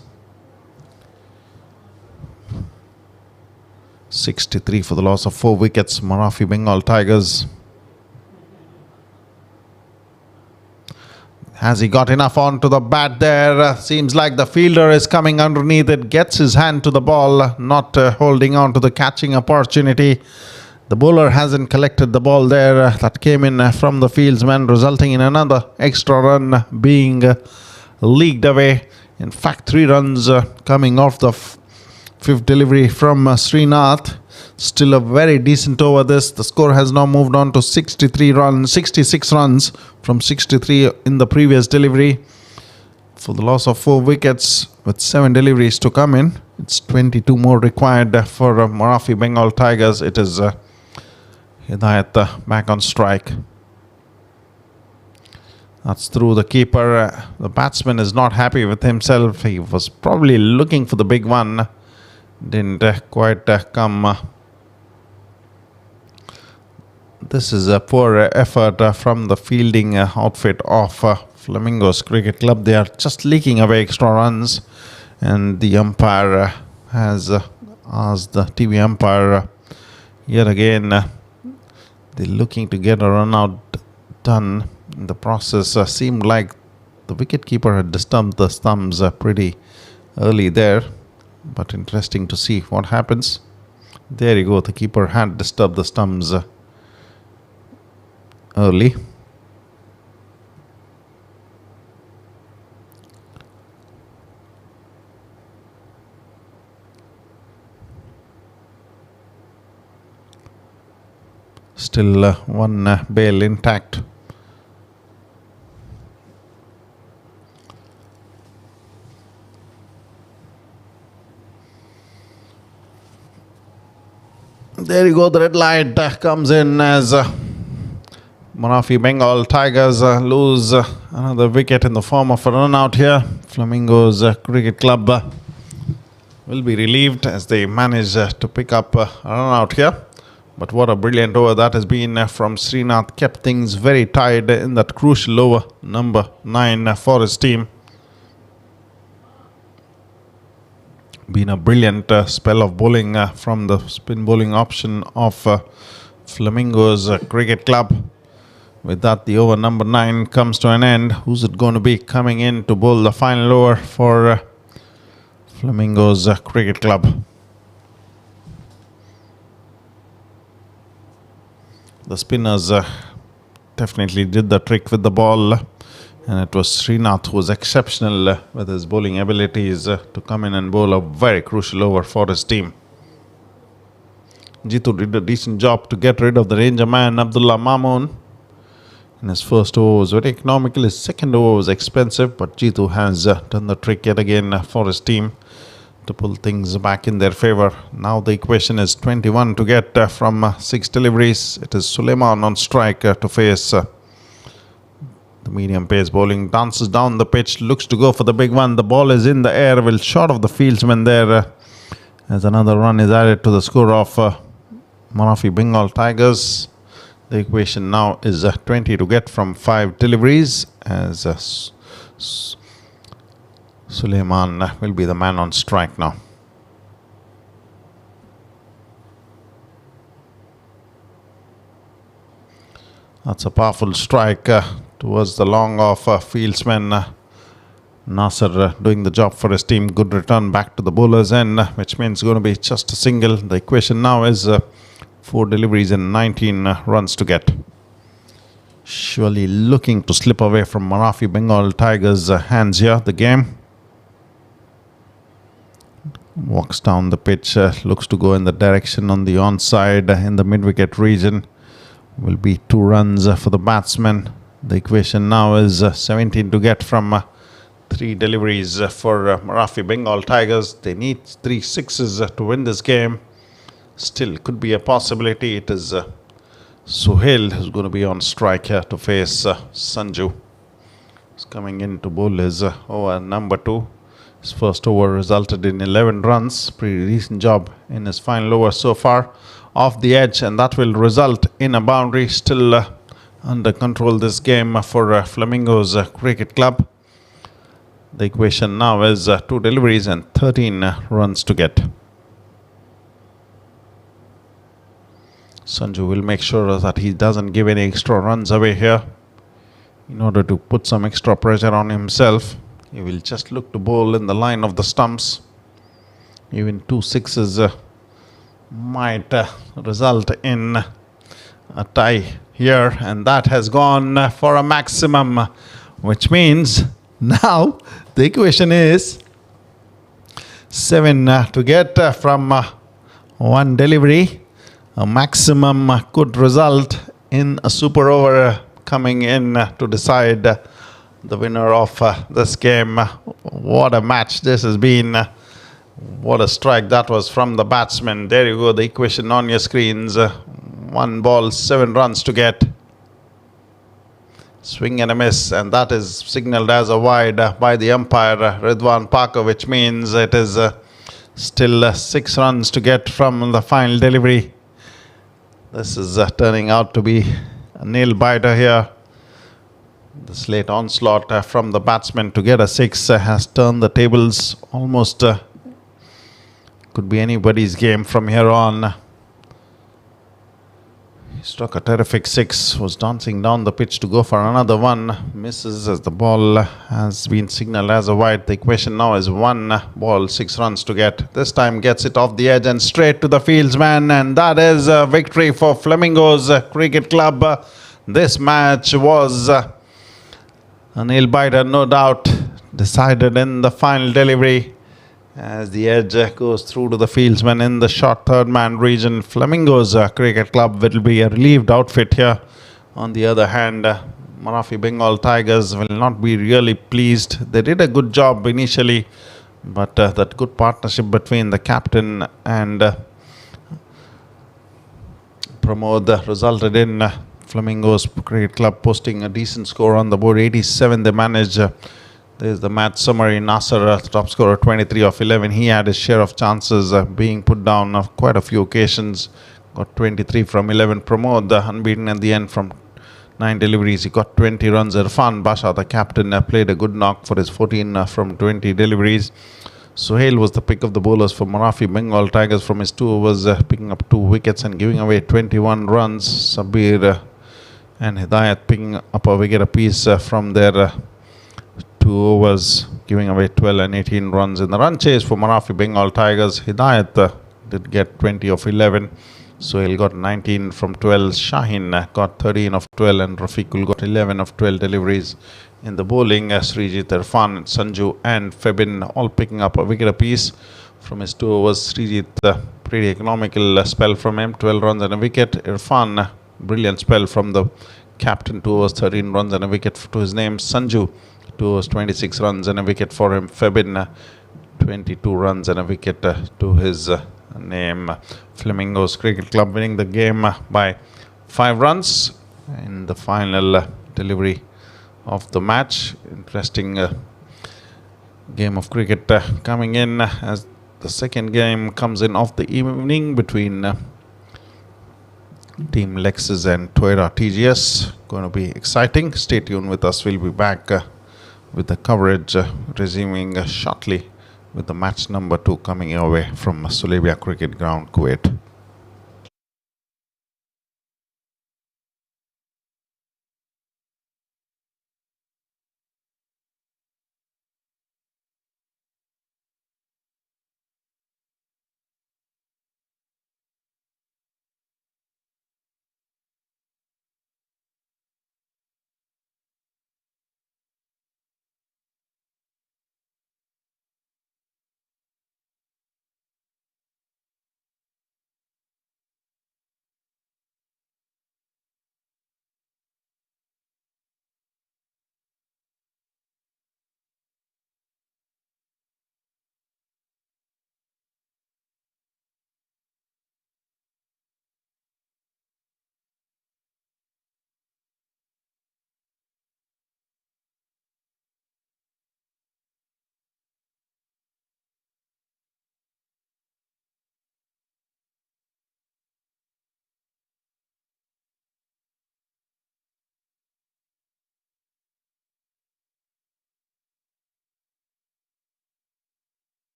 63 for the loss of 4 wickets, Marafi Bengal Tigers. Has he got enough onto the bat there? Seems like the fielder is coming underneath it, gets his hand to the ball, not holding on to the catching opportunity. The bowler hasn't collected the ball there that came in from the fieldsman, resulting in another extra run being leaked away. In fact, 3 runs coming off the 5th delivery from Srinath. Still a very decent over this. The score has now moved on to 66 runs from 63 in the previous delivery. For the loss of 4 wickets with 7 deliveries to come in, it's 22 more required for Marafi Bengal Tigers. It is Hidayat back on strike. That's through the keeper. The batsman is not happy with himself. He was probably looking for the big one. Didn't quite come. This is a poor effort from the fielding outfit of Flamingos Cricket Club. They are just leaking away extra runs, and the umpire has asked the TV umpire yet again. They're looking to get a run out done. In the process, seemed like the wicketkeeper had disturbed the stumps pretty early there. But interesting to see what happens. There you go. The keeper had disturbed the stumps early. Still one bail intact. There you go. The red light comes in as Marafi Bengal Tigers lose another wicket in the form of a run out here. Flamingos Cricket Club will be relieved as they manage to pick up a run out here. But what a brilliant over that has been from Srinath. Kept things very tight in that crucial over, number 9 for his team. Been a brilliant spell of bowling from the spin bowling option of Flamingos Cricket Club. With that, the over number 9 comes to an end. Who's it going to be coming in to bowl the final over for Flamingos Cricket Club? The spinners definitely did the trick with the ball, and it was Srinath who was exceptional with his bowling abilities to come in and bowl a very crucial over for his team. Jitu did a decent job to get rid of the danger man Abdullah Mamoon. In his first over was very economical, his second over was expensive, but Jitu has done the trick yet again for his team to pull things back in their favour. Now the equation is 21 to get from 6 deliveries. It is Suleiman on strike to face the medium pace bowling. Dances down the pitch, looks to go for the big one. The ball is in the air, will short of the fieldsman there as another run is added to the score of Marafi Bengal Tigers. The equation now is 20 to get from 5 deliveries as Suleiman will be the man on strike now. That's a powerful strike towards the long of fieldsman Nasser doing the job for his team. Good return back to the bowler's end, which means it's going to be just a single. The equation now is 4 deliveries and 19 runs to get. Surely looking to slip away from Marafi Bengal Tigers' hands here, the game. Walks down the pitch, looks to go in the direction on the onside in the mid-wicket region. Will be 2 runs for the batsman. The equation now is 17 to get from 3 deliveries for Marafi Bengal Tigers. They need 3 sixes to win this game. Still could be a possibility. It is Suhail who's going to be on strike here to face Sanju. He's coming in to bowl his over number 2. His first over resulted in 11 runs. Pretty decent job in his final over so far. Off the edge, and that will result in a boundary. Still under control this game for Flamingos Cricket Club. The equation now is 2 deliveries and 13 runs to get. Sanju will make sure that he doesn't give any extra runs away here in order to put some extra pressure on himself. He will just look to bowl in the line of the stumps. Even 2 sixes might result in a tie here, and that has gone for a maximum, which means now the equation is 7 to get from 1 delivery. A maximum could result in a super over coming in to decide the winner of this game. What a match this has been. What a strike that was from the batsman. There you go, the equation on your screens. 1 ball, 7 runs to get. Swing and a miss, and that is signalled as a wide by the umpire Ridwan Parker, which means it is still 6 runs to get from the final delivery. This is turning out to be a nail biter here. This late onslaught from the batsman to get a 6 has turned the tables. Almost could be anybody's game from here on. He struck a terrific 6, was dancing down the pitch to go for another one. Misses as the ball has been signalled as a wide. The equation now is 1 ball, 6 runs to get. This time gets it off the edge and straight to the fieldsman, and that is a victory for Flamingos Cricket Club. This match was a nail-biter, no doubt, decided in the final delivery as the edge goes through to the fieldsman in the short third-man region. Flamingos Cricket Club will be a relieved outfit here. On the other hand, Marafi Bengal Tigers will not be really pleased. They did a good job initially, but that good partnership between the captain and Pramod resulted in Flamingos Cricket Club posting a decent score on the board, 87. They managed. There's the match summary. Nasser, top scorer, 23 of 11. He had his share of chances, being put down on quite a few occasions. Got 23 from 11. Pramod, unbeaten at the end from 9 deliveries. He got 20 runs. Irfan Basha, the captain, played a good knock for his 14 from 20 deliveries. Sohail was the pick of the bowlers for Marafi Bengal Tigers from his 2 overs, picking up 2 wickets and giving away 21 runs. Sabir and Hidayat picking up a wicket apiece from their 2 overs, giving away 12 and 18 runs in the run chase for Marafi Bengal Tigers. Hidayat did get 20 of 11. Sohail got 19 from 12. Shaheen got 13 of 12, and Rafiqul got 11 of 12 deliveries in the bowling. Srijit, Irfan, Sanju and Febin all picking up a wicket apiece from his 2 overs. Srijit, pretty economical spell from him, 12 runs and a wicket. Irfan, brilliant spell from the captain, 2 overs, 13 runs and a wicket to his name. Sanju, 2 overs, 26 runs and a wicket for him. Febin, 22 runs and a wicket to his name. Flamingos Cricket Club winning the game by 5 runs in the final delivery of the match. Interesting game of cricket coming in as the second game comes in of the evening between Team Lexus and Toyota TGS. Going to be exciting. Stay tuned with us. We'll be back with the coverage resuming shortly with the match number 2 coming your way from Sulebia Cricket Ground, Kuwait.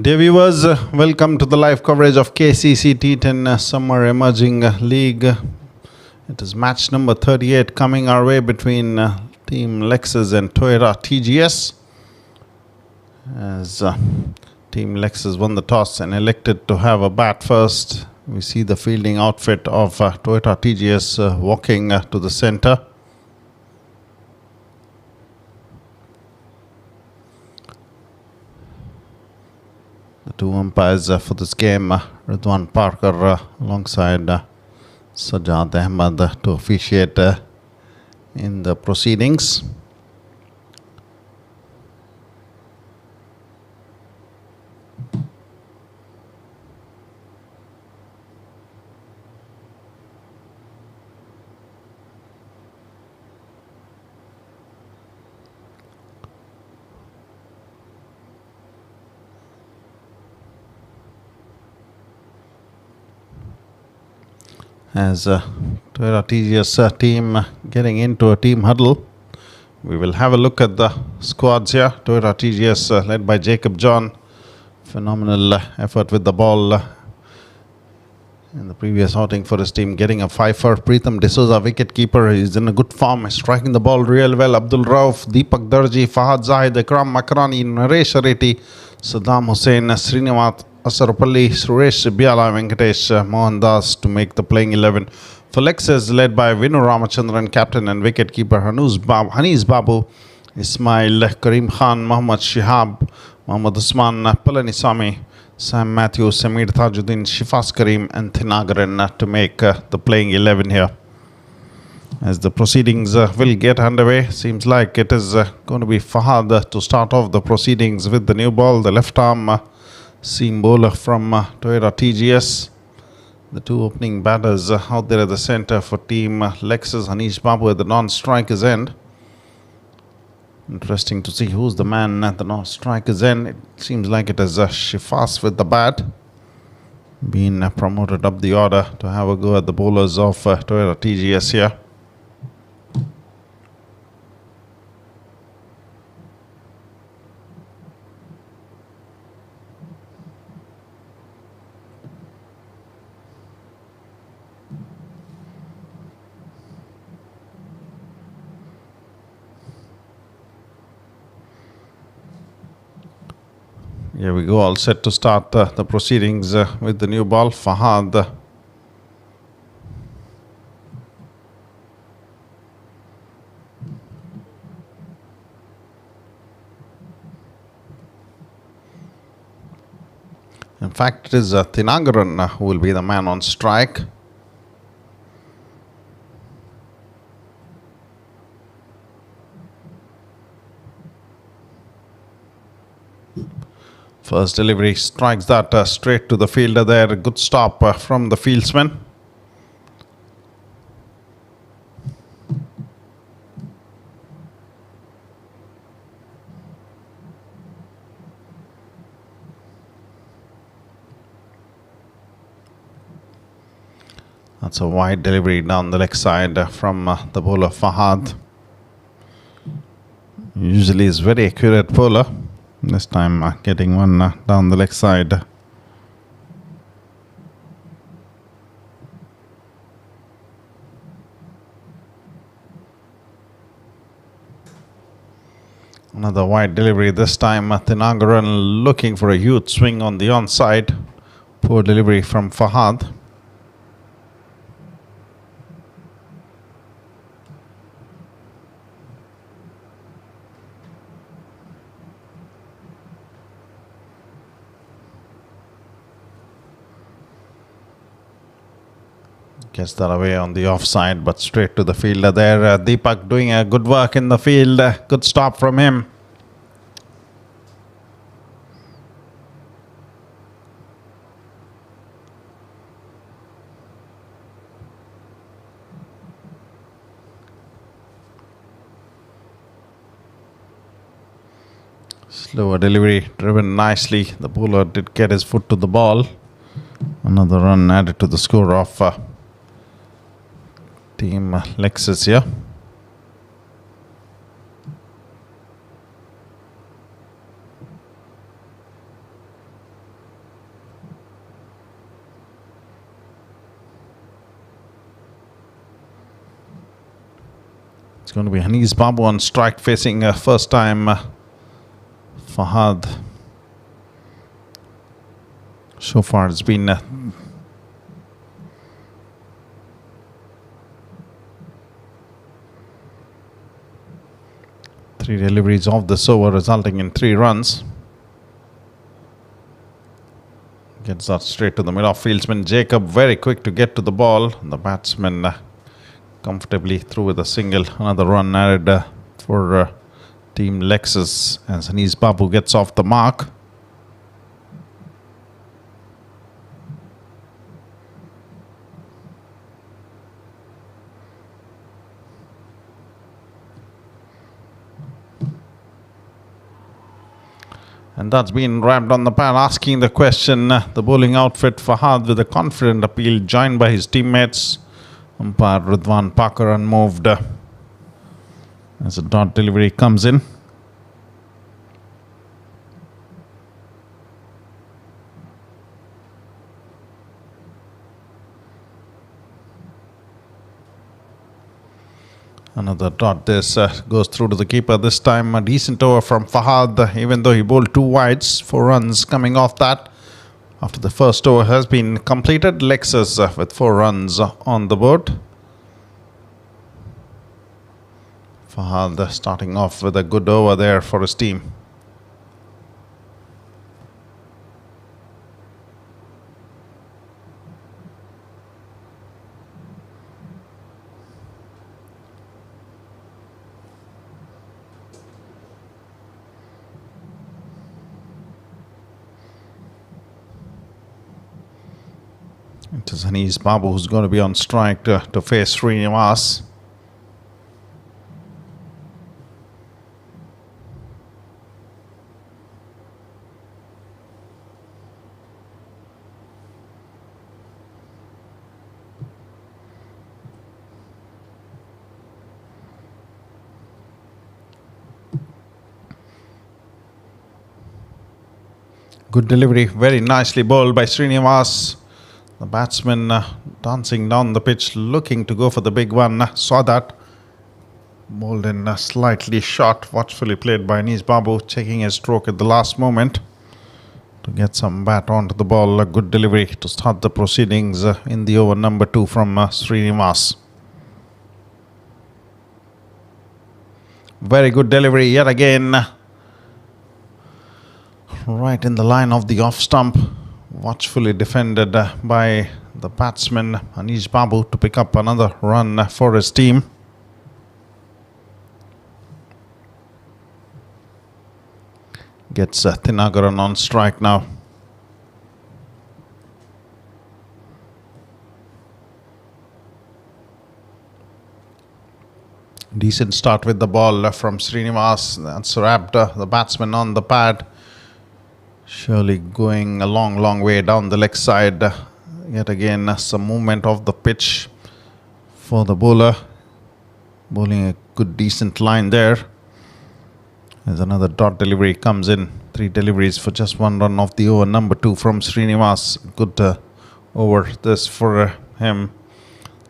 Dear viewers, welcome to the live coverage of Kcc T10 Summer Emerging League. It is match number 38 coming our way between Team Lexus and Toyota TGS. As Team Lexus won the toss and elected to have a bat first, we see the fielding outfit of Toyota TGS walking to the center. The two umpires for this game, Ridwan Parker alongside Sajjad Ahmad to officiate in the proceedings. As Toyota TGS team getting into a team huddle, we will have a look at the squads here. Toyota TGS led by Jacob John, phenomenal effort with the ball in the previous outing for his team, getting a fifer. Pritham D'Souza, wicket keeper, is in a good form, striking the ball real well. Abdul Rauf, Deepak Darji, Fahad Zahid, Ikram Makrani, Naresh Areti, Saddam Hussain, Srinivath Asarapalli, Suresh Biala, Venkatesh Mohan Das to make the playing 11. For Lexus, led by Vinu Ramachandran, captain and wicketkeeper Hanis Babu, Ismail Karim Khan, Mohammad Shihab, Mohammad Usman Palaniswamy, Sam Matthews, Samir Tajuddin, Shifas Karim and Thinagaran to make the playing 11 here. As the proceedings will get underway, seems like it is going to be Fahad to start off the proceedings with the new ball, the left arm seam bowler from Toyota TGS. The two opening batters out there at the center for Team Lexus, Anish Babu at the non-striker's end. Interesting to see who's the man at the non-striker's end. It seems like it is Shifas with the bat, being promoted up the order to have a go at the bowlers of Toyota TGS here. Here we go, all set to start the proceedings with the new ball. Fahad. In fact, it is Thinagaran who will be the man on strike. First delivery strikes that straight to the fielder there. Good stop from the fieldsman. That's a wide delivery down the leg side from the bowler Fahad. Usually is very accurate bowler. This time getting one down the leg side. Another wide delivery, this time Thinagaran looking for a huge swing on the onside. Poor delivery from Fahad. Gets that away on the offside, but straight to the fielder there. Deepak doing a good work in the field. Good stop from him. Slower delivery, driven nicely. The bowler did get his foot to the ball. Another run added to the score of Team Lexus here. It's going to be Hanis Babu on strike, facing first time Fahad. So far it's been three deliveries of this over, resulting in 3 runs. Gets that straight to the mid-off fieldsman Jacob, very quick to get to the ball. The batsman comfortably through with a single. Another run added for Team Lexus as Hanis Babu gets off the mark. And that's been wrapped on the pad, asking the question. The bowling outfit Fahad with a confident appeal, joined by his teammates. Umpire Ridwan Parker unmoved as a dot delivery comes in. Another dot. This goes through to the keeper. This time a decent over from Fahad, even though he bowled 2 wides. 4 runs coming off that after the first over has been completed. Lexus with 4 runs on the board. Fahad starting off with a good over there for his team. It is Hanis Babu who's going to be on strike to face Srinivas. Good delivery, very nicely bowled by Srinivas. The batsman dancing down the pitch, looking to go for the big one. Saw that. Bowled in slightly short. Watchfully played by Hanis Babu, checking his stroke at the last moment to get some bat onto the ball. A good delivery to start the proceedings in the over number 2 from Srinivas. Very good delivery yet again. Right in the line of the off stump. Watchfully defended by the batsman Hanis Babu to pick up another run for his team. Gets Thinagaran on strike now. Decent start with the ball from Srinivas. That's wrapped the batsman on the pad. Surely going a long way down the leg side. Yet again some movement of the pitch for the bowler. Bowling a good decent line there. As another dot delivery comes in. 3 deliveries for just 1 run off the over number 2 from Srinivas. Good over this for him.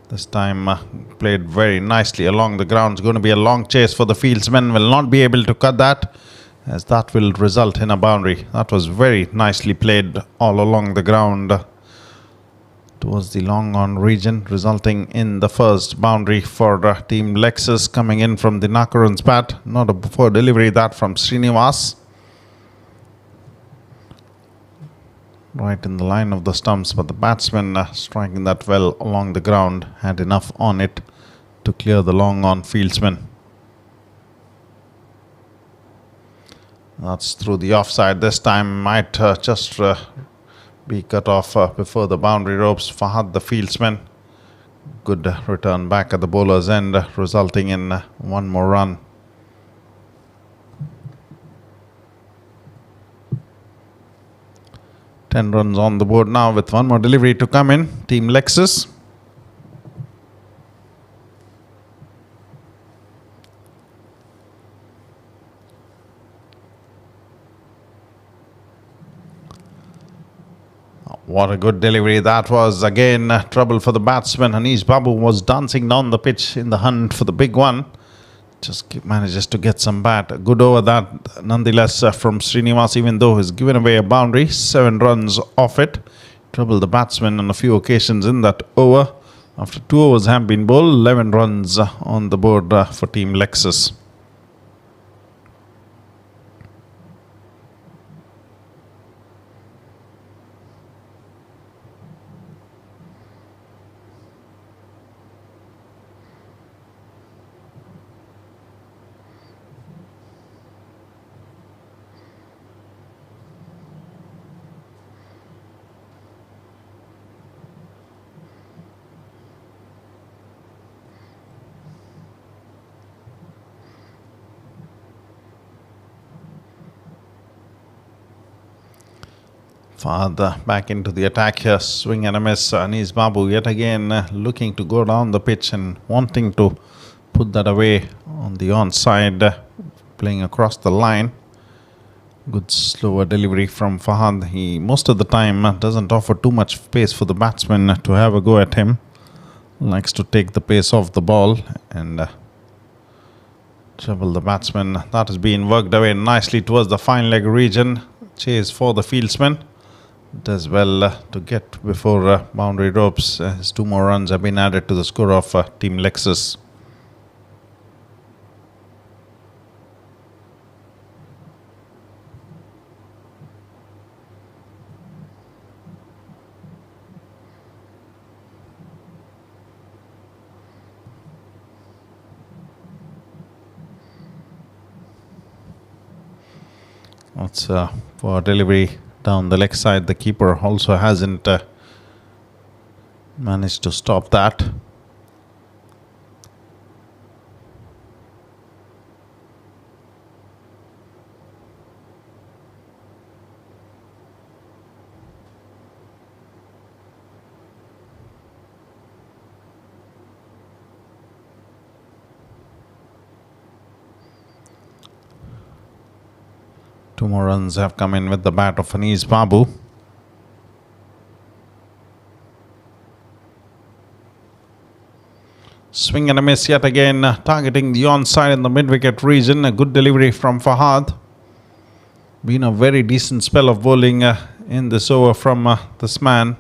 This time played very nicely along the ground. It's going to be a long chase for the fieldsman. Will not be able to cut that, as that will result in a boundary. That was very nicely played all along the ground towards the long on region, resulting in the first boundary for Team Lexus coming in from the Nakaran's bat. Not a before delivery that from Srinivas. Right in the line of the stumps, but the batsman striking that well along the ground had enough on it to clear the long on fieldsman. That's through the offside. This time might just be cut off before the boundary ropes. Fahad, the fieldsman. Good return back at the bowler's end, resulting in 1 more run. Ten runs on the board now with 1 more delivery to come in. Team Lexus. What a good delivery that was. Again, trouble for the batsman. Hanis Babu was dancing down the pitch in the hunt for the big one. just manages to get some bat. A good over that nonetheless from Srinivas, even though he's given away a boundary. 7 runs off it. Troubled the batsman on a few occasions in that over. After 2 overs have been bowled, 11 runs on the board for Team Lexus. Fahad back into the attack here. Swing and a miss. Anis Babu yet again looking to go down the pitch and wanting to put that away on the onside, playing across the line. Good slower delivery from Fahad. He most of the time doesn't offer too much pace for the batsman to have a go at him. Likes to take the pace off the ball and trouble the batsman. That has been worked away nicely towards the fine leg region. Chase for the fieldsman. Does well to get before boundary ropes. His 2 more runs have been added to the score of Team Lexus. That's for delivery down the leg side. The keeper also hasn't managed to stop that. Two more runs have come in with the bat of Anis Babu. Swing and a miss yet again, targeting the onside in the mid-wicket region. A good delivery from Fahad. Been a very decent spell of bowling in this over from this man.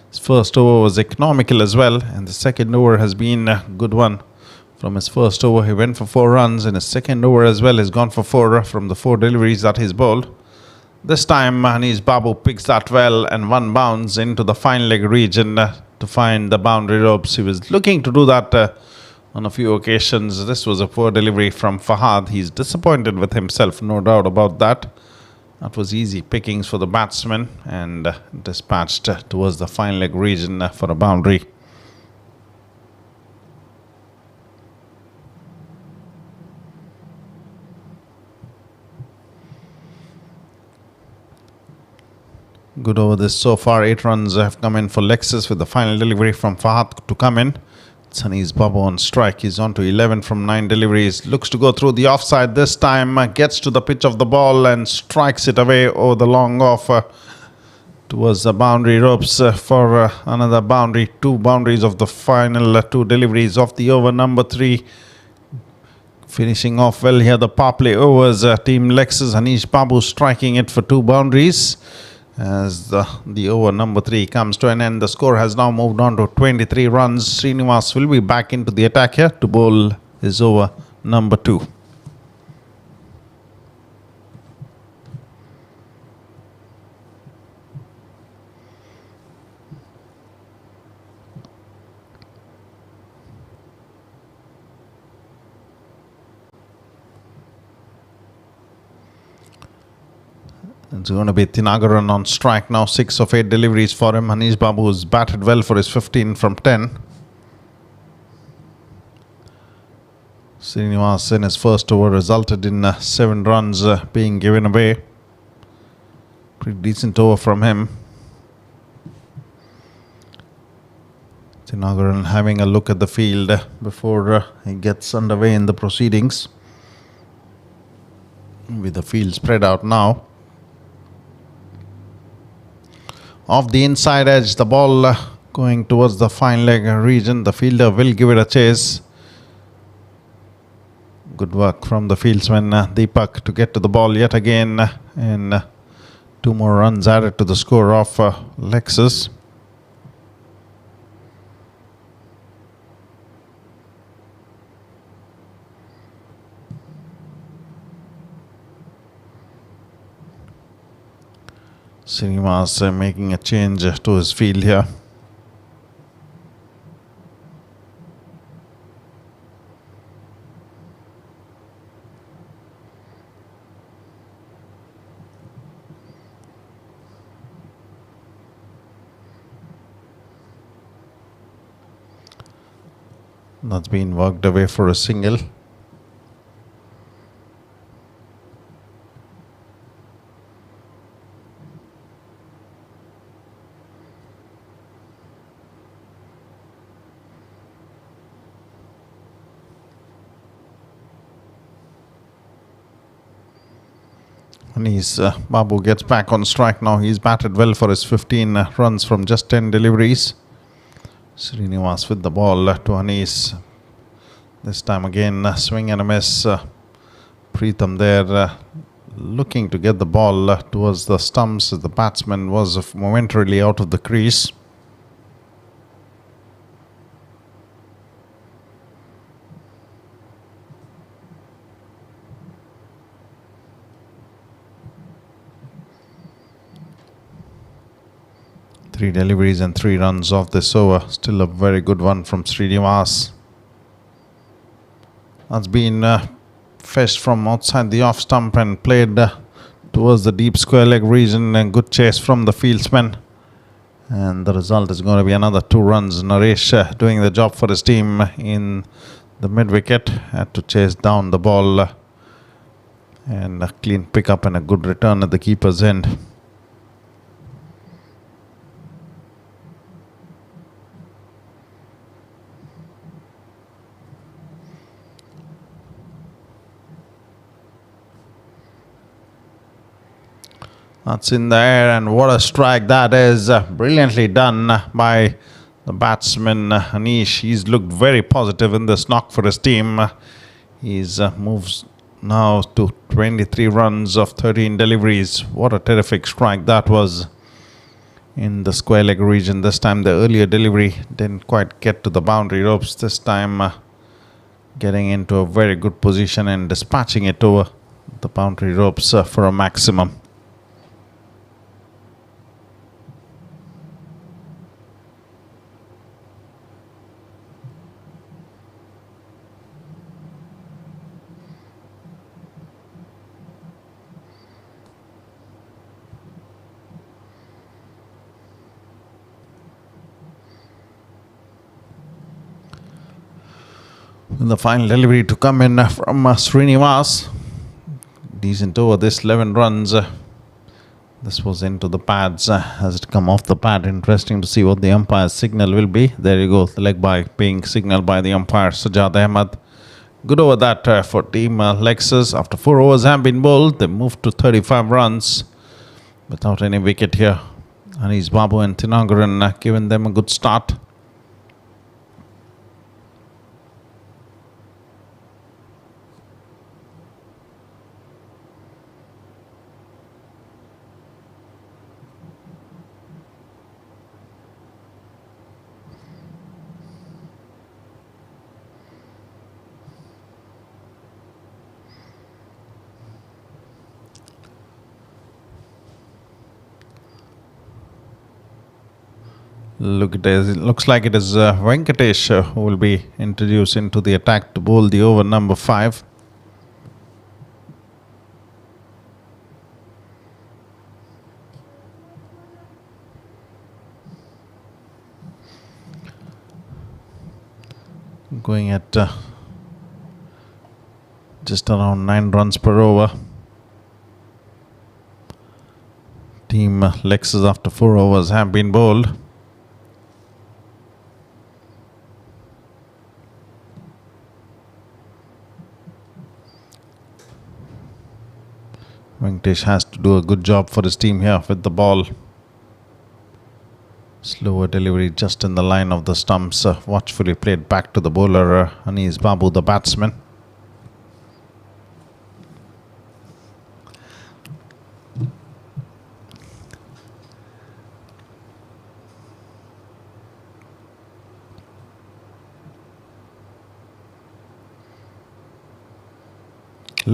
His first over was economical as well, and the second over has been a good one. From his first over, he went for 4 runs. In his second over as well, he's gone for 4 from the 4 deliveries that he's bowled. This time, Anis Babu picks that well and 1 bounce into the fine leg region to find the boundary ropes. He was looking to do that on a few occasions. This was a poor delivery from Fahad. He's disappointed with himself, no doubt about that. That was easy pickings for the batsman and dispatched towards the fine leg region for a boundary. Good over this so far. 8 runs have come in for Lexus with the final delivery from Fahad to come in. Anis Babu on strike. He's on to 11 from 9 deliveries. Looks to go through the offside this time. Gets to the pitch of the ball and strikes it away over the long off towards the boundary ropes for another boundary. 2 boundaries of the final 2 deliveries of the over number 3. Finishing off well here, the power play overs. Team Lexus, Anis Babu striking it for 2 boundaries. As the over number 3 comes to an end, the score has now moved on to 23 runs. Srinivas will be back into the attack here to bowl his over number 2. It's going to be Thinagaran on strike now. 6 of 8 deliveries for him. Anis Babu has batted well for his 15 from 10. Srinivas in his first over resulted in 7 runs being given away. Pretty decent over from him. Thinagaran having a look at the field before he gets underway in the proceedings. With the field spread out now. Off the inside edge, the ball going towards the fine leg region. The fielder will give it a chase. Good work from the fieldsman Deepak to get to the ball yet again, and 2 more runs added to the score of Lexus. Srinivas making a change to his field here. That's been worked away for a single. And Babu gets back on strike now. He's batted well for his 15 runs from just 10 deliveries. Srinivas with the ball to Anis. This time again, swing and a miss. Pritham there looking to get the ball towards the stumps as the batsman was momentarily out of the crease. Three deliveries and 3 runs off this over. Still a very good one from Srinivas. That's been fetched from outside the off stump and played towards the deep square leg region. And good chase from the fieldsman. And the result is going to be another 2 runs. Naresh doing the job for his team in the mid wicket. Had to chase down the ball. And a clean pickup and a good return at the keeper's end. That's in the air, and what a strike that is. Brilliantly done by the batsman Anish. He's looked very positive in this knock for his team. He's moves now to 23 runs of 13 deliveries. What a terrific strike that was in the square leg region. This time the earlier delivery didn't quite get to the boundary ropes. This time getting into a very good position and dispatching it over the boundary ropes for a maximum. The final delivery to come in from Srinivas. Decent over this, 11 runs. This was into the pads. Has it come off the pad? Interesting to see what the umpire's signal will be. There you go, the leg by being signaled by the umpire, Sajjad Ahmed. Good over that for team Lexus. After 4 overs have been bowled, they moved to 35 runs without any wicket here. Anis Babu and Thinagaran giving them a good start. Look at it. It looks like it is Venkatesh who will be introduced into the attack to bowl the over number 5. Going at just around 9 runs per over. Team Lexus after 4 overs have been bowled. Venkatesh has to do a good job for his team here with the ball. Slower delivery just in the line of the stumps. Watchfully played back to the bowler, Anis Babu, the batsman.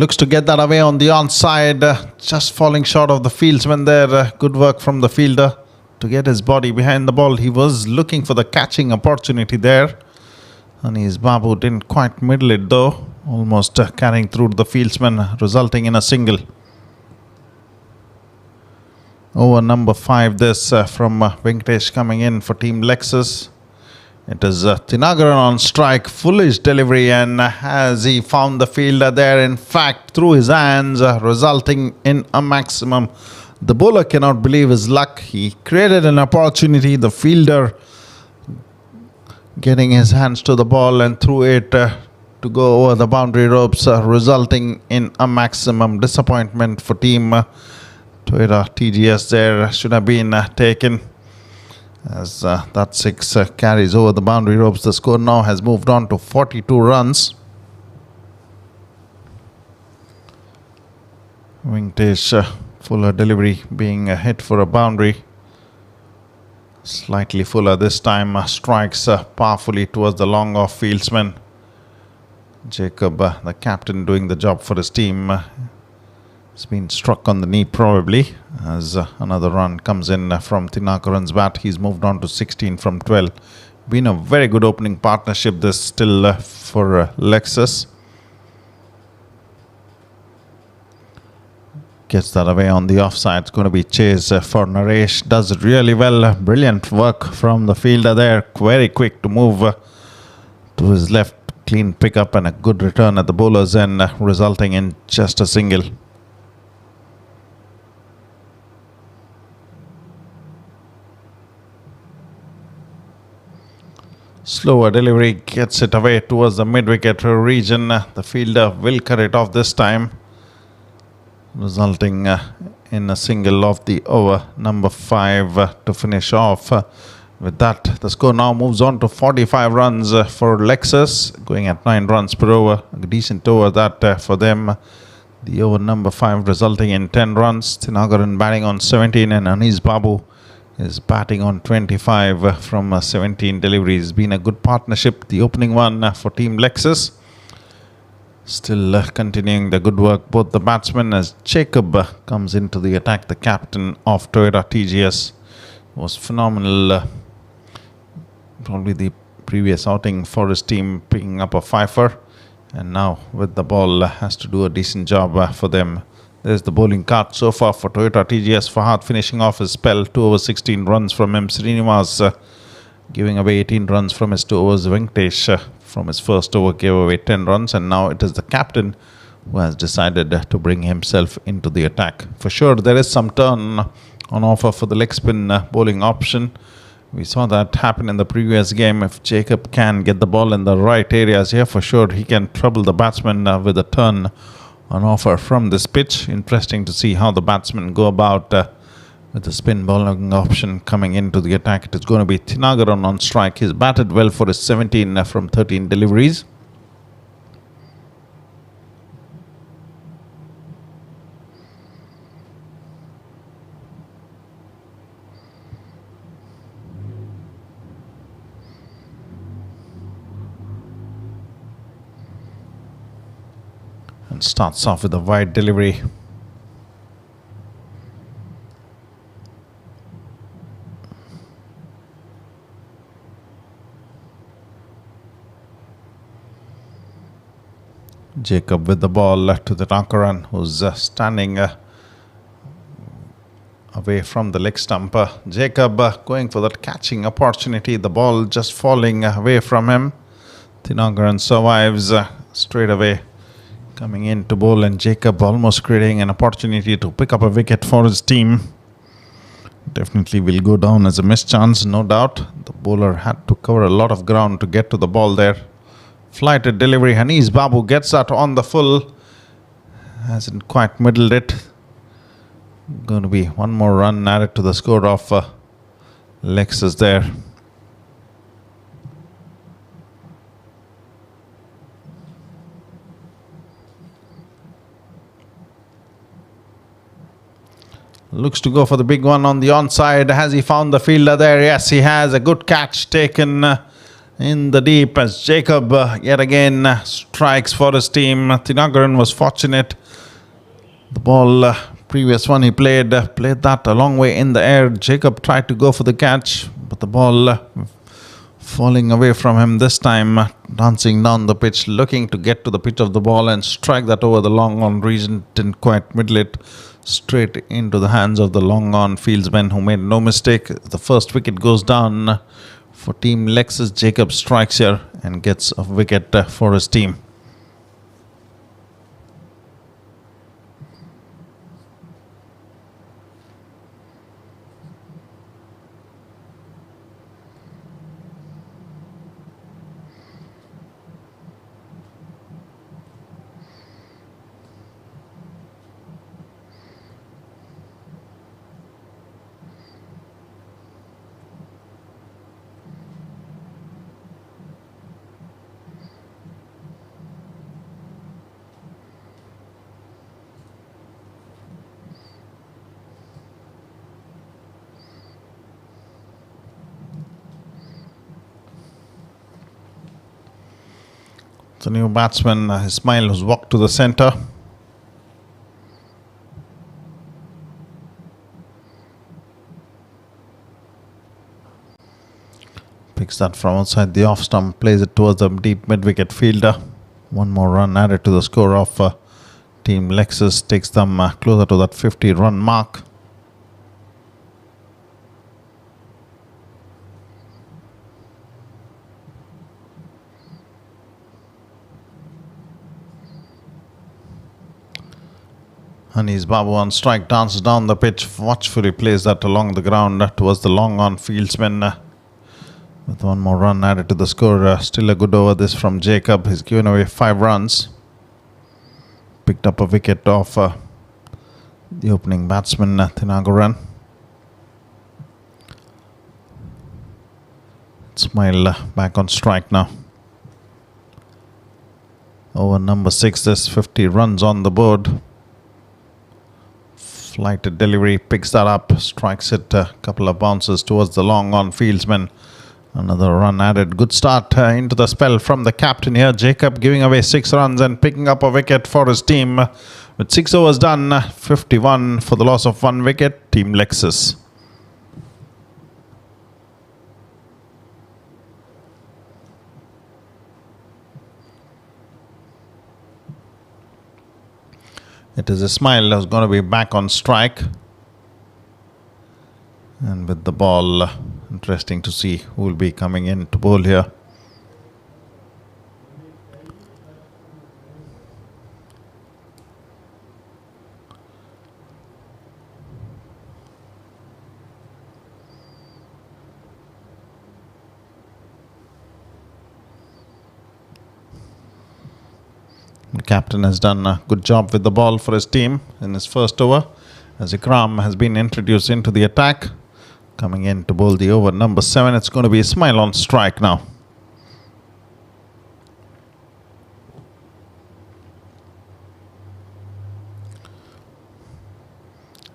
Looks to get that away on the onside. Just falling short of the fieldsman there. Good work from the fielder to get his body behind the ball. He was looking for the catching opportunity there. Anis Babu didn't quite middle it though. Almost carrying through the fieldsman, resulting in a single. Over number 5 this from Venkatesh coming in for Team Lexus. It is Tinagaran on strike, foolish delivery, and has he found the fielder there, in fact, through his hands, resulting in a maximum. The bowler cannot believe his luck. He created an opportunity, the fielder getting his hands to the ball and threw it to go over the boundary ropes, resulting in a maximum. Disappointment for Team Toyota TGS there, should have been taken. As that 6 carries over the boundary ropes, the score now has moved on to 42 runs. Venkatesh fuller delivery being a hit for a boundary. Slightly fuller this time, strikes powerfully towards the long off fieldsman. Jacob, the captain, doing the job for his team. It's been struck on the knee probably, as another run comes in from Tinagaran's bat. He's moved on to 16 from 12. Been a very good opening partnership this still for Lexus. Gets that away on the offside. It's going to be chase for Naresh. Does it really well. Brilliant work from the fielder there. Very quick to move to his left. Clean pickup and a good return at the bowler's end, resulting in just a single. Slower delivery gets it away towards the mid-wicket region. The fielder will cut it off this time, resulting in a single of the over. Number 5 to finish off. With that, the score now moves on to 45 runs for Lexus, going at 9 runs per over. A decent over that for them. The over number 5 resulting in 10 runs. Tinagaran batting on 17 and Anis Babu is batting on 25 from 17 deliveries. Been a good partnership, the opening one for Team Lexus. Still continuing the good work, both the batsmen, as Jacob comes into the attack. The captain of Toyota TGS was phenomenal. Probably the previous outing for his team, picking up a fifer, and now with the ball has to do a decent job for them. There's the bowling card so far for Toyota TGS. Fahad finishing off his spell, 2 over 16 runs from him. Srinivas giving away 18 runs from his 2 overs. Venkatesh from his first over gave away 10 runs, and now it is the captain who has decided to bring himself into the attack. For sure, there is some turn on offer for the leg spin bowling option. We saw that happen in the previous game. If Jacob can get the ball in the right areas here, for sure he can trouble the batsman with a turn on offer from this pitch. Interesting to see how the batsmen go about with the spin bowling option coming into the attack. It is going to be Tinagaran on strike. He's batted well for his 17 from 13 deliveries. And starts off with a wide delivery. Jacob with the ball to the Tinagaran, who's standing away from the leg stump. Jacob going for that catching opportunity. The ball just falling away from him. Tinagaran survives straight away. Coming in to bowl, and Jacob almost creating an opportunity to pick up a wicket for his team. Definitely will go down as a missed chance, no doubt. The bowler had to cover a lot of ground to get to the ball there. Flighted delivery. Anis Babu gets that on the full. Hasn't quite middled it. Going to be one more run added to the score of Lexus there. Looks to go for the big one on the onside. Has he found the fielder there? Yes, he has. A good catch taken in the deep as Jacob yet again strikes for his team. Thinagaran was fortunate. The ball, previous one he played that a long way in the air. Jacob tried to go for the catch, but the ball falling away from him this time, dancing down the pitch, looking to get to the pitch of the ball and strike that over the long on region. Didn't quite middle it, straight into the hands of the long on fieldsman who made no mistake. The first wicket goes down for Team Lexus. Jacob strikes here and gets a wicket for his team. The new batsman, Ismail, has walked to the centre. Picks that from outside the off stump, plays it towards the deep mid-wicket fielder. One more run added to the score of Team Lexus, takes them closer to that 50-run mark. Anish Babu on strike, dances down the pitch, watchfully plays that along the ground towards the long on fieldsman. With one more run added to the score, still a good over this from Jacob. He's given away 5 runs. Picked up a wicket off the opening batsman, Thinagaran. Ismail back on strike now. Over number 6, there's 50 runs on the board. Flighted delivery, picks that up, strikes it a couple of bounces towards the long on fieldsman. Another run added. Good start into the spell from the captain here. Jacob giving away 6 runs and picking up a wicket for his team. With 6 overs done, 51 for the loss of 1 wicket, Team Lexus. It is Ismail who's going to be back on strike. And with the ball, interesting to see who will be coming in to bowl here. The captain has done a good job with the ball for his team in his first over, as Ikram has been introduced into the attack. Coming in to bowl the over number 7, it's going to be Ismail on strike now.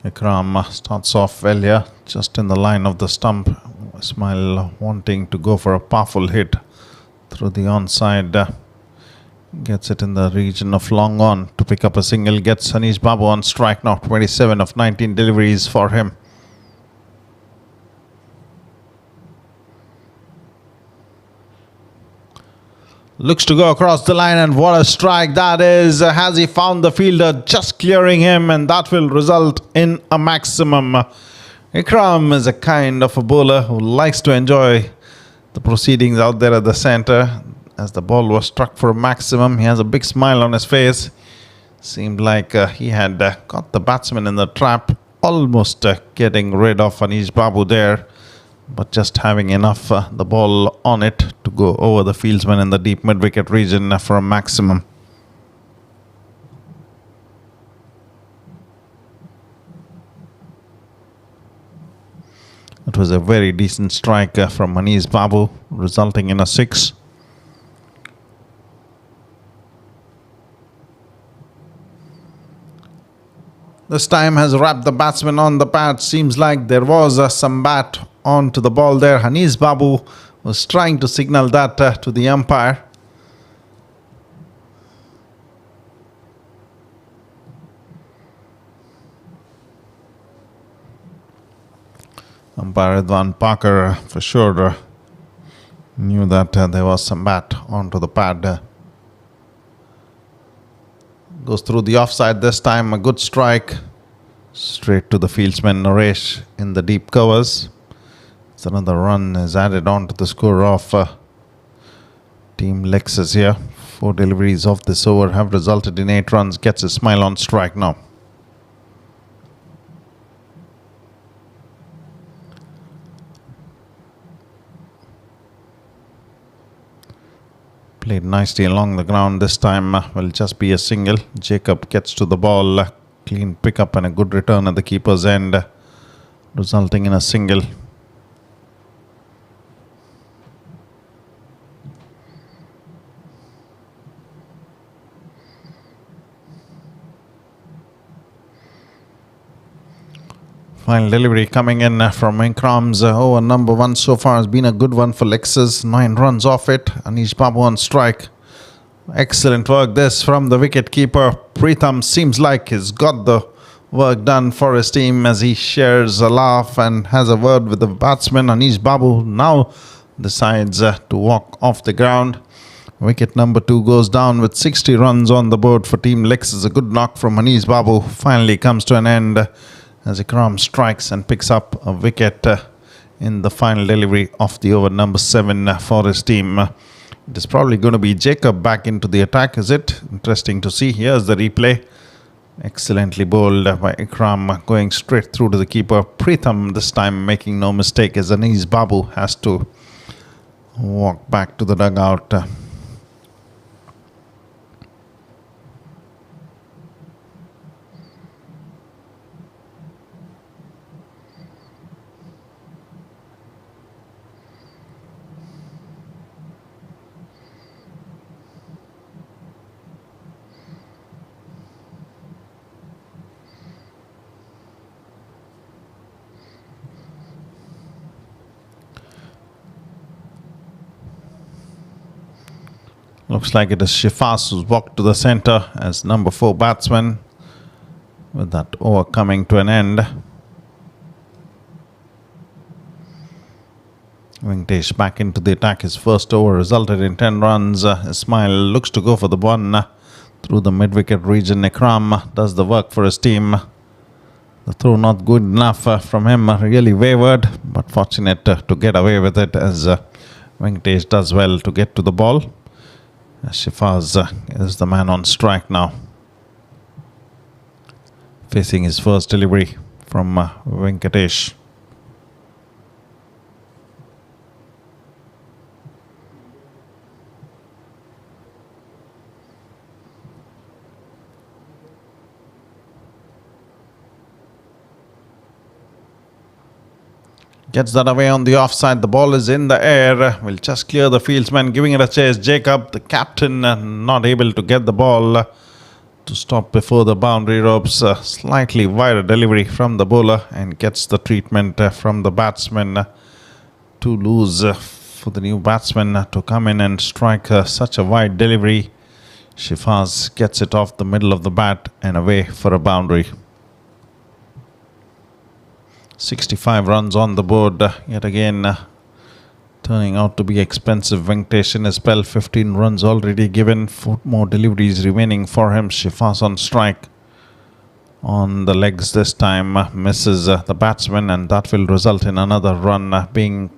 Ikram starts off well here, just in the line of the stump. Ismail wanting to go for a powerful hit through the onside. Gets it in the region of long on to pick up a single. Gets Anish Babu on strike now. 27 of 19 deliveries for him. Looks to go across the line, and what a strike that is. Has he found the fielder just clearing him, and that will result in a maximum. Ikram is a kind of a bowler who likes to enjoy the proceedings out there at the centre. As the ball was struck for a maximum, he has a big smile on his face. Seemed like he had got the batsman in the trap, almost getting rid of Anish Babu there, but just having enough the ball on it to go over the fieldsman in the deep mid-wicket region for a maximum. It was a very decent strike from Anish Babu, resulting in a 6. This time has wrapped the batsman on the pad. Seems like there was some bat onto the ball there. Anish Babu was trying to signal that to the umpire. Umpire Edwan Parker for sure knew that there was some bat onto the pad. Goes through the offside this time. A good strike. Straight to the fieldsman Naresh in the deep covers. So another run is added on to the score of Team Lexus here. 4 deliveries of this over have resulted in 8 runs. Gets a smile on strike now. Played nicely along the ground this time. Will just be a single. Jacob gets to the ball. Clean pickup and a good return at the keeper's end, resulting in a single. Final delivery coming in from Ikram's over number 1 so far has been a good one for Lexus. 9 runs off it. Anish Babu on strike. Excellent work this from the wicket keeper. Pritham seems like he's got the work done for his team as he shares a laugh and has a word with the batsman. Anish Babu now decides to walk off the ground. Wicket number 2 goes down with 60 runs on the board for Team Lexus. A good knock from Anish Babu finally comes to an end as Ikram strikes and picks up a wicket in the final delivery of the over number 7 for his team. It is probably going to be Jacob back into the attack, is it? Interesting to see. Here's the replay. Excellently bowled by Ikram, going straight through to the keeper. Pritham this time making no mistake as Anish Babu has to walk back to the dugout. Looks like it is Shifas who's walked to the centre as number 4 batsman, with that over coming to an end. Venkatesh back into the attack. His first over resulted in 10 runs. Ismail looks to go for the one through the mid-wicket region. Ikram does the work for his team. The throw not good enough from him, really wavered, but fortunate to get away with it as Venkatesh does well to get to the ball. Shifaz is the man on strike now, facing his first delivery from Venkatesh. Gets that away on the offside. The ball is in the air. Will just clear the fieldsman, giving it a chase. Jacob, the captain, not able to get the ball to stop before the boundary ropes. Slightly wider delivery from the bowler and gets the treatment from the batsman. Too loose for the new batsman to come in and strike such a wide delivery. Shifaz gets it off the middle of the bat and away for a boundary. 65 runs on the board, yet again turning out to be expensive. Venkatesh in his spell, 15 runs already given, 4 more deliveries remaining for him. Shifas on strike on the legs this time, misses the batsman, and that will result in another run being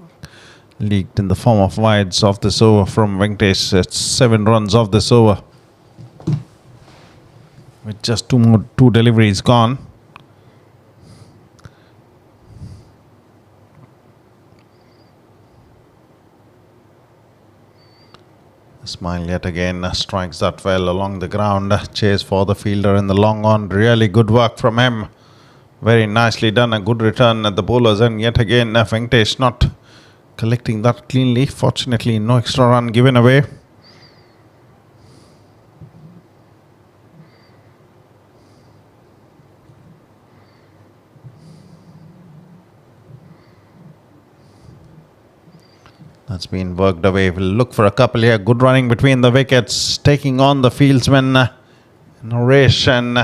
leaked in the form of wides of this over from Venkatesh. It's 7 runs of this over with just two deliveries gone. Smile yet again strikes that well along the ground. Chase for the fielder in the long on. Really good work from him. Very nicely done. A good return at the bowlers, and yet again Venkatesh not collecting that cleanly. Fortunately, no extra run given away. That's been worked away. We'll look for a couple here. Good running between the wickets, taking on the fieldsman Naresh, and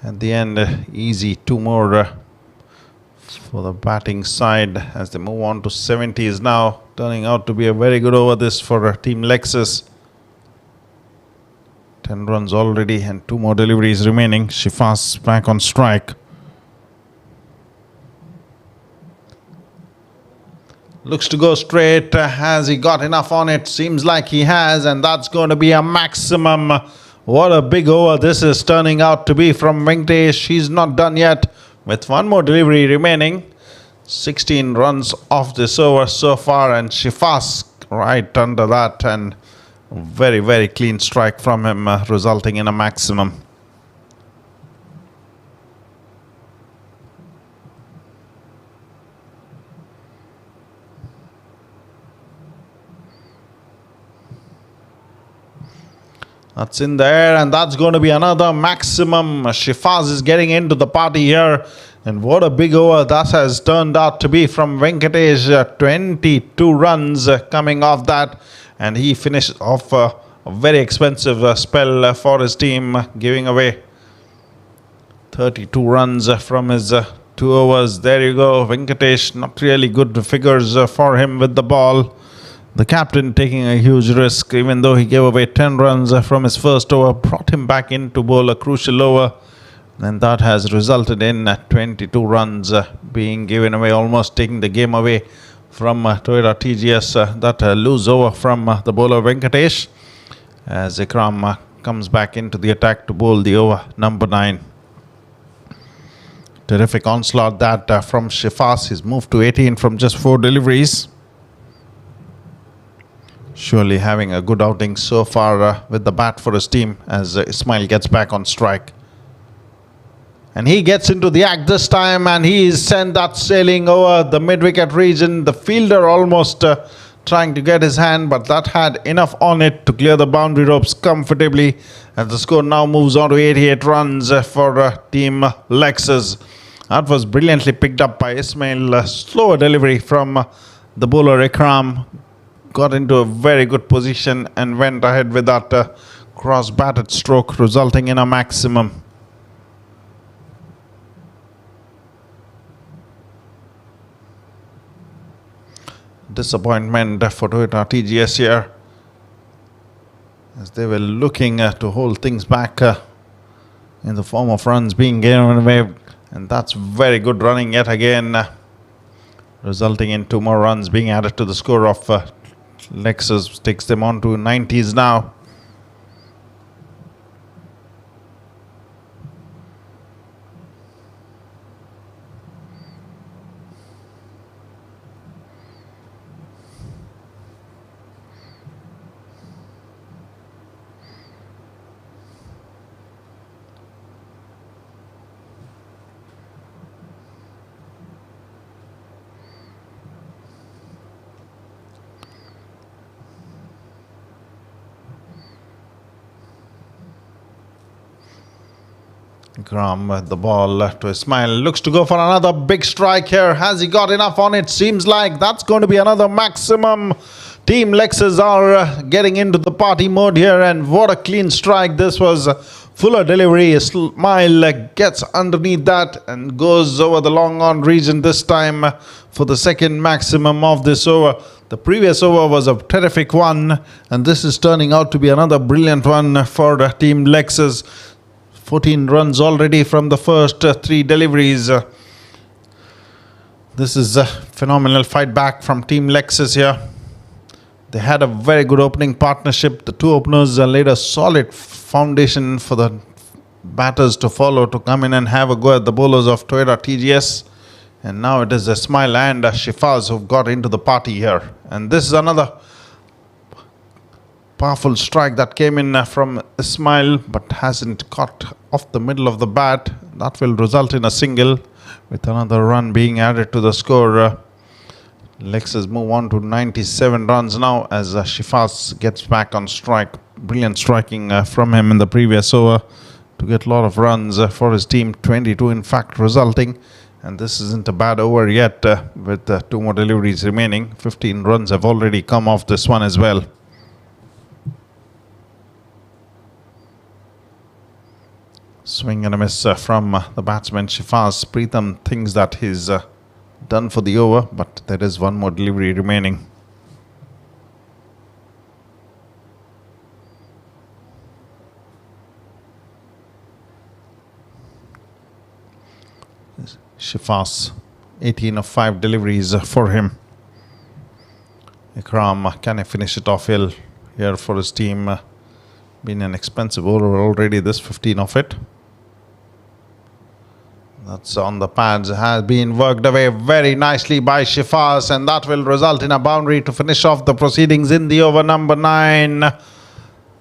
at the end, easy 2 more for the batting side as they move on to 70s now. Turning out to be a very good over this for Team Lexus. 10 runs already and 2 more deliveries remaining. Shifas back on strike. Looks to go straight. Has he got enough on it? Seems like he has, and that's going to be a maximum. What a big over this is turning out to be from Venkatesh. He's not done yet with 1 more delivery remaining. 16 runs off this over so far, and Shifas right under that, and very, very clean strike from him, resulting in a maximum. That's in there, and that's going to be another maximum. Shifas is getting into the party here, and what a big over that has turned out to be from Venkatesh. 22 runs coming off that, and he finished off a very expensive spell for his team, giving away 32 runs from his 2 overs. There you go, Venkatesh, not really good figures for him with the ball. The captain taking a huge risk, even though he gave away 10 runs from his first over, brought him back in to bowl a crucial over, and that has resulted in 22 runs being given away, almost taking the game away from Toyota TGS. That loose over from the bowler Venkatesh, as Ikram comes back into the attack to bowl the over number 9. Terrific onslaught that from Shifas. He's moved to 18 from just 4 deliveries. Surely having a good outing so far with the bat for his team, as Ismail gets back on strike. And he gets into the act this time, and he is sent that sailing over the mid-wicket region. The fielder almost trying to get his hand, but that had enough on it to clear the boundary ropes comfortably. And the score now moves on to 88 runs for Team Lexus. That was brilliantly picked up by Ismail. Slower delivery from the bowler Ikram. Got into a very good position and went ahead with that cross-batted stroke, resulting in a maximum. Disappointment for Toyota TGS here, as they were looking to hold things back in the form of runs being given away, and that's very good running yet again, resulting in 2 more runs being added to the score of Lexus. Takes them on to 90s now. Ikram with the ball to Ismail. Looks to go for another big strike here. Has he got enough on it? Seems like that's going to be another maximum. Team Lexus are getting into the party mode here, and what a clean strike this was. Fuller delivery. Ismail gets underneath that and goes over the long on region this time for the second maximum of this over. The previous over was a terrific one, and this is turning out to be another brilliant one for Team Lexus. 14 runs already from the first 3 deliveries. This is a phenomenal fight back from Team Lexus here. They had a very good opening partnership. The 2 openers laid a solid foundation for the batters to follow, to come in and have a go at the bowlers of Toyota TGS. And now it is Ismail and Shifas who've got into the party here. And this is another powerful strike that came in from Ismail, but hasn't got off the middle of the bat. That will result in a single, with another run being added to the score. Lexus move on to 97 runs now, as Shifas gets back on strike. Brilliant striking from him in the previous over to get a lot of runs for his team. 22 in fact resulting, And this isn't a bad over yet with 2 more deliveries remaining. 15 runs have already come off this one as well. Swing and a miss from the batsman Shifaz. Pritham thinks that he's done for the over, but there is 1 more delivery remaining. Shifaz, 18 of 5 deliveries for him. Ikram, can he finish it off here for his team? Been an expensive over already, this 15 of it. That's on the pads, has been worked away very nicely by Shifaz, and that will result in a boundary to finish off the proceedings in the over number 9.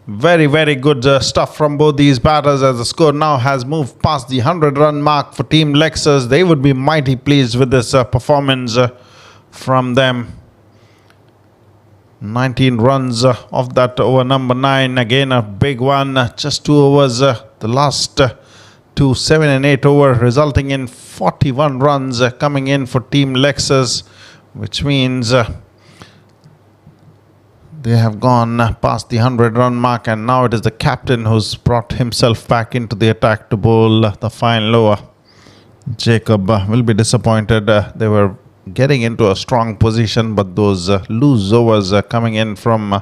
Very, very good stuff from both these batters, as the score now has moved past the 100-run mark for Team Lexus. They would be mighty pleased with this performance from them. 19 runs of that over number 9. Again, a big one. Just 2 overs. The last 2, 7 and 8 over, resulting in 41 runs coming in for Team Lexus, which means they have gone past the 100-run mark, and now it is the captain who's brought himself back into the attack to bowl the final over. Jacob will be disappointed. They were getting into a strong position, but those loose overs coming in from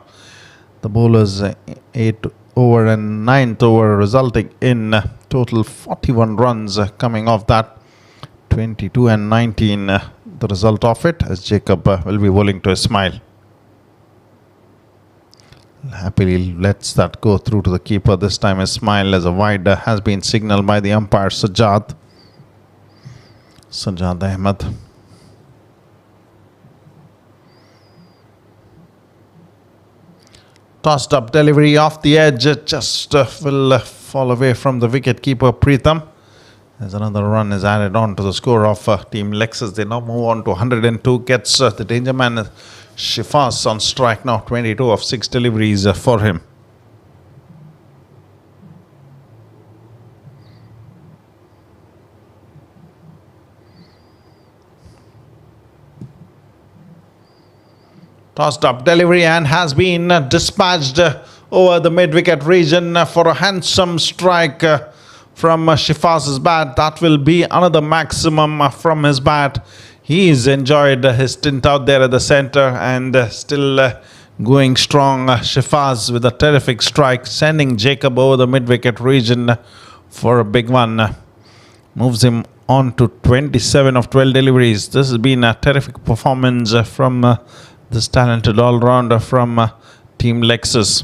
the bowlers, 8th over and 9th over, resulting in total 41 runs coming off that. 22 and 19 the result of it, as Jacob will be bowling to a smile. Happily lets that go through to the keeper. This time a smile, as a wide has been signalled by the umpire Sajjad Ahmed. Tossed up delivery off the edge, just will fall away from the wicket keeper Pritham. As another run is added on to the score of Team Lexus. They now move on to 102. Gets the danger man Shifaz on strike now. 22 of 6 deliveries for him. Tossed up delivery and has been dispatched over the mid-wicket region for a handsome strike from Shifaz's bat. That will be another maximum from his bat. He's enjoyed his stint out there at the centre and still going strong. Shifaz with a terrific strike, sending Jacob over the mid-wicket region for a big one. Moves him on to 27 of 12 deliveries. This has been a terrific performance from this talented all-rounder from Team Lexus.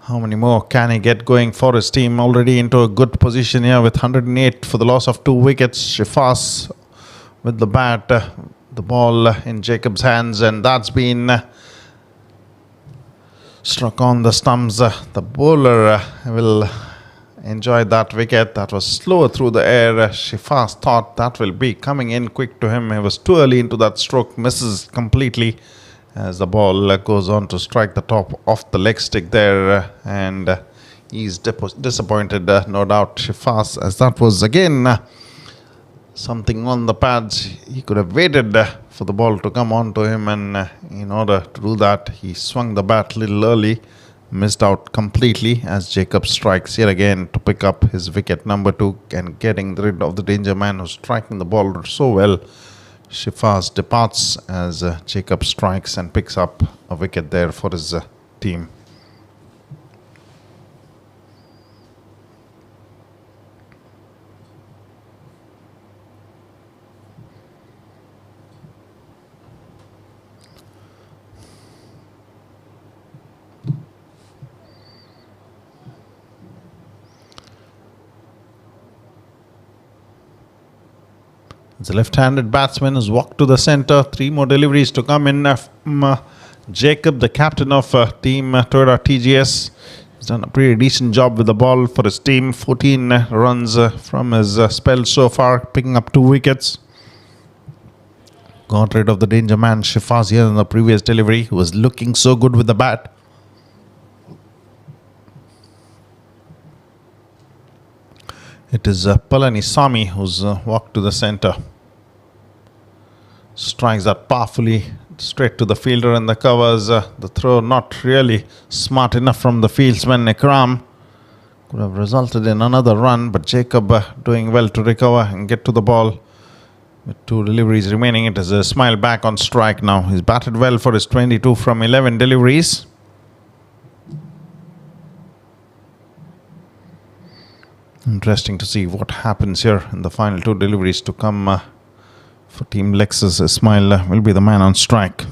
How many more can he get going for his team? Already into a good position here with 108 for the loss of 2 wickets. Shifaz with the bat, the ball in Jacob's hands, and that's been struck on the stumps. The bowler will enjoy that wicket. That was slower through the air. Shifaz thought that will be coming in quick to him. He was too early into that stroke, misses completely as the ball goes on to strike the top of the leg stick there, and he's disappointed, no doubt, Shifaz, as that was again something on the pads. He could have waited for the ball to come on to him, and in order to do that, he swung the bat a little early, missed out completely, as Jacob strikes yet again to pick up his wicket number 2 and getting rid of the danger man who's striking the ball so well. Shifaz departs as Jacob strikes and picks up a wicket there for his team. The left-handed batsman has walked to the centre. 3 more deliveries to come in from Jacob, the captain of Team Toyota TGS. He's done a pretty decent job with the ball for his team. 14 runs from his spell so far, picking up 2 wickets. Got rid of the danger man Shifaz here in the previous delivery, who was looking so good with the bat. It is Palanisamy who's walked to the center. Strikes that powerfully straight to the fielder and the covers. The throw not really smart enough from the fieldsman Ikram. Could have resulted in another run, but Jacob doing well to recover and get to the ball. With 2 deliveries remaining, it is Ismail back on strike now. He's batted well for his 22 from 11 deliveries. Interesting to see what happens here in the final 2 deliveries to come for Team Lexus. Ismail will be the man on strike.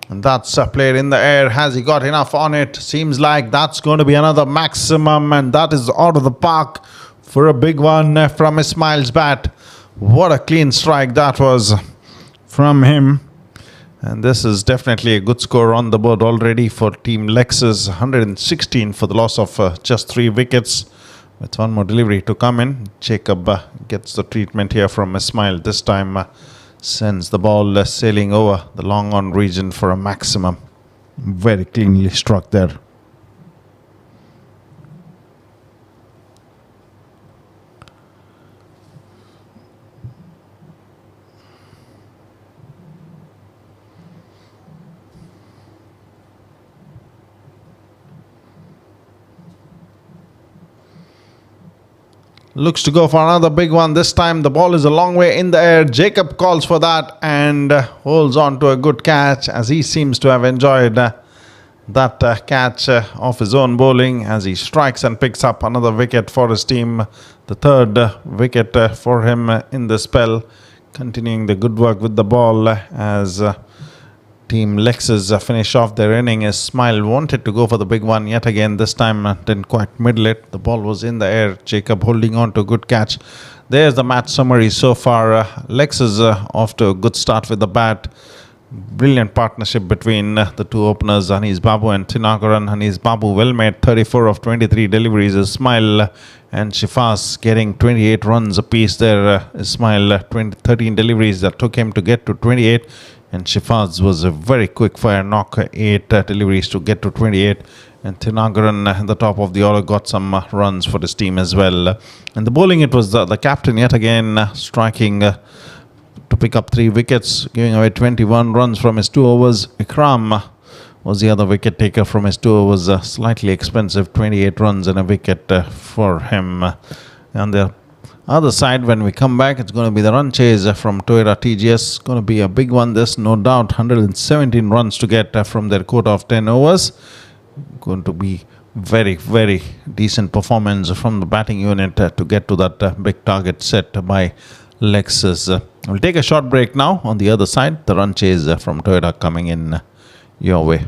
And that's played in the air. Has he got enough on it? Seems like that's going to be another maximum, and that is out of the park for a big one from Ismail's bat. What a clean strike that was from him. And this is definitely a good score on the board already for Team Lexus. 116 for the loss of just 3 wickets. With 1 more delivery to come in, Jacob gets the treatment here from Ismail. This time sends the ball sailing over the long on region for a maximum. Very cleanly struck there. Looks to go for another big one. This time the ball is a long way in the air. Jacob calls for that and holds on to a good catch, as he seems to have enjoyed that catch of his own bowling, as he strikes and picks up another wicket for his team. The 3rd wicket for him in the spell. Continuing the good work with the ball as Team Lexus finish off their inning. Ismail wanted to go for the big one yet again. This time didn't quite middle it. The ball was in the air. Jacob holding on to a good catch. There's the match summary so far. Lexus off to a good start with the bat. Brilliant partnership between the 2 openers, Hanis Babu and Tinagaran. Hanis Babu well made, 34 of 23 deliveries. Ismail and Shifas getting 28 runs apiece there. Ismail 13 deliveries that took him to get to 28. And Shifaz was a very quick fire knock, 8 deliveries to get to 28. And Tinagaran at the top of the order got some runs for his team as well. And the bowling, it was the captain yet again striking to pick up 3 wickets, giving away 21 runs from his 2 overs. Ikram was the other wicket taker from his 2 overs. Slightly expensive, 28 runs and a wicket for him. And the other side, when we come back, it's going to be the run chase from Toyota TGS. Going to be a big one, this, no doubt. 117 runs to get from their quota of 10 overs. Going to be very, very decent performance from the batting unit to get to that big target set by Lexus. We'll take a short break now. On the other side, the run chase from Toyota coming in your way.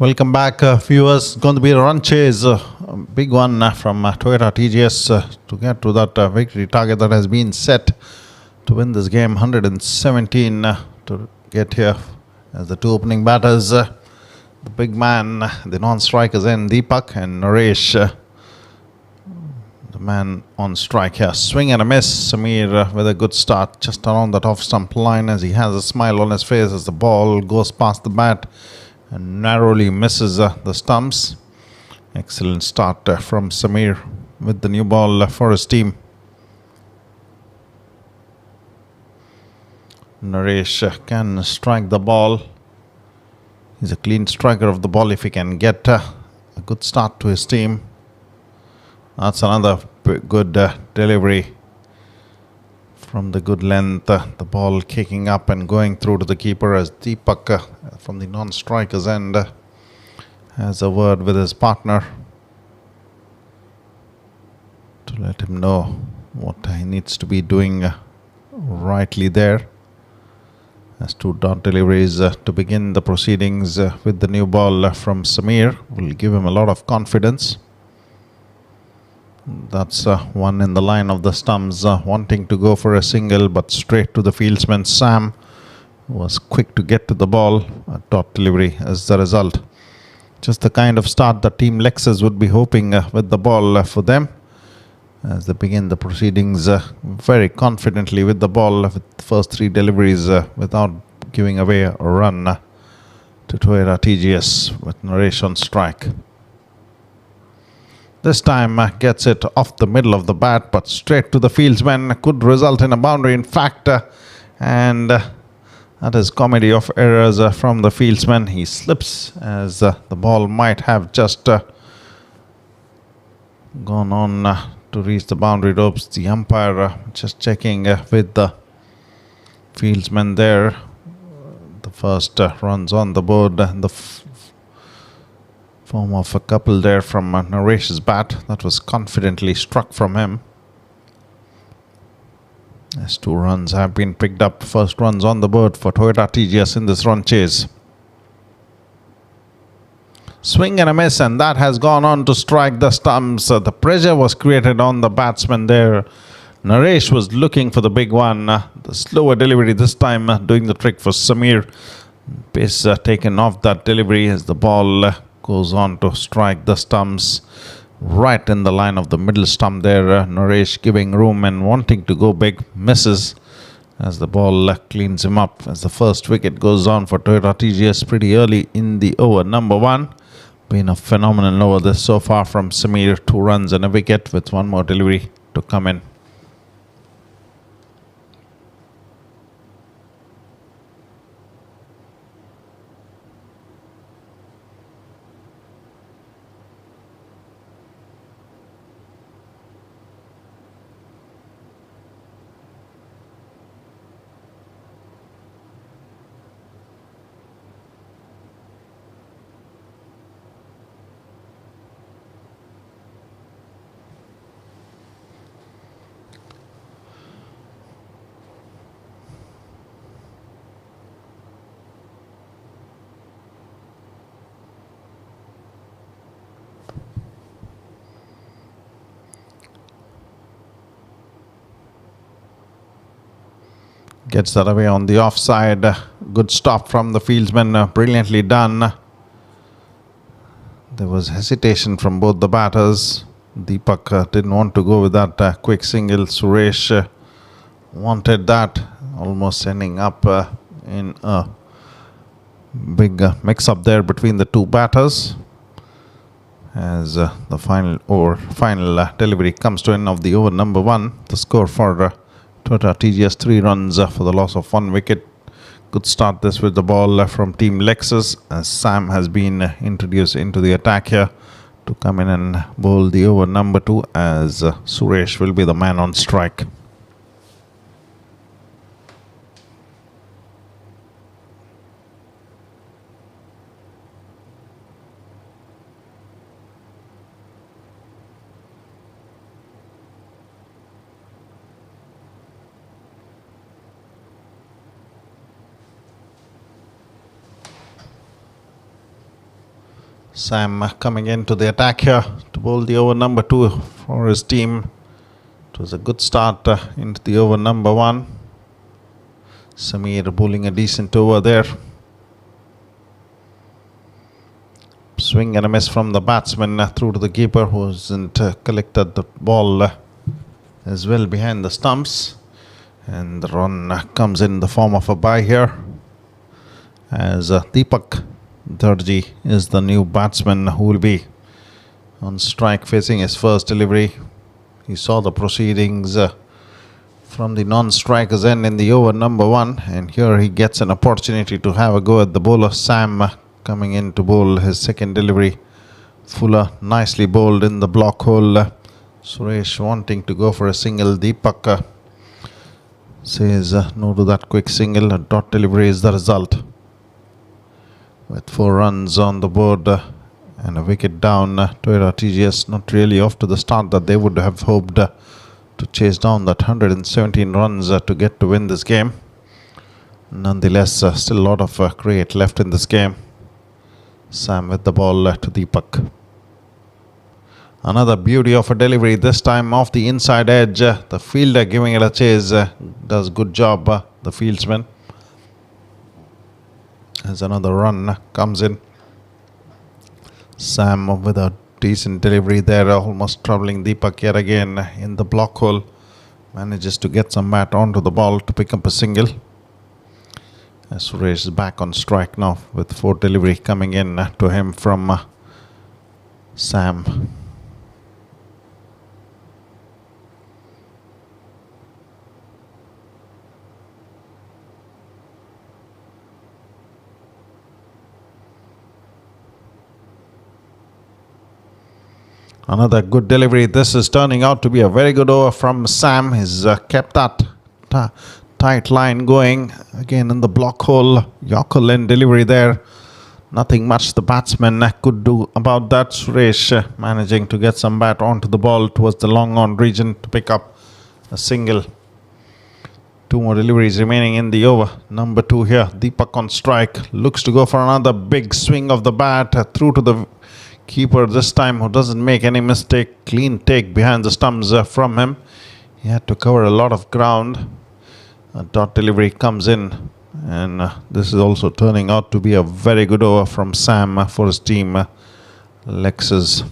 Welcome back, viewers. Going to be a run chase, a big one from Toyota TGS to get to that victory target that has been set to win this game. 117 to get here as the two opening batters. The big man, the non-strikers in Deepak and Naresh. The man on strike here. Swing and a miss. Samir with a good start just around that off-stump line as he has a smile on his face as the ball goes past the bat and narrowly misses the stumps. Excellent start from Samir with the new ball for his team. Naresh can strike the ball. He's a clean striker of the ball if he can get a good start to his team. That's another good delivery from the good length. The ball kicking up and going through to the keeper as Deepak from the non-strikers end has a word with his partner to let him know what he needs to be doing rightly there. As two dot deliveries to begin the proceedings with the new ball from Samir will give him a lot of confidence. That's one in the line of the stumps, wanting to go for a single, but straight to the fieldsman. Sam was quick to get to the ball. A dot delivery as the result. Just the kind of start that Team Lexus would be hoping with the ball for them as they begin the proceedings very confidently with the ball with the first three deliveries without giving away a run to Toyota TGS with Naresh on strike. This time gets it off the middle of the bat, but straight to the fieldsman. Could result in a boundary, in fact. And that is comedy of errors from the fieldsman. He slips as the ball might have just gone on to reach the boundary ropes. The umpire just checking with the fieldsman there. The first runs on the board. The form of a couple there from Naresh's bat that was confidently struck from him. As two runs have been picked up. First runs on the board for Toyota TGS in this run chase. Swing and a miss, and that has gone on to strike the stumps. The pressure was created on the batsman there. Naresh was looking for the big one. The slower delivery this time doing the trick for Samir. Pace taken off that delivery as the ball goes on to strike the stumps right in the line of the middle stump there. Naresh giving room and wanting to go big, misses as the ball cleans him up as the first wicket goes on for Toyota TGS pretty early in the over. Number one. Been a phenomenal over this so far from Samir. 2 runs and a wicket with one more delivery to come in. Gets that away on the offside. Good stop from the fieldsman. Brilliantly done. There was hesitation from both the batters. Deepak didn't want to go with that quick single. Suresh wanted that. Almost ending up in a big mix-up there between the two batters. As the final delivery comes to end of the over number one. The score for Toyota TGS 3 runs for the loss of 1 wicket. Good start this with the ball from Team Lexus as Sam has been introduced into the attack here to come in and bowl the over number 2 as Suresh will be the man on strike. Sam coming into the attack here to bowl the over number 2 for his team. It was a good start into the over number 1. Samir bowling a decent over there. Swing and a miss from the batsman through to the keeper, who hasn't collected the ball as well behind the stumps. And the run comes in the form of a bye here, as Deepak Darji is the new batsman who will be on strike facing his first delivery. He saw the proceedings from the non-strikers end in the over number 1, and here he gets an opportunity to have a go at the bowler. Sam coming in to bowl his second delivery. Fuller nicely bowled in the block hole. Suresh wanting to go for a single. Deepak says no to that quick single. A dot delivery is the result, with 4 runs on the board and a wicket down. Toyota TGS not really off to the start that they would have hoped to chase down that 117 runs to get to win this game. Nonetheless, still a lot of cricket left in this game. Sam with the ball to Deepak. Another beauty of a delivery, this time off the inside edge. The fielder giving it a chase does good job, the fieldsman. As another run comes in. Sam with a decent delivery there, almost troubling Deepak yet again in the block hole. Manages to get some bat onto the ball to pick up a single. Suresh is back on strike now, with 4 delivery coming in to him from Sam. Another good delivery. This is turning out to be a very good over from Sam. He's kept that tight line going. Again in the block hole. Yorker length delivery there. Nothing much the batsman could do about that. Suresh managing to get some bat onto the ball towards the long on region to pick up a single. 2 more deliveries remaining in the over. Number 2 here. Deepak on strike. Looks to go for another big swing of the bat through to the keeper this time, who doesn't make any mistake. Clean take behind the stumps from him. He had to cover a lot of ground. A dot delivery comes in, and this is also turning out to be a very good over from Sam for his team. Lexus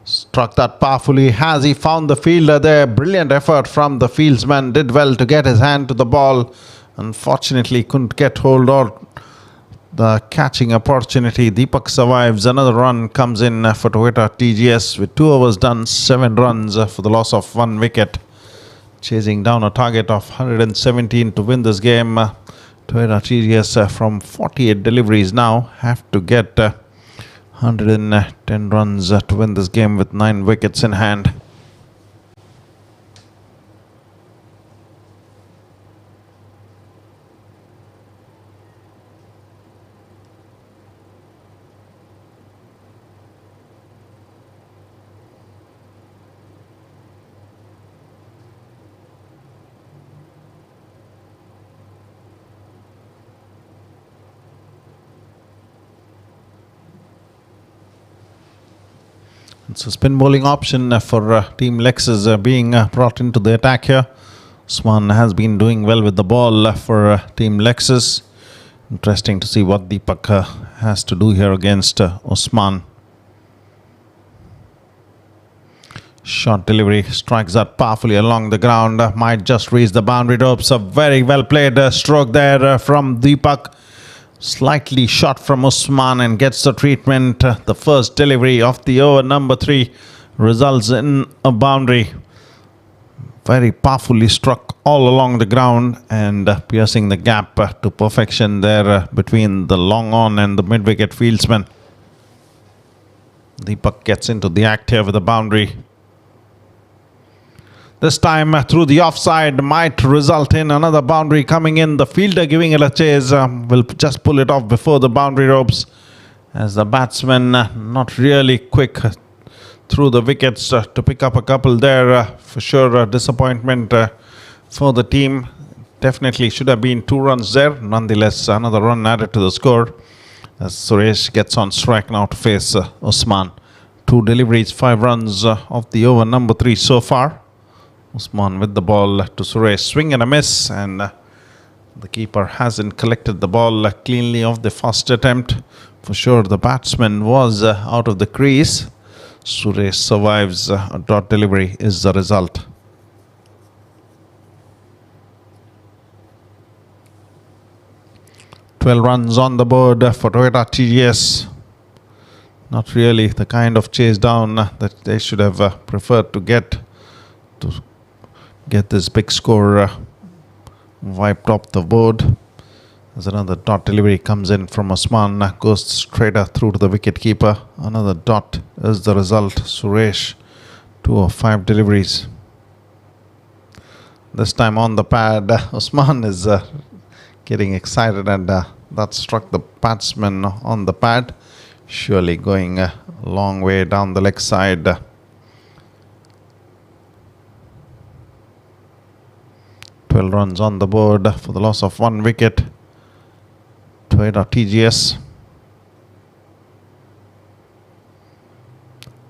struck that powerfully. Has he found the fielder there? Brilliant effort from the fieldsman. Did well to get his hand to the ball. Unfortunately couldn't get hold or the catching opportunity. Deepak survives. Another run comes in for Toyota TGS with 2 overs done, 7 runs for the loss of 1 wicket. Chasing down a target of 117 to win this game. Toyota TGS from 48 deliveries now have to get 110 runs to win this game with 9 wickets in hand. It's a spin bowling option for Team Lexus being brought into the attack here. Usman has been doing well with the ball for Team Lexus. Interesting to see what Deepak has to do here against Usman. Short delivery strikes that powerfully along the ground. Might just reach the boundary ropes. A very well played stroke there from Deepak. Slightly shot from Usman and gets the treatment. The first delivery of the over number 3 results in a boundary. Very powerfully struck all along the ground and piercing the gap to perfection there between the long on and the mid-wicket fieldsman. Deepak gets into the act here with a boundary. This time through the offside might result in another boundary coming in. The fielder giving it a chase will just pull it off before the boundary ropes, as the batsman not really quick through the wickets to pick up a couple there. For sure disappointment for the team. Definitely should have been 2 runs there. Nonetheless, another run added to the score. as Suresh gets on strike now to face Usman. 2 deliveries, 5 runs of the over number 3 so far. Usman with the ball to Suresh, swing and a miss, and the keeper hasn't collected the ball cleanly off the first attempt. For sure the batsman was out of the crease. Suresh survives, a dot delivery is the result. "12 runs on the board for Toyota TGS. Not really the kind of chase down that they should have preferred to get this big score wiped off the board. As another dot delivery comes in from Usman, goes straight through to the wicket keeper. Another dot is the result. Suresh, 2 of 5 deliveries. This time on the pad, Usman is getting excited, and that struck the batsman on the pad. Surely going a long way down the leg side. 12 runs on the board for the loss of 1 wicket. Toyota TGS.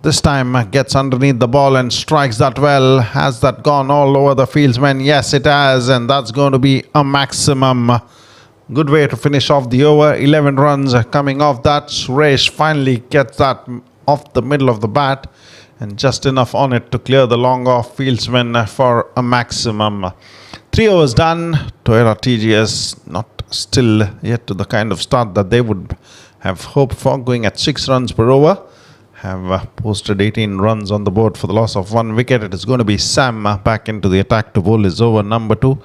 This time gets underneath the ball and strikes that well. Has that gone all over the fieldsman? Yes, it has, and that's going to be a maximum. Good way to finish off the over. 11 runs coming off that. Suresh finally gets that off the middle of the bat, and just enough on it to clear the long off fieldsman for a maximum. 3 overs done. Toyota TGS not still yet to the kind of start that they would have hoped for, going at 6 runs per over. Have posted 18 runs on the board for the loss of 1 wicket. It is going to be Sam back into the attack to bowl his over number 2,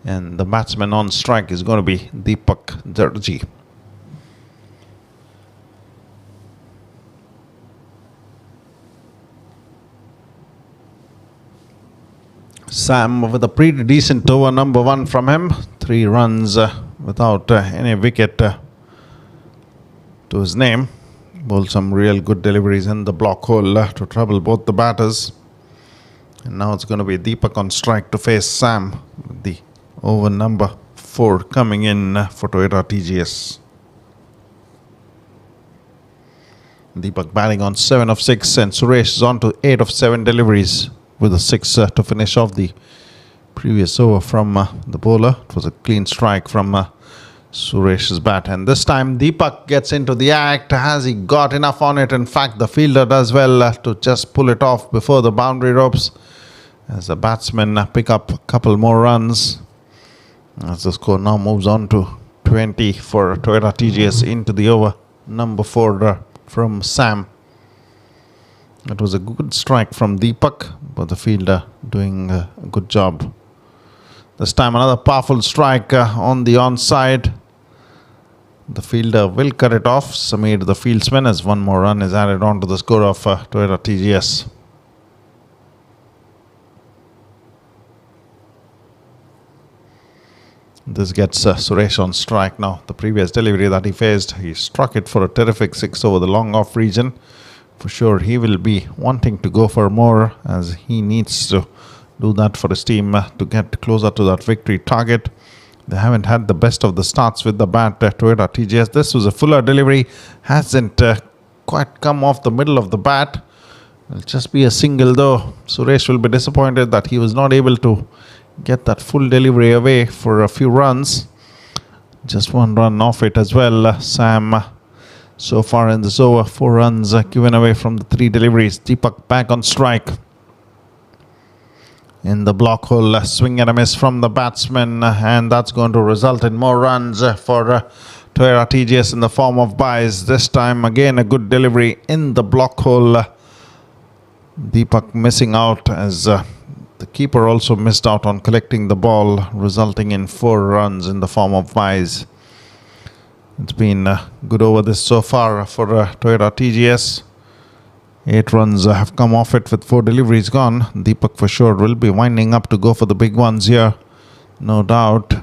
and the batsman on strike is going to be Deepak Jarji. Sam with a pretty decent over number 1 from him. 3 runs without any wicket to his name. Bowled some real good deliveries in the block hole to trouble both the batters. And now it's going to be Deepak on strike to face Sam with the over number 4 coming in for Toyota TGS. Deepak batting on 7 of 6, and Suresh is on to 8 of 7 deliveries with a 6 to finish off the previous over from the bowler. It was a clean strike from Suresh's bat, and this time Deepak gets into the act. Has he got enough on it? In fact, the fielder does well to just pull it off before the boundary ropes, as the batsmen pick up a couple more runs, as the score now moves on to 20 for Toyota TGS into the over number 4 from Sam. It was a good strike from Deepak, but the fielder doing a good job. This time another powerful strike on the onside. The fielder will cut it off. Sameer, the fieldsman, as 1 more run is added on to the score of Toyota TGS. This gets Suresh on strike now. The previous delivery that he faced, he struck it for a terrific 6 over the long off region. For sure he will be wanting to go for more, as he needs to do that for his team to get closer to that victory target. They haven't had the best of the starts with the bat, Toyota TGS. This was a fuller delivery. Hasn't quite come off the middle of the bat. It'll just be a single though. Suresh will be disappointed that he was not able to get that full delivery away for a few runs. Just 1 run off it as well. Sam so far in this over, 4 runs given away from the 3 deliveries. Deepak back on strike. In the block hole, swing and a miss from the batsman, and that's going to result in more runs for Toyota TGS in the form of byes. This time again a good delivery in the block hole. Deepak missing out, as the keeper also missed out on collecting the ball, resulting in 4 runs in the form of byes. It's been good over this so far for Toyota TGS. 8 runs have come off it with 4 deliveries gone. Deepak for sure will be winding up to go for the big ones here, no doubt.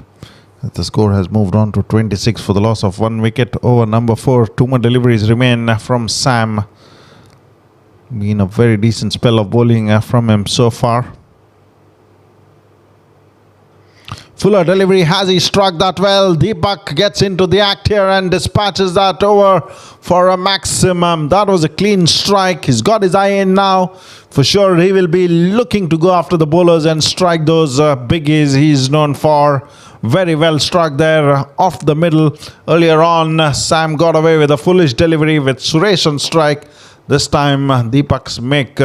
The score has moved on to 26 for the loss of 1 wicket. Over number 4, 2 more deliveries remain from Sam. Been a very decent spell of bowling from him so far. Fuller delivery, has he struck that well? Deepak gets into the act here and dispatches that over for a maximum. That was a clean strike. He's got his eye in now. For sure, he will be looking to go after the bowlers and strike those biggies he's known for. Very well struck there off the middle. Earlier on, Sam got away with a foolish delivery with Suresh on strike. This time, Deepak's make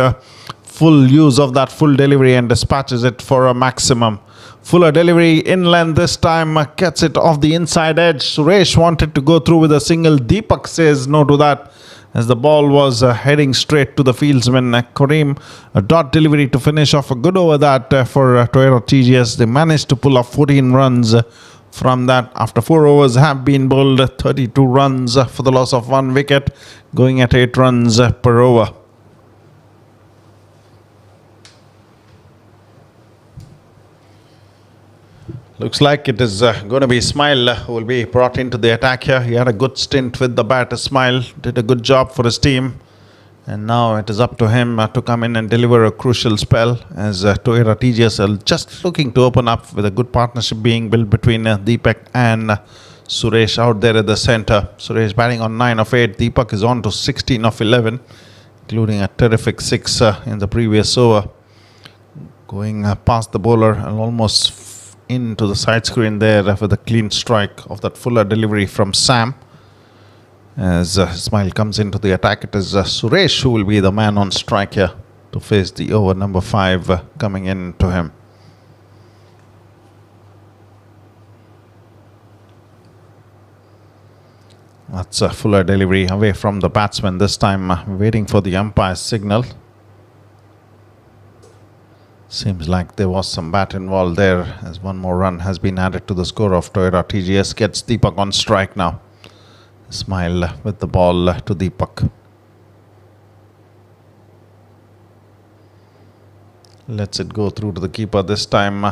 full use of that full delivery and dispatches it for a maximum. Fuller delivery inland this time, gets it off the inside edge. Suresh wanted to go through with a single. Deepak says no to that as the ball was heading straight to the fieldsman Kareem. A dot delivery to finish off a good over that for Toyota TGS. They managed to pull off 14 runs from that after 4 overs have been bowled. 32 runs for the loss of 1 wicket, going at 8 runs per over. Looks like it is going to be Ismail who will be brought into the attack here. He had a good stint with the bat. Ismail did a good job for his team. And now it is up to him to come in and deliver a crucial spell as Toyota TGS are just looking to open up with a good partnership being built between Deepak and Suresh out there at the centre. Suresh batting on 9 of 8. Deepak is on to 16 of 11, including a terrific 6 in the previous over. Going past the bowler and almost into the side screen there with a clean strike of that Fuller delivery from Sam. As Ismail comes into the attack, it is Suresh who will be the man on strike here to face the over number 5 coming in to him. That's a Fuller delivery away from the batsman this time, waiting for the umpire's signal. Seems like there was some bat involved there as one more run has been added to the score of Toyota TGS. Gets Deepak on strike now. Ismail with the ball to Deepak. Lets it go through to the keeper this time.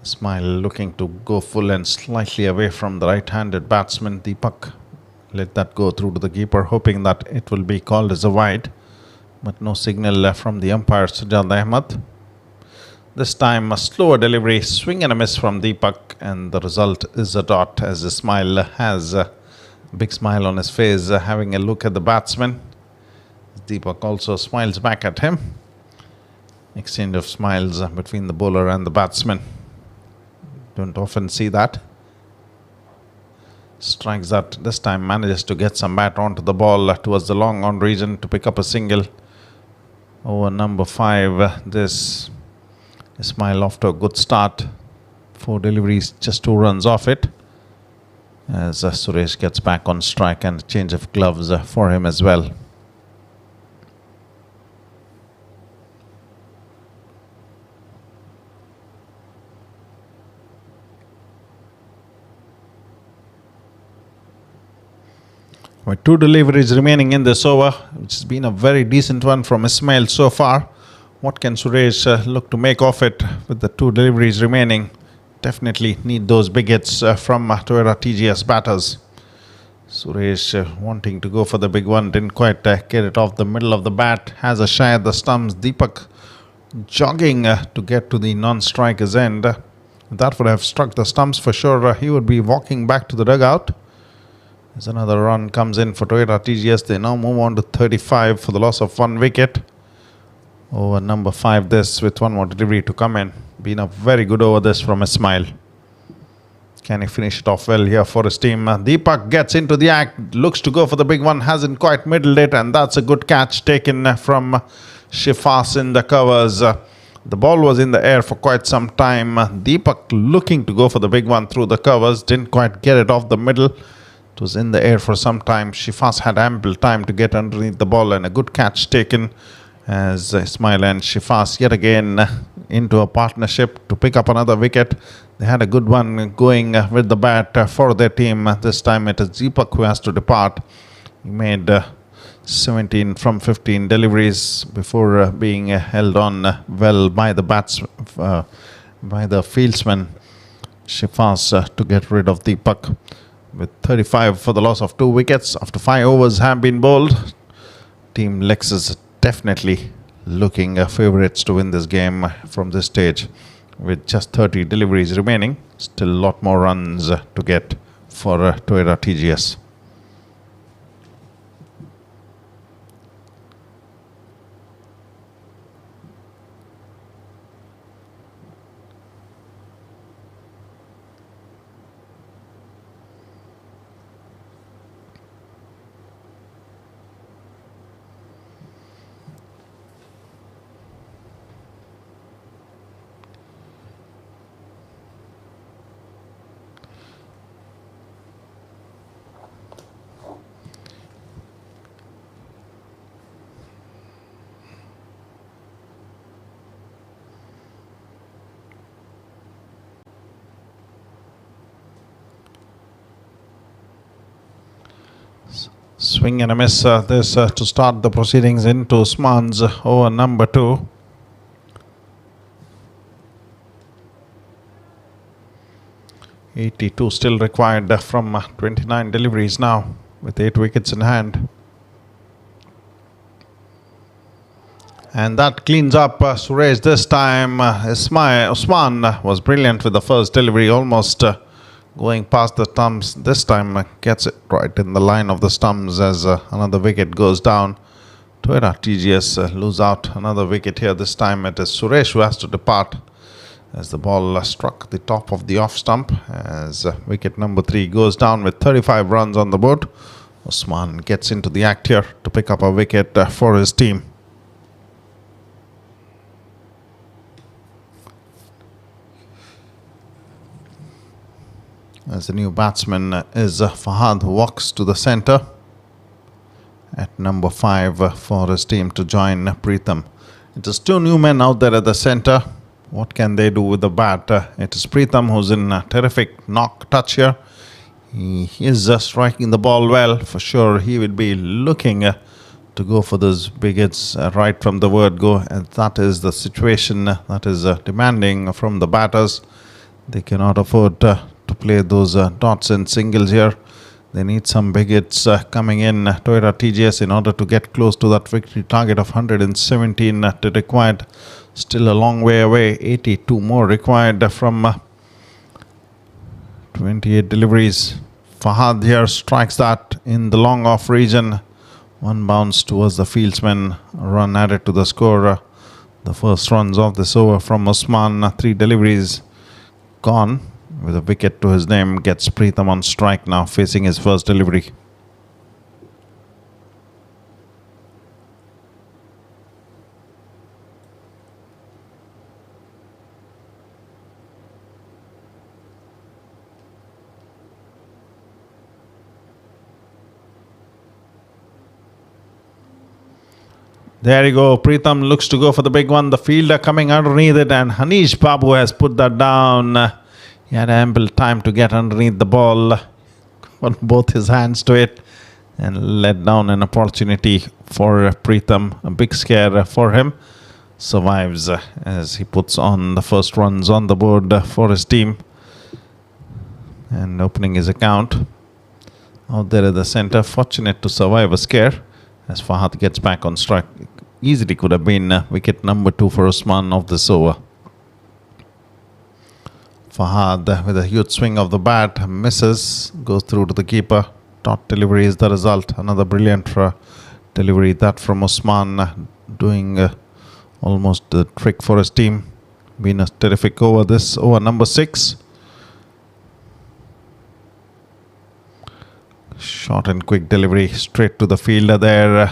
Ismail looking to go full and slightly away from the right-handed batsman. Deepak let that go through to the keeper, hoping that it will be called as a wide. But no signal from the umpire, Sajjad Ahmed. This time a slower delivery, swing and a miss from Deepak, and the result is a dot as Ismail has a big smile on his face having a look at the batsman. Deepak also smiles back at him. Exchange of smiles between the bowler and the batsman. Don't often see that. Strikes that this time, manages to get some bat onto the ball towards the long on region to pick up a single. Over number 5, this Ismail off to a good start. 4 deliveries, just 2 runs off it. As Suresh gets back on strike and a change of gloves for him as well. With 2 deliveries remaining in this over, which has been a very decent one from Ismail so far. What can Suresh look to make of it with the 2 deliveries remaining? Definitely need those big hits from Toyota TGS batters. Suresh wanting to go for the big one, didn't quite get it off the middle of the bat. Has a shy at the stumps. Deepak jogging to get to the non-striker's end. That would have struck the stumps for sure. He would be walking back to the dugout. As another run comes in for Toyota TGS, they now move on to 35 for the loss of 1 wicket. Over number 5 this with 1 more delivery to come in. Been a very good over this from Ismail. Can he finish it off well here for his team? Deepak gets into the act, looks to go for the big one, hasn't quite middled it, and that's a good catch taken from Shifas in the covers. The ball was in the air for quite some time. Deepak looking to go for the big one through the covers, didn't quite get it off the middle. It was in the air for some time. Shifas had ample time to get underneath the ball, and a good catch taken as Ismail and Shifas yet again into a partnership to pick up another wicket. They had a good one going with the bat for their team. This time it is Deepak who has to depart. He made 17 from 15 deliveries before being held on well by the by the fieldsman Shifas to get rid of Deepak. With 35 for the loss of 2 wickets after 5 overs have been bowled. Team Lexus definitely looking favourites to win this game from this stage. With just 30 deliveries remaining, still a lot more runs to get for Toyota TGS. Swing and a miss this to start the proceedings into Usman's over number 2. $82 still required from 29 deliveries now, with 8 wickets in hand. And that cleans up Suresh this time. Usman was brilliant with the first delivery, almost going past the stumps. This time gets it right in the line of the stumps as another wicket goes down. Toyota TGS lose out another wicket here. This time it is Suresh who has to depart as the ball struck the top of the off stump, as wicket number 3 goes down with 35 runs on the board. Usman gets into the act here to pick up a wicket for his team. As the new batsman is Fahad, who walks to the centre at number 5 for his team to join Pritham. It is 2 new men out there at the centre. What can they do with the bat? It is Pritham who's in a terrific knock touch here. He is striking the ball well. For sure he will be looking to go for those big hits right from the word go. And that is the situation that is demanding from the batters. They cannot afford to play those dots and singles here. They need some big hits coming in. Toyota TGS, in order to get close to that victory target of 117 to required. Still a long way away. 82 more required from 28 deliveries. Fahad here strikes that in the long off region. 1 bounce towards the fieldsman. A run added to the score. The first runs of this over from Usman. 3 deliveries gone. With a wicket to his name, gets Pritham on strike now, facing his first delivery. There you go. Pritham looks to go for the big one. The fielder coming underneath it, and Hanish Babu has put that down. He had ample time to get underneath the ball, put both his hands to it, and let down an opportunity for Pritham. A big scare for him. Survives as he puts on the first runs on the board for his team. And opening his account out there at the centre. Fortunate to survive a scare as Fahad gets back on strike. Easily could have been wicket number 2 for Usman of this over. Fahad with a huge swing of the bat, misses, goes through to the keeper. Dot delivery is the result. Another brilliant delivery, that from Usman, doing almost the trick for his team. Been a terrific over this over number 6. Short and quick delivery straight to the fielder there.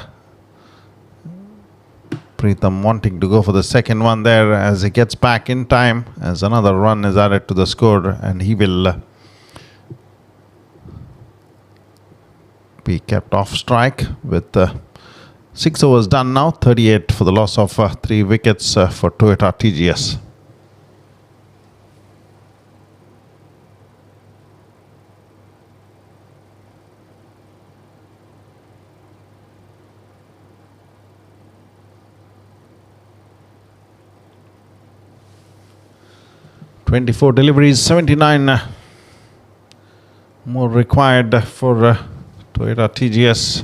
Pritham wanting to go for the second one there as he gets back in time, as another run is added to the score, and he will be kept off strike with 6 overs done now. 38 for the loss of 3 wickets for Toyota TGS. .24 deliveries, 79 more required for Toyota TGS.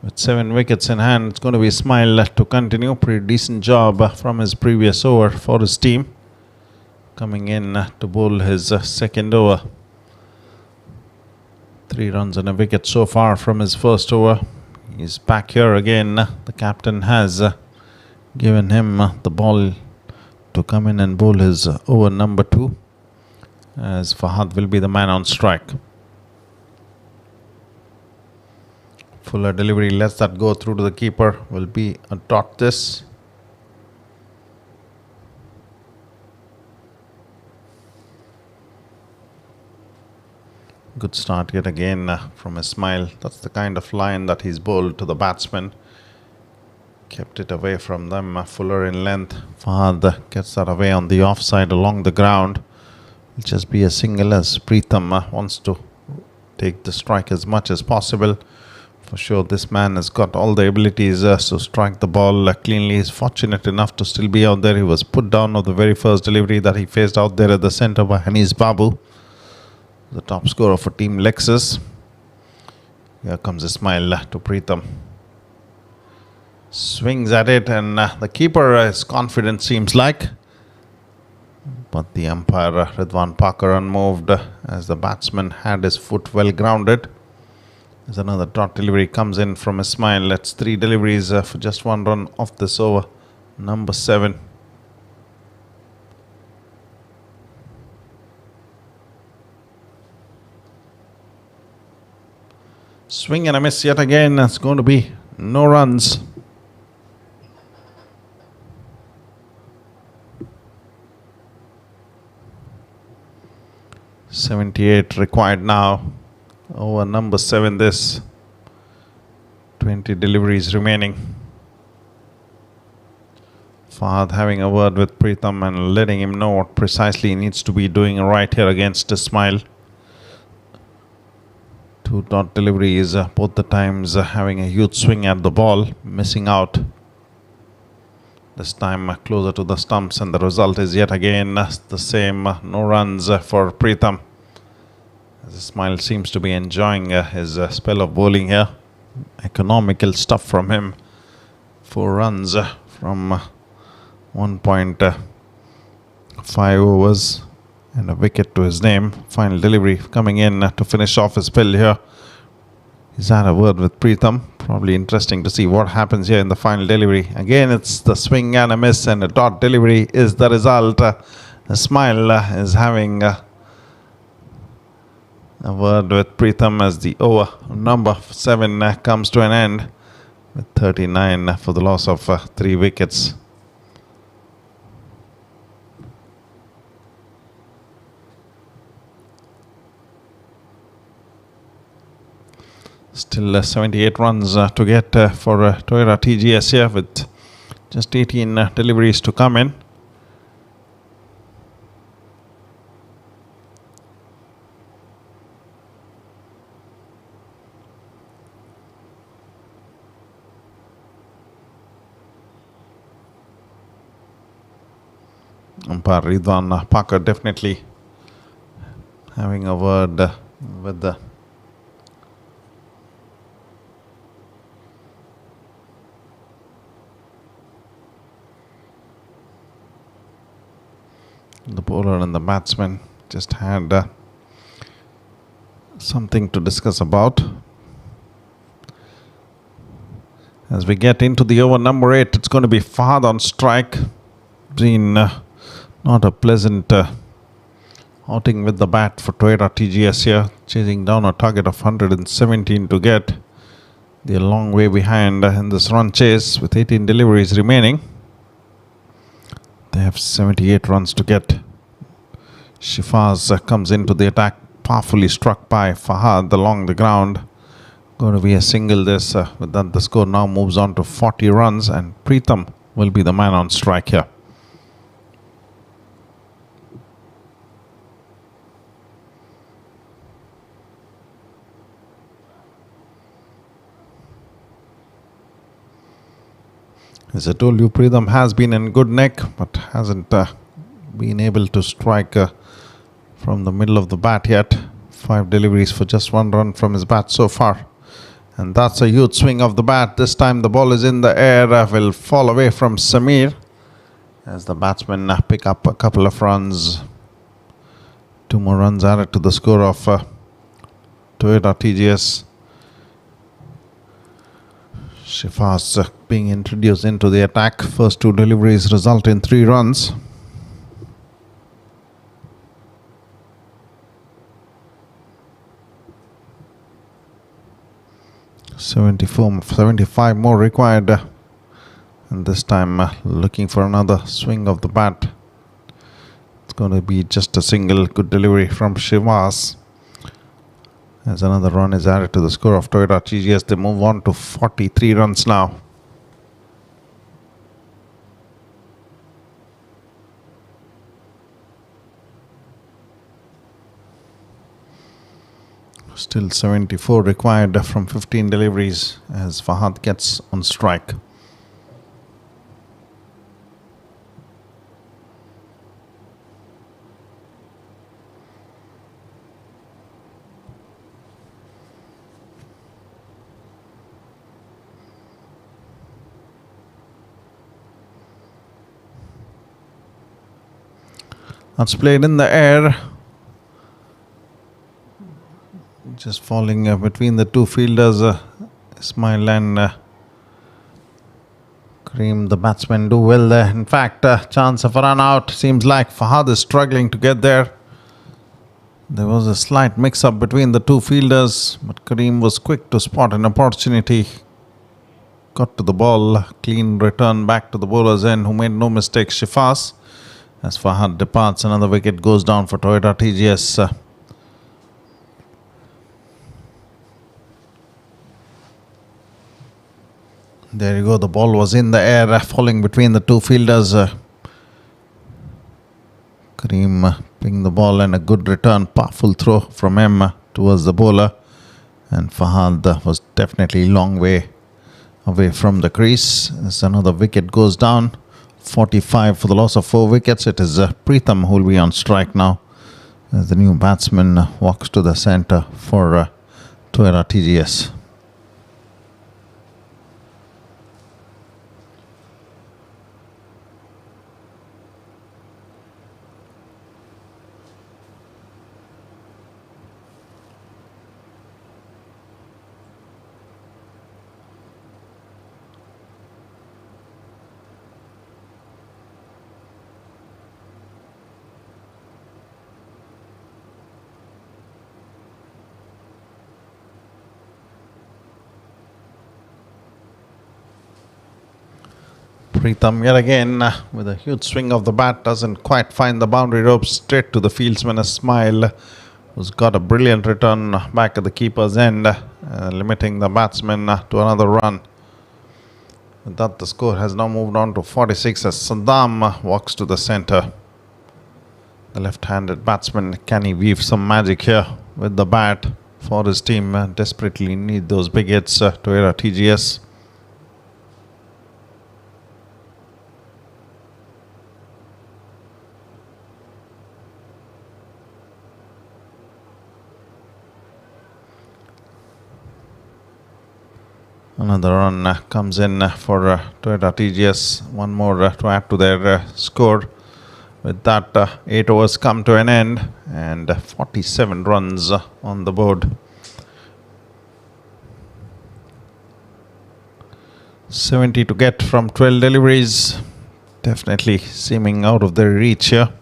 With 7 wickets in hand, it's going to be Ismail to continue. Pretty decent job from his previous over for his team. Coming in to bowl his second over. 3 runs and a wicket so far from his first over. He's back here again. The captain has given him the ball to come in and bowl his over number 2, as Fahad will be the man on strike. Fuller delivery lets that go through to the keeper. Will be a dot this. Good start yet again from Ismail. That's the kind of line that he's bowled to the batsman. Kept it away from them. Fuller in length. Fahad gets that away on the offside along the ground. It'll just be a single as Pritham wants to take the strike as much as possible. For sure, this man has got all the abilities to strike the ball cleanly. He's fortunate enough to still be out there. He was put down on the very first delivery that he faced out there at the centre by Hanis Babu, the top scorer for Team Lexus. Here comes Ismail to Pritham. Swings at it, and the keeper is confident, seems like. But the umpire, Ridwan Parker, unmoved as the batsman had his foot well grounded. As another dot delivery comes in from Ismail. That's 3 deliveries for just 1 run off this over. Number 7. Swing and a miss yet again. It's going to be no runs. .78 required now. Over number 7 this. 20 deliveries remaining. Fahad having a word with Pritham and letting him know what precisely he needs to be doing right here against Ismail. 2 dot deliveries, both the times having a huge swing at the ball, missing out. This time closer to the stumps, and the result is yet again the same. No runs for Pritham. Ismail seems to be enjoying his spell of bowling here. Economical stuff from him. 4 runs from 1.5 overs and a wicket to his name. Final delivery coming in to finish off his spell here. He's had a word with Pritham. Probably interesting to see what happens here in the final delivery. Again, it's the swing and a miss, and a dot delivery is the result. Ismail is having a word with Pritham as the over number 7 comes to an end with 39 for the loss of 3 wickets. Still 78 runs to get for Toyota TGS here, with just 18 deliveries to come in. Umpire Ridwan Parker definitely having a word with the bowler and the batsman. Just had something to discuss about. As we get into the over number 8, it's going to be Fahad on strike. Been not a pleasant outing with the bat for Toyota TGS here, chasing down a target of 117 to get. They're a long way behind in this run chase with 18 deliveries remaining. They have 78 runs to get. Shifaz comes into the attack, powerfully struck by Fahad along the ground. Going to be a single this. With that, the score now moves on to 40 runs, and Pritham will be the man on strike here. As I told you, Pritham has been in good nick, but hasn't been able to strike from the middle of the bat yet. 5 deliveries for just 1 run from his bat so far. And that's a huge swing of the bat. This time the ball is in the air, will fall away from Samir as the batsmen pick up a couple of runs. 2 more runs added to the score of Toyota TGS. Shifas being introduced into the attack. First 2 deliveries result in 3 runs. $75 more required, and this time looking for another swing of the bat. It's going to be just a single good delivery from Shivas as another run is added to the score of Toyota TGS. They move on to 43 runs now. Still 74 required from 15 deliveries as Fahad gets on strike. That's played in the air. Just falling between the 2 fielders, Ismail and Kareem. The batsmen do well there. In fact, chance of a run out. Seems like Fahad is struggling to get there. There was a slight mix-up between the 2 fielders, but Kareem was quick to spot an opportunity. Got to the ball. Clean return back to the bowler's end, who made no mistakes. Shifas. As Fahad departs, another wicket goes down for Toyota TGS. There you go, the ball was in the air, falling between the 2 fielders. Kareem pinged the ball and a good return, powerful throw from him towards the bowler. And Fahad was definitely a long way away from the crease. As another wicket goes down, 45 for the loss of 4 wickets. It is Pritham who will be on strike now as the new batsman walks to the centre for Toyota TGS. Pritham yet again with a huge swing of the bat, doesn't quite find the boundary ropes, straight to the fieldsman. A smile, who's got a brilliant return back at the keeper's end, limiting the batsman to another run. With that, the score has now moved on to 46 as Saddam walks to the centre. The left-handed batsman, can he weave some magic here with the bat for his team? Desperately need those big hits, Toyota TGS. Another run comes in for Toyota TGS. One more to add to their score. With that, 8 overs come to an end and 47 runs on the board. 70 to get from 12 deliveries. Definitely seeming out of their reach here.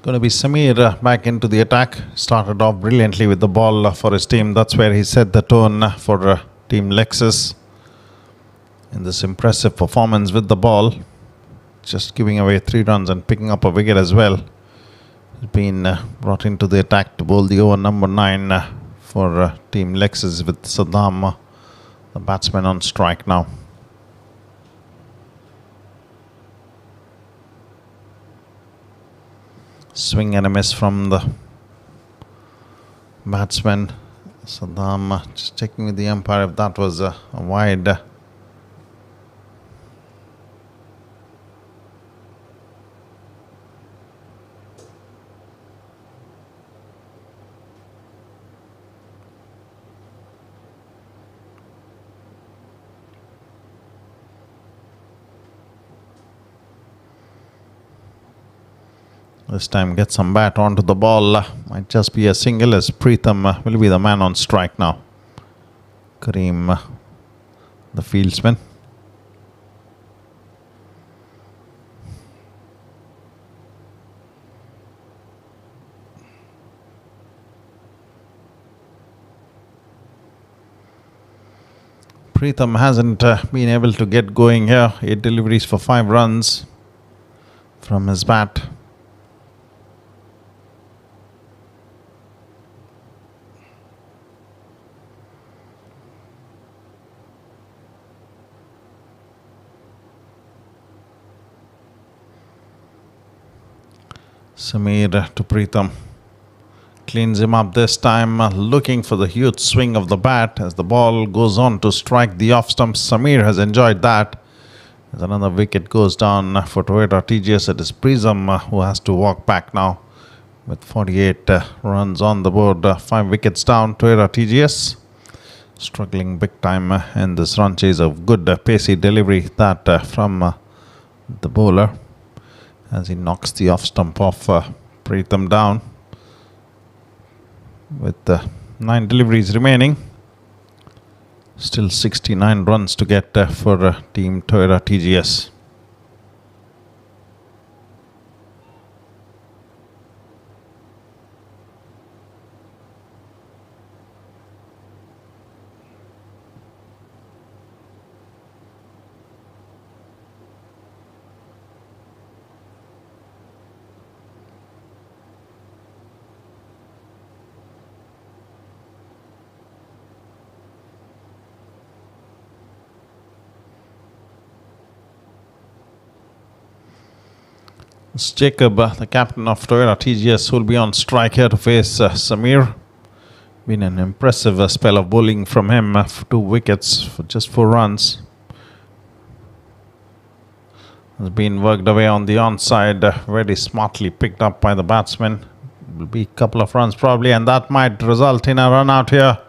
Going to be Samir back into the attack. Started off brilliantly with the ball for his team. That's where he set the tone for Team Lexus in this impressive performance with the ball. Just giving away 3 runs and picking up a wicket as well. He's been brought into the attack to bowl the over number 9 for Team Lexus with Saddam, the batsman, on strike now. Swing and a miss from the batsman. Saddam just checking with the umpire if that was a wide. This time get some bat onto the ball. Might just be a single as Pritham will be the man on strike now. Kareem, the fieldsman. Pritham hasn't been able to get going here. 8 deliveries for 5 runs from his bat. Sameer to Pritham. Cleans him up this time, looking for the huge swing of the bat as the ball goes on to strike the off stump. Sameer has enjoyed that. As another wicket goes down for Toyota TGS, it is Pritham who has to walk back now with 48 runs on the board. 5 wickets down. Toyota TGS struggling big time in this run chase. Of good pacey delivery that from the bowler as he knocks the off stump off Pritham down. With 9 deliveries remaining, still 69 runs to get for Team Toyota TGS. It's Jacob, the captain of Toyota TGS, who will be on strike here to face Sameer. Been an impressive spell of bowling from him. For 2 wickets for just 4 runs. Has been worked away on the onside, very smartly picked up by the batsman. Will be a couple of runs probably, and that might result in a run out here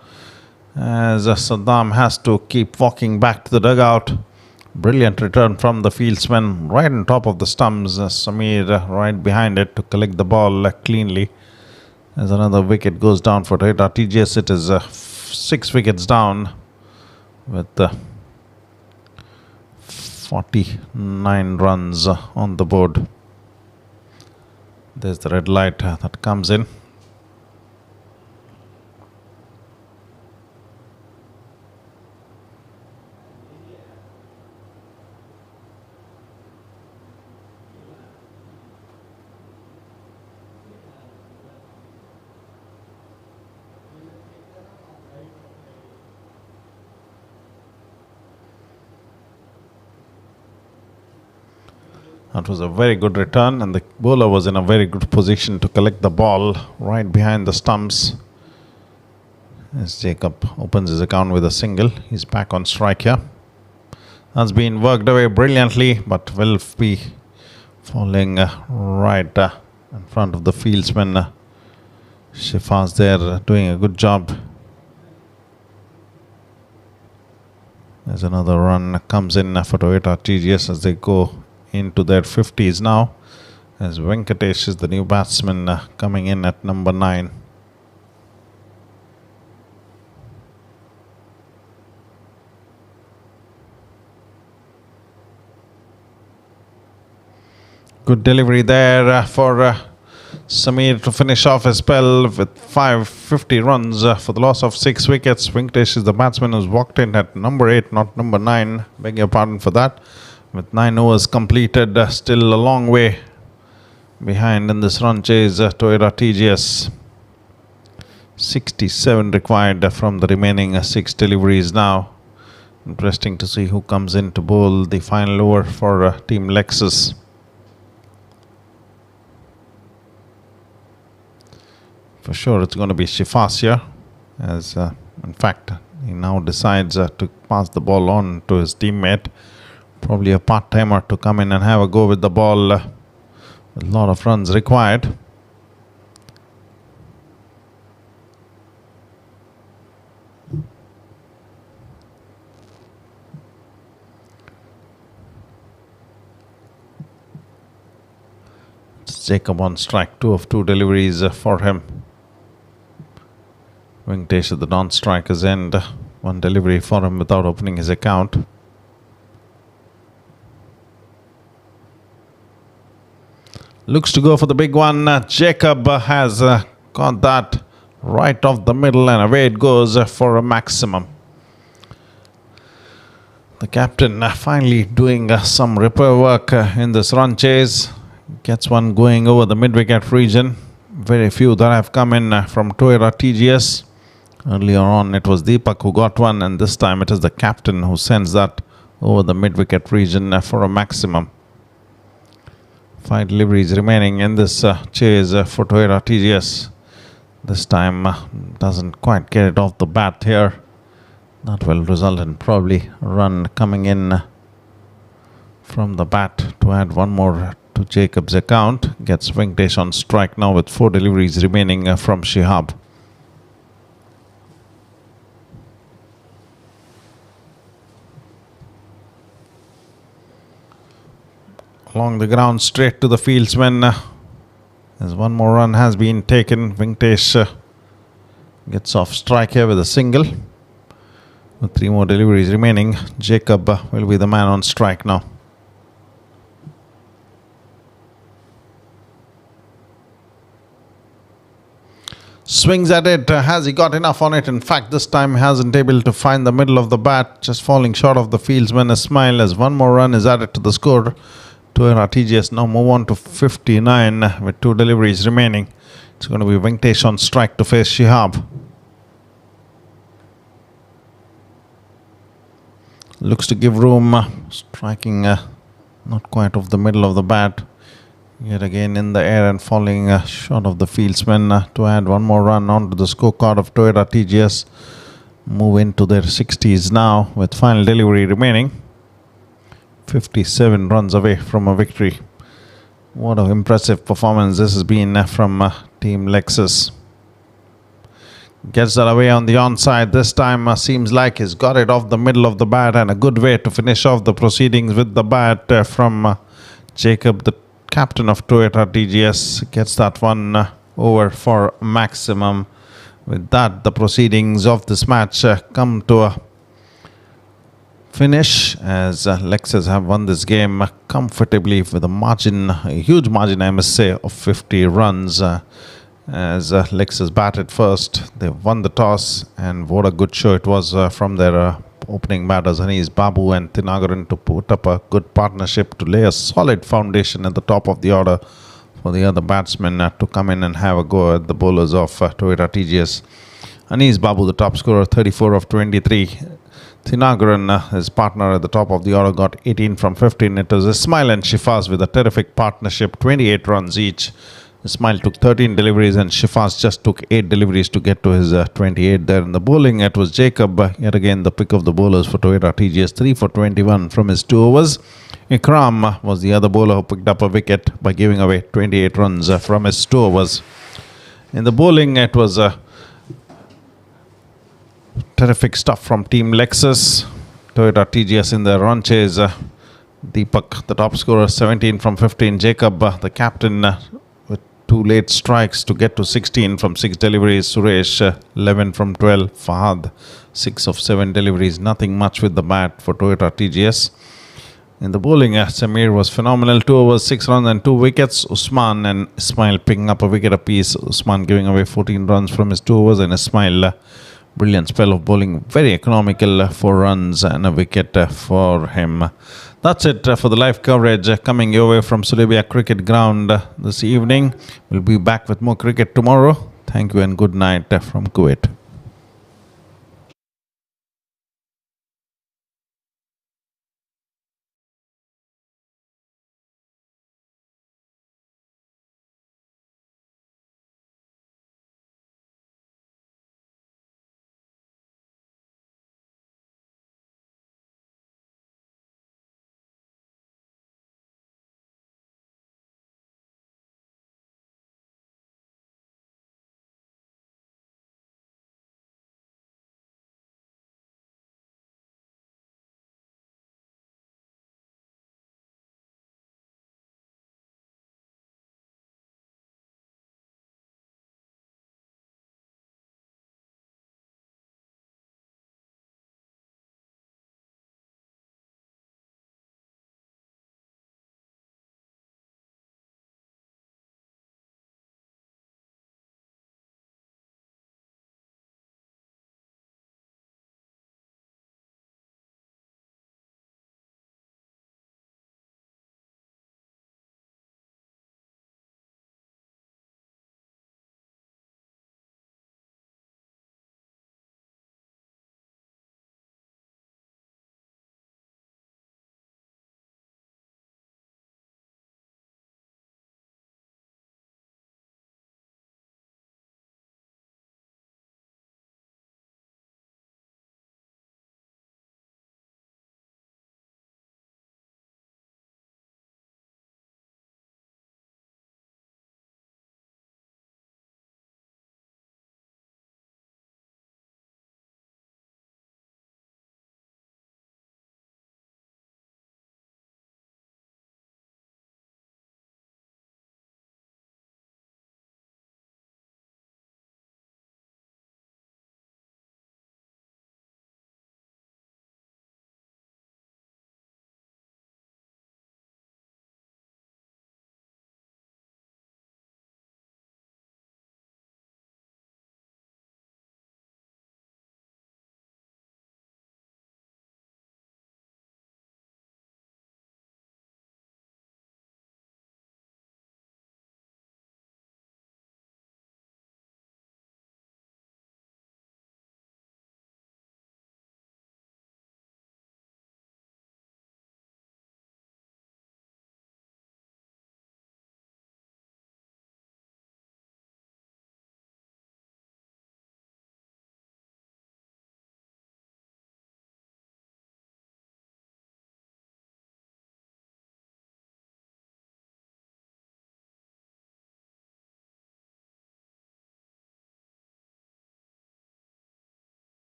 as Saddam has to keep walking back to the dugout. Brilliant return from the fieldsman right on top of the stumps. Sameer right behind it to collect the ball cleanly. As another wicket goes down for Toyota TGS, it is 6 wickets down with 49 runs on the board. There's the red light that comes in. That was a very good return, and the bowler was in a very good position to collect the ball right behind the stumps. As Jacob opens his account with a single, he's back on strike here. That's been worked away brilliantly, but will be falling right in front of the fieldsman. Shifaz there doing a good job. There's another run comes in for Toyota TGS as they go into their 50s now, as Venkatesh is the new batsman coming in at number 9. Good delivery there for Sameer to finish off his spell with 550 runs for the loss of 6 wickets. Venkatesh is the batsman who's walked in at number 8, not number 9. Beg your pardon for that. With 9 overs completed, still a long way behind in this run chase. Toyota TGS 67 required from the remaining 6 deliveries now. Interesting to see who comes in to bowl the final over for Team Lexus. For sure, it's going to be Shifas here, as in fact, he now decides to pass the ball on to his teammate. Probably a part-timer to come in and have a go with the ball. With a lot of runs required. It's Jacob on strike, 2 of 2 deliveries for him. Venkatesh at the non-striker's end, 1 delivery for him without opening his account. Looks to go for the big one. Jacob has got that right off the middle, and away it goes for a maximum. The captain finally doing some repair work in this run chase. Gets one going over the mid-wicket region. Very few that have come in from Toyota TGS. Earlier on it was Deepak who got one, and this time it is the captain who sends that over the mid-wicket region for a maximum. 5 deliveries remaining in this chase for Toyota TGS. This time doesn't quite get it off the bat here. That will result in probably a run coming in from the bat to add 1 more to Jacob's account. Gets Venkatesh on strike now with 4 deliveries remaining from Shihab. Along the ground straight to the fieldsman. As 1 more run has been taken. Venkatesh gets off strike here with a single. With 3 more deliveries remaining, Jacob will be the man on strike now. Swings at it. Has he got enough on it? In fact, this time he hasn't able to find the middle of the bat. Just falling short of the fieldsman. A smile as 1 more run is added to the score. Toyota TGS now move on to 59 with 2 deliveries remaining. It's going to be Venkatesh on strike to face Shihab. Looks to give room. Striking not quite off the middle of the bat. Yet again in the air and falling short of the fieldsman to add 1 more run onto the scorecard of Toyota TGS. Move into their 60s now with final delivery remaining. 57 runs away from a victory. What an impressive performance this has been from Team Lexus. Gets that away on the onside. This time seems like he's got it off the middle of the bat, and a good way to finish off the proceedings with the bat from Jacob, the captain of Toyota TGS. Gets that one over for maximum. With that, the proceedings of this match come to a finish, as Lexus have won this game comfortably with a margin, a huge margin I must say, of 50 runs. As Lexus batted first, they won the toss, and what a good show it was from their opening batters Anish Babu and Tinagaran to put up a good partnership to lay a solid foundation at the top of the order for the other batsmen to come in and have a go at the bowlers of Toyota TGS. Anish Babu, the top scorer, 34 of 23. Tinagaran, his partner at the top of the order, got 18 from 15. It was Ismail and Shifas with a terrific partnership, 28 runs each. Ismail took 13 deliveries and Shifas just took 8 deliveries to get to his 28 there. In the bowling, it was Jacob, yet again the pick of the bowlers for Toyota TGS, 3 for 21 from his 2 overs. Ikram was the other bowler who picked up a wicket by giving away 28 runs from his 2 overs. In the bowling, it was terrific stuff from Team Lexus. Toyota TGS in the run chase. Deepak, the top scorer, 17 from 15. Jacob, the captain, with 2 late strikes to get to 16 from 6 deliveries. Suresh, 11 from 12. Fahad, 6 of 7 deliveries. Nothing much with the bat for Toyota TGS. In the bowling, Samir was phenomenal. 2 overs, 6 runs and 2 wickets. Usman and Ismail picking up a wicket apiece. Usman giving away 14 runs from his 2 overs, and Ismail, brilliant spell of bowling, very economical, 4 runs and a wicket for him. That's it for the live coverage coming your way from Sulebia Cricket Ground this evening. We'll be back with more cricket tomorrow. Thank you and good night from Kuwait.